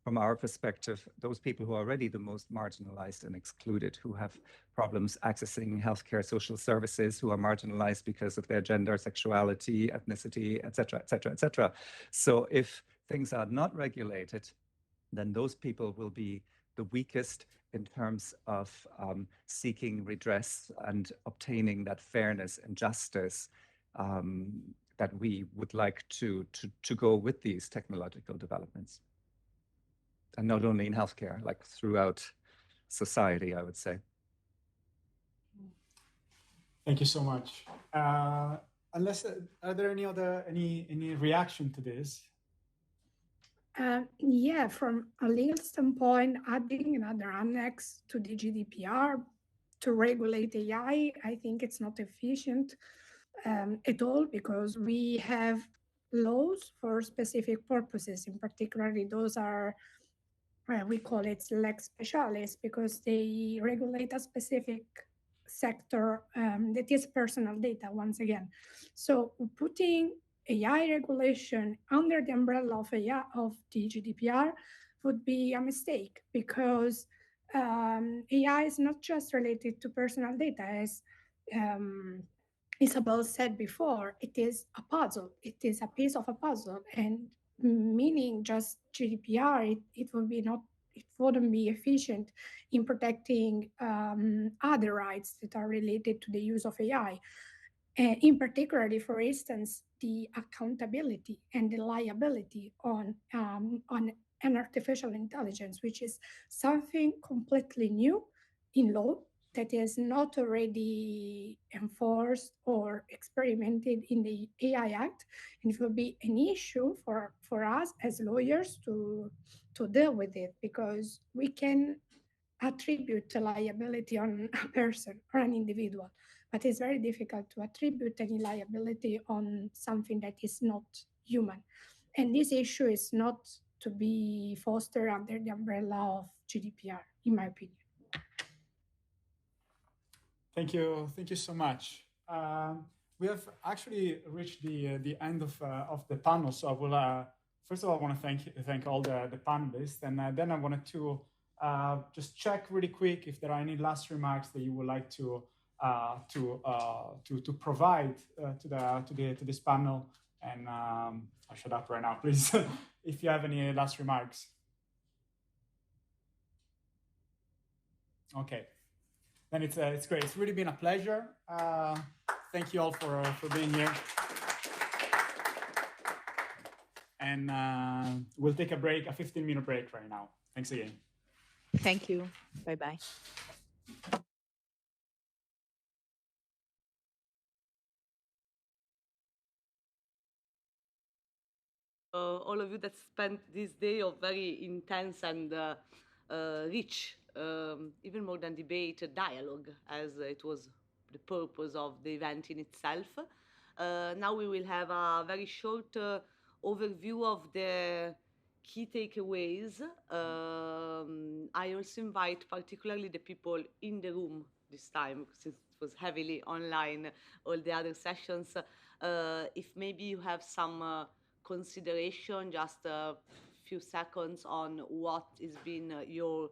from our perspective, those people who are already the most marginalized and excluded, who have problems accessing healthcare, social services, who are marginalized because of their gender, sexuality, ethnicity, et cetera, et cetera, et cetera. So if things are not regulated, then those people will be the weakest in terms of seeking redress and obtaining that fairness and justice that we would like to go with these technological developments. And not only in healthcare, like throughout society, I would say. Thank you so much. Unless, are there any reaction to this? Yeah, from a legal standpoint, adding another annex to the GDPR to regulate AI, I think it's not efficient at all, because we have laws for specific purposes. In particular, those are, we call it lex specialis, because they regulate a specific sector that is personal data, once again. So putting AI regulation under the umbrella of AI, of the GDPR, would be a mistake, because AI is not just related to personal data. As Isabelle said before, it is a puzzle. It is a piece of a puzzle, and meaning just GDPR, it wouldn't be efficient in protecting other rights that are related to the use of AI. In particular, for instance, the accountability and the liability on an artificial intelligence, which is something completely new in law that is not already enforced or experimented in the AI Act. And it will be an issue for us as lawyers to deal with it, because we can attribute a liability on a person or an individual, but it's very difficult to attribute any liability on something that is not human. And this issue is not to be fostered under the umbrella of GDPR, in my opinion. Thank you so much. We have actually reached the end of the panel, so I will first of all I want to thank all the panelists, and then I wanted to just check really quick if there are any last remarks that you would like to provide to this panel. And I'll shut up right now, please, if you have any last remarks. Okay. Then it's great. It's really been a pleasure. Thank you all for being here. And we'll take a break, a 15-minute break right now. Thanks again. Thank you. Bye-bye. All of you that spent this day of very intense and rich, even more than debate, dialogue, as it was the purpose of the event in itself. Now we will have a very short overview of the key takeaways. I also invite particularly the people in the room this time, since it was heavily online, all the other sessions. If maybe you have some consideration, just a few seconds on what has been your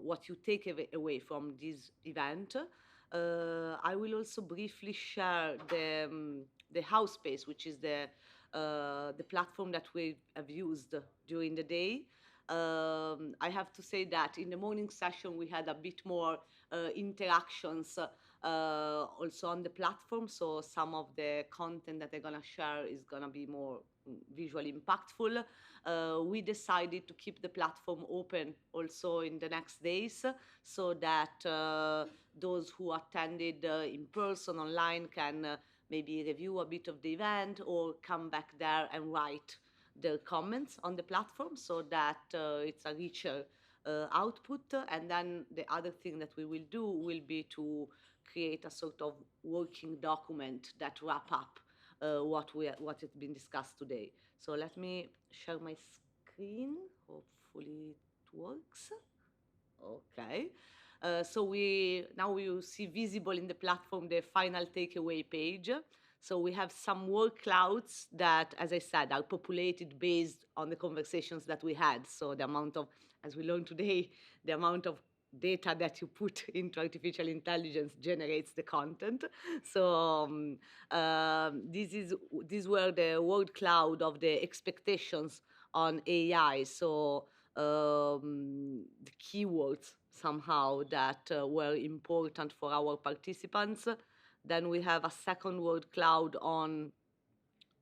what you take away from this event. I will also briefly share the house space, which is the platform that we have used during the day. I have to say that in the morning session we had a bit more interactions also on the platform, so some of the content that I'm gonna share is gonna be more visually impactful. We decided to keep the platform open also in the next days, so that those who attended in person, online, can maybe review a bit of the event or come back there and write their comments on the platform, so that it's a richer output. And then the other thing that we will do will be to create a sort of working document that wrap up what has been discussed today. So let me share my screen. Hopefully it works. Okay. So now we will see visible in the platform the final takeaway page. So we have some word clouds that, as I said, are populated based on the conversations that we had. So the amount of, as we learned today, the amount of data that you put into artificial intelligence generates the content. So these were the word cloud of the expectations on AI. So the keywords somehow that were important for our participants. Then we have a second word cloud on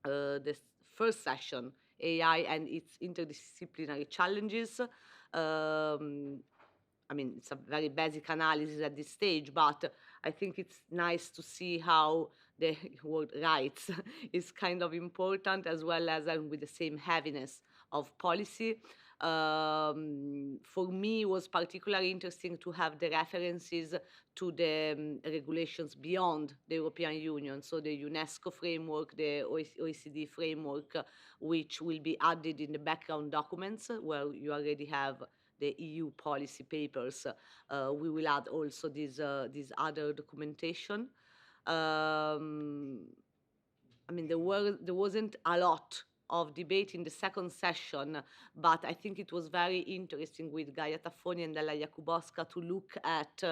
the first session, AI and its interdisciplinary challenges. I mean, it's a very basic analysis at this stage, but I think it's nice to see how the word rights is kind of important, as well as with the same heaviness of policy. For me, it was particularly interesting to have the references to the regulations beyond the European Union, so the UNESCO framework, the OECD framework, which will be added in the background documents where you already have the EU policy papers. We will add also this other documentation. I mean, there wasn't a lot of debate in the second session, but I think it was very interesting with Gaia Taffoni and Jakubowska to look at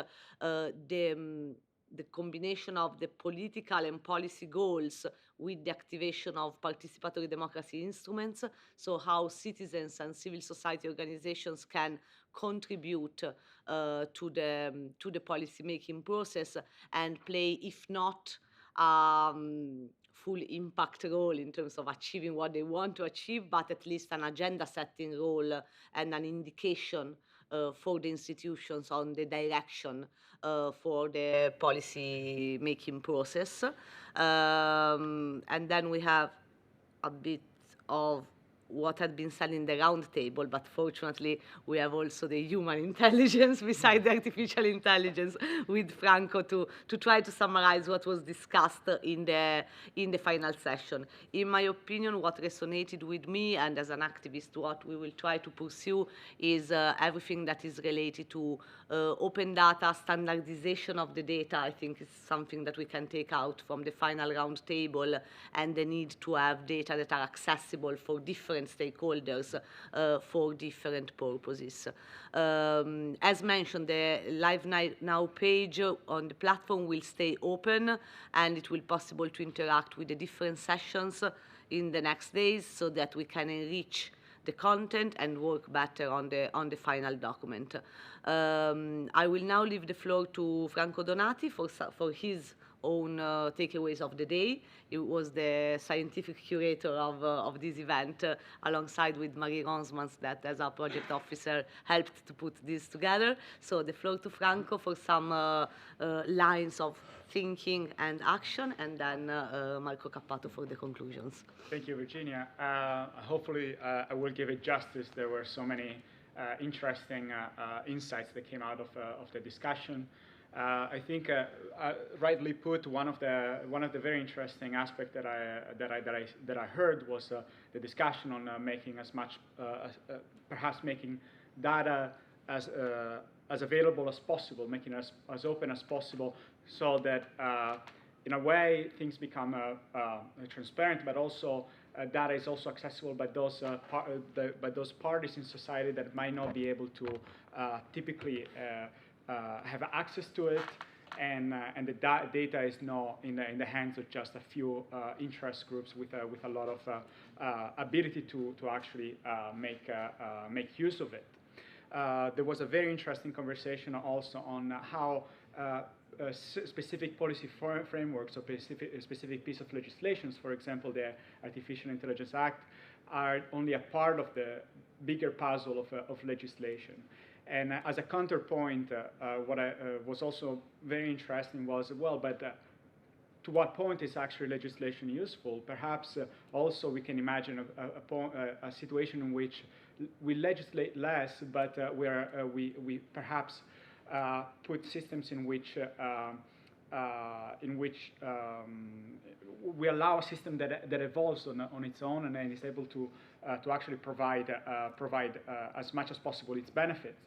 the combination of the political and policy goals with the activation of participatory democracy instruments, so how citizens and civil society organizations can contribute to the policy-making process and play, if not full impact role in terms of achieving what they want to achieve, but at least an agenda-setting role and an indication for the institutions on the direction for the policy-making process. And then we have a bit of what had been said in the roundtable, but fortunately we have also the human intelligence beside the artificial intelligence with Franco to try to summarize what was discussed in the final session. In my opinion, what resonated with me, and as an activist, what we will try to pursue is everything that is related to open data, standardization of the data. I think is something that we can take out from the final roundtable, and the need to have data that are accessible for different stakeholders for different purposes. As mentioned, the Live Now page on the platform will stay open, and it will be possible to interact with the different sessions in the next days so that we can enrich the content and work better on the final document. I will now leave the floor to Franco Donati for his own takeaways of the day. He was the scientific curator of this event alongside with Marie Ronsmans, that as our project officer helped to put this together. So the floor to Franco for some lines of thinking and action, and then Marco Cappato for the conclusions. Thank you, Virginia. Hopefully I will give it justice. There were so many interesting insights that came out of the discussion. I think, rightly put, one of the very interesting aspects that I heard was the discussion on making as much, perhaps making data as available as possible, making it as open as possible, so that in a way things become transparent, but also data is also accessible by those parties in society that might not be able to typically have access to it, and the data is not in the hands of just a few interest groups with a lot of ability to actually make use of it. There was a very interesting conversation also on how specific policy frameworks or specific piece of legislation, for example, the Artificial Intelligence Act, are only a part of the bigger puzzle of legislation. And as a counterpoint, what was also very interesting was, well, but to what point is actually legislation useful? Perhaps also we can imagine a situation in which we legislate less, but we perhaps put systems in which we allow a system that evolves on its own and then is able to actually provide as much as possible its benefits.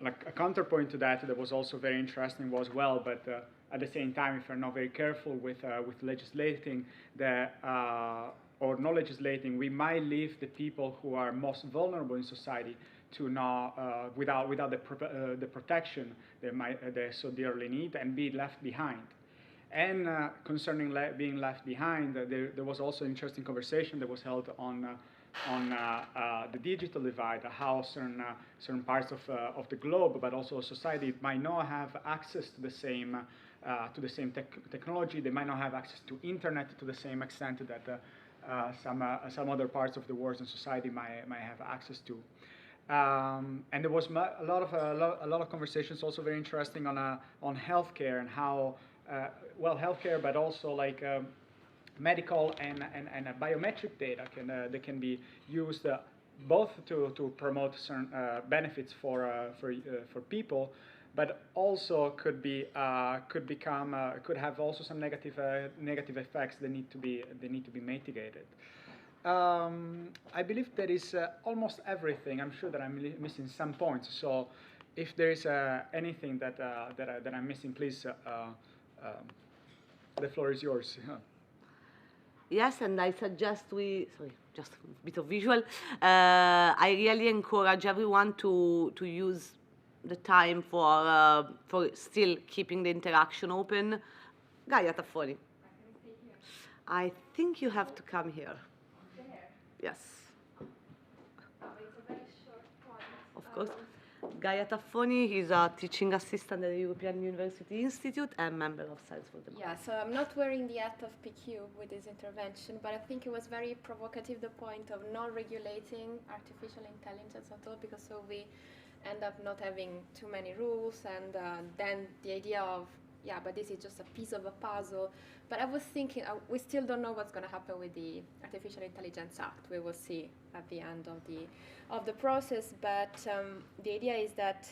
Like a counterpoint to that was also very interesting was, well, but at the same time, if we're not very careful with legislating or not legislating, we might leave the people who are most vulnerable in society to not without the protection they so dearly need, and be left behind. And concerning being left behind, there was also an interesting conversation that was held on the digital divide, how certain parts of the globe, but also society, might not have access to the same technology. They might not have access to internet to the same extent that some other parts of the world and society might have access to. And there was a lot of conversations, also very interesting, on healthcare and how healthcare, but also like medical and biometric data can be used both to promote certain benefits for people, but also could have also some negative effects that need to be mitigated. I believe that is almost everything. I'm sure that I'm missing some points. So, if there is anything that I'm missing, please. The floor is yours. Yes, and I suggest just a bit of visual. I really encourage everyone to use the time for still keeping the interaction open. Gaia Taffoni. I think you have to come here. Yes. It's a very short point. Of course. Gaia Taffoni, he's a teaching assistant at the European University Institute and member of Science for Democracy. Yeah, so I'm not wearing the hat of PQ with this intervention, but I think it was very provocative, the point of not regulating artificial intelligence at all, because so we end up not having too many rules, and then the idea of yeah, but this is just a piece of a puzzle. But I was thinking, we still don't know what's going to happen with the Artificial Intelligence Act. We will see at the end of the process. But the idea is that,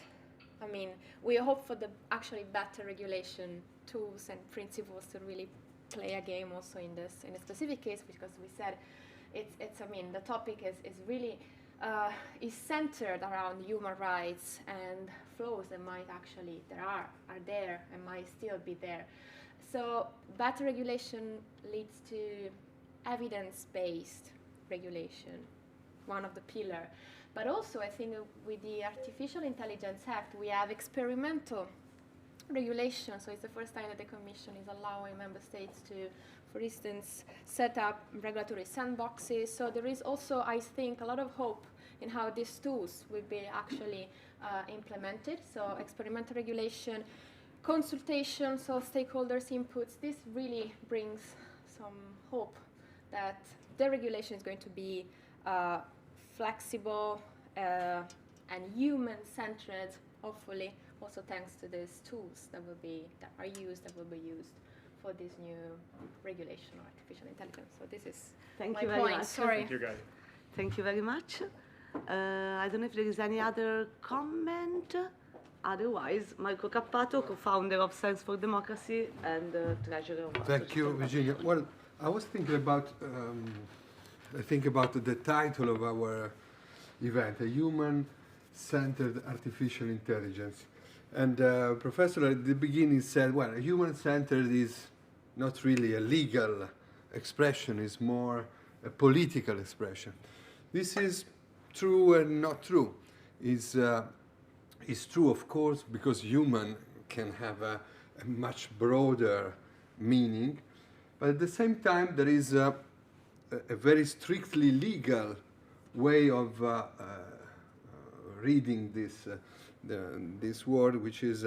I mean, we hope for the actually better regulation tools and principles to really play a game also in a specific case, because we said it's I mean, the topic is really is centered around human rights and flows that might actually are there and might still be there. So better regulation leads to evidence-based regulation, one of the pillars. But also, I think with the Artificial Intelligence Act, we have experimental regulation. So it's the first time that the Commission is allowing member states to, for instance, set up regulatory sandboxes. So there is also, I think, a lot of hope in how these tools will be actually implemented. So experimental regulation, consultation, so stakeholders' inputs. This really brings some hope that the regulation is going to be flexible and human-centered, hopefully, also thanks to these tools that will be used for this new regulation of artificial intelligence. So this is Thank my you very point. much. Sorry. Thank you, guys. Thank you very much. I don't know if there is any other comment. Otherwise, Marco Cappato, co-founder of Science for Democracy and treasurer of Thank you, Virginia. Well, I was thinking about the title of our event, a human-centered artificial intelligence. And Professor at the beginning said, well, human-centered is not really a legal expression, it's more a political expression. This is true and not true. It's true, of course, because human can have a much broader meaning, but at the same time there is a very strictly legal way of reading this word, which is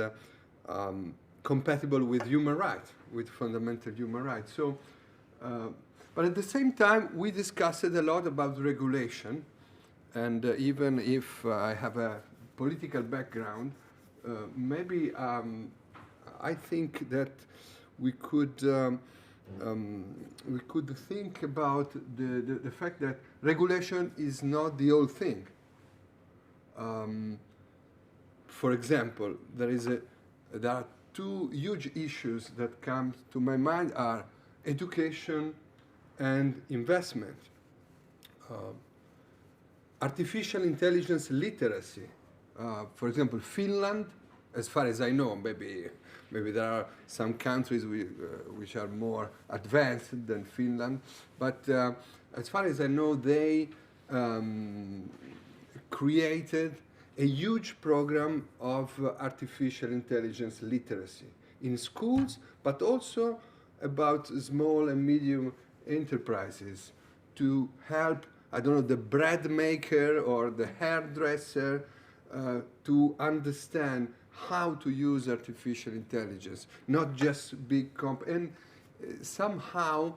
compatible with human rights, with fundamental human rights. So, but at the same time, we discussed a lot about regulation, and even if I have a political background, maybe I think that we could think about the fact that regulation is not the whole thing. For example, there are two huge issues that come to my mind are education and investment. Artificial intelligence literacy. For example, Finland, as far as I know, maybe there are some countries which are more advanced than Finland, but as far as I know, they created a huge program of artificial intelligence literacy in schools, but also about small and medium enterprises to help, I don't know, the bread maker or the hairdresser to understand how to use artificial intelligence, not just big and somehow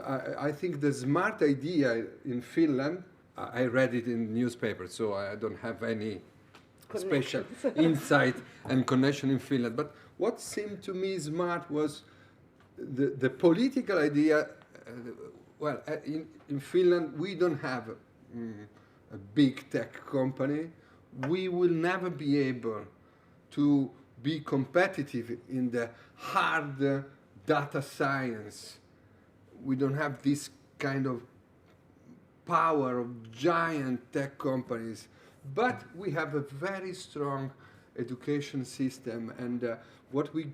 I think the smart idea in Finland, I read it in newspapers, so I don't have any special insight and connection in Finland, but what seemed to me smart was the political idea. Well, in Finland we don't have a big tech company. We will never be able to be competitive in the hard data science. We don't have this kind of power of giant tech companies, but we have a very strong education system, and what we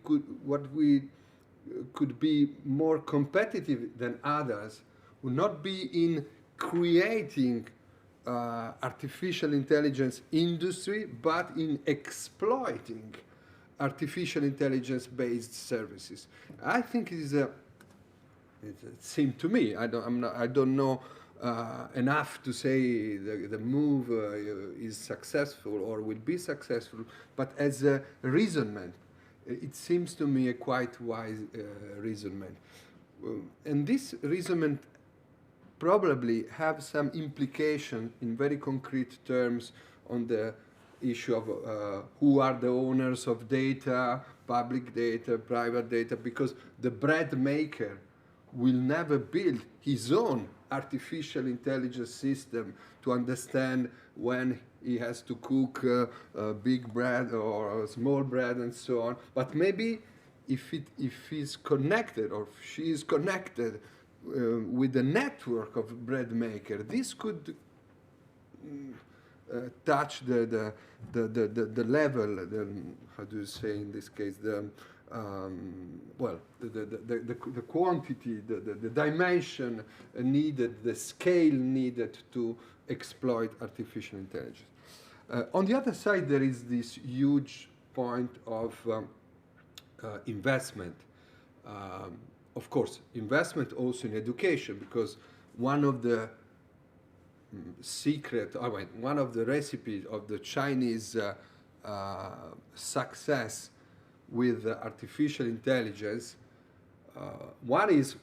could be more competitive than others would not be in creating artificial intelligence industry, but in exploiting artificial intelligence based services. I think it seemed to me, I don't know enough to say the move is successful or will be successful, but as a reasonment, it seems to me a quite wise reasonment. And this reasonment probably have some implication in very concrete terms on the issue of who are the owners of data, public data, private data, because the bread maker will never build his own artificial intelligence system to understand when he has to cook big bread or small bread and so on. But maybe if he's connected or if she is connected with a network of bread maker, this could touch the level, how do you say in this case, the quantity, the dimension needed, the scale needed to exploit artificial intelligence. On the other side, there is this huge point of investment. Of course, investment also in education, because one of the one of the recipes of the Chinese success with artificial intelligence, one is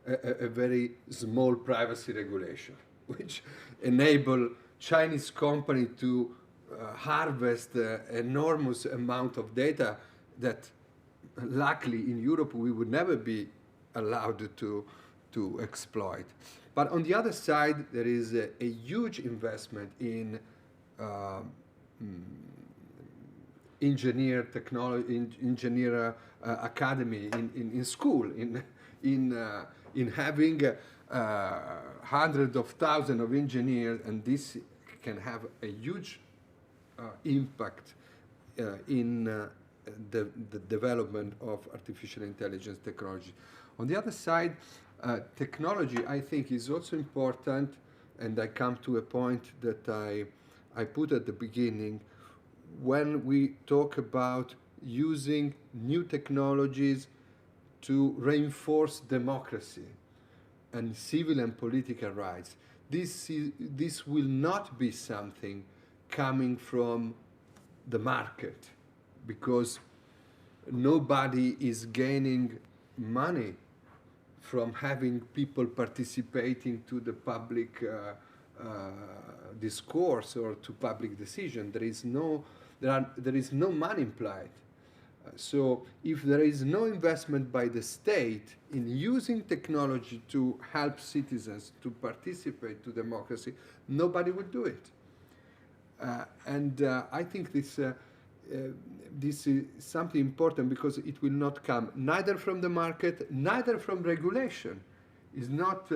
a very small privacy regulation, which enable Chinese company to harvest enormous amount of data that luckily in Europe we would never be allowed to exploit. But on the other side, there is a huge investment in engineer technology, engineer academy in school, in having hundreds of thousands of engineers, and this can have a huge impact in the development of artificial intelligence technology. On the other side, technology, I think, is also important, and I come to a point that I put at the beginning. When we talk about using new technologies to reinforce democracy and civil and political rights, this will not be something coming from the market, because nobody is gaining money from having people participating to the public discourse or to public decision. There is no money implied. So if there is no investment by the state in using technology to help citizens to participate to democracy, nobody will do it. I think this is something important, because it will not come neither from the market, neither from regulation. It's not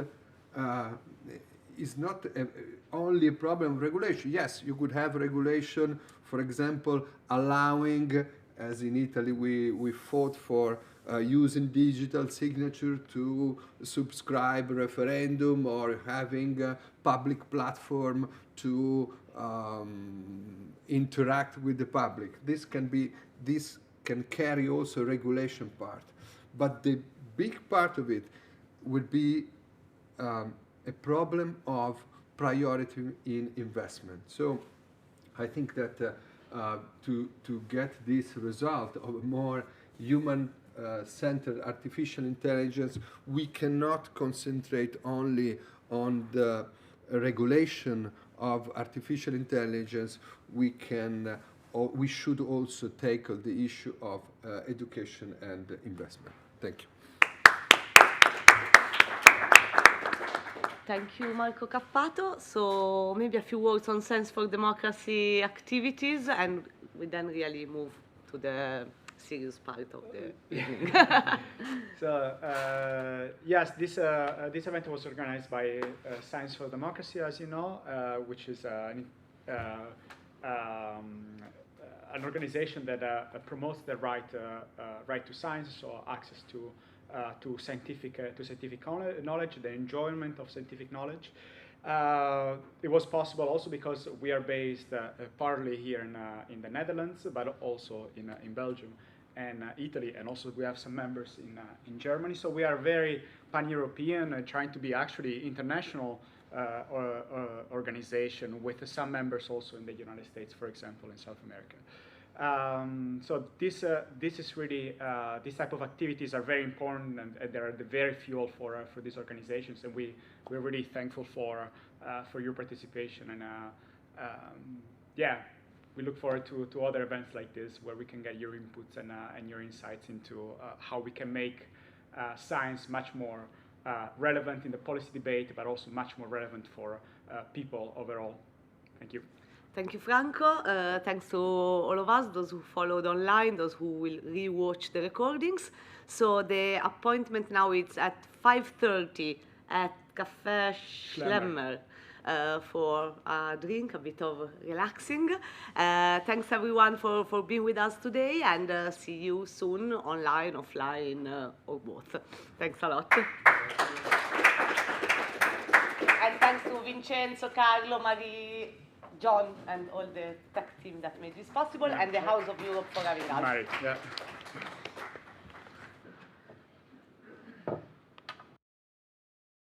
only a problem of regulation. Yes, you could have regulation, for example, allowing, as in Italy we fought for using digital signature to subscribe referendum, or having a public platform to interact with the public. This can carry also regulation part, but the big part of it would be a problem of priority in investment. So I think that to get this result of a more human-centered artificial intelligence, we cannot concentrate only on the regulation of artificial intelligence. We should also tackle the issue of education and investment. Thank you. Thank you, Marco Cappato. So maybe a few words on Sense for Democracy activities, and we then really move to the serious part of the evening. So yes, this event was organized by Science for Democracy, as you know, which is an organization that promotes the right to science, so access to scientific knowledge, the enjoyment of scientific knowledge. It was possible also because we are based partly here in the Netherlands, but also in Belgium and Italy, and also we have some members in Germany. So we are very pan-European, trying to be actually international organization, with some members also in the United States, for example, in South America. So this is really, these type of activities are very important, and they're the very fuel for these organizations, and we're really thankful for your participation. And yeah, we look forward to other events like this where we can get your inputs and your insights into how we can make science much more relevant in the policy debate, but also much more relevant for people overall. Thank you. Thank you, Franco. Thanks to all of us, those who followed online, those who will rewatch the recordings. So the appointment now is at 5:30 at Café Schlemmer for a drink, a bit of relaxing. Thanks everyone for being with us today, and see you soon, online, offline, or both. Thanks a lot. And thanks to Vincenzo, Carlo, Marie, John, and all the tech team that made this possible, and the House of Europe for having us. Marc, yeah.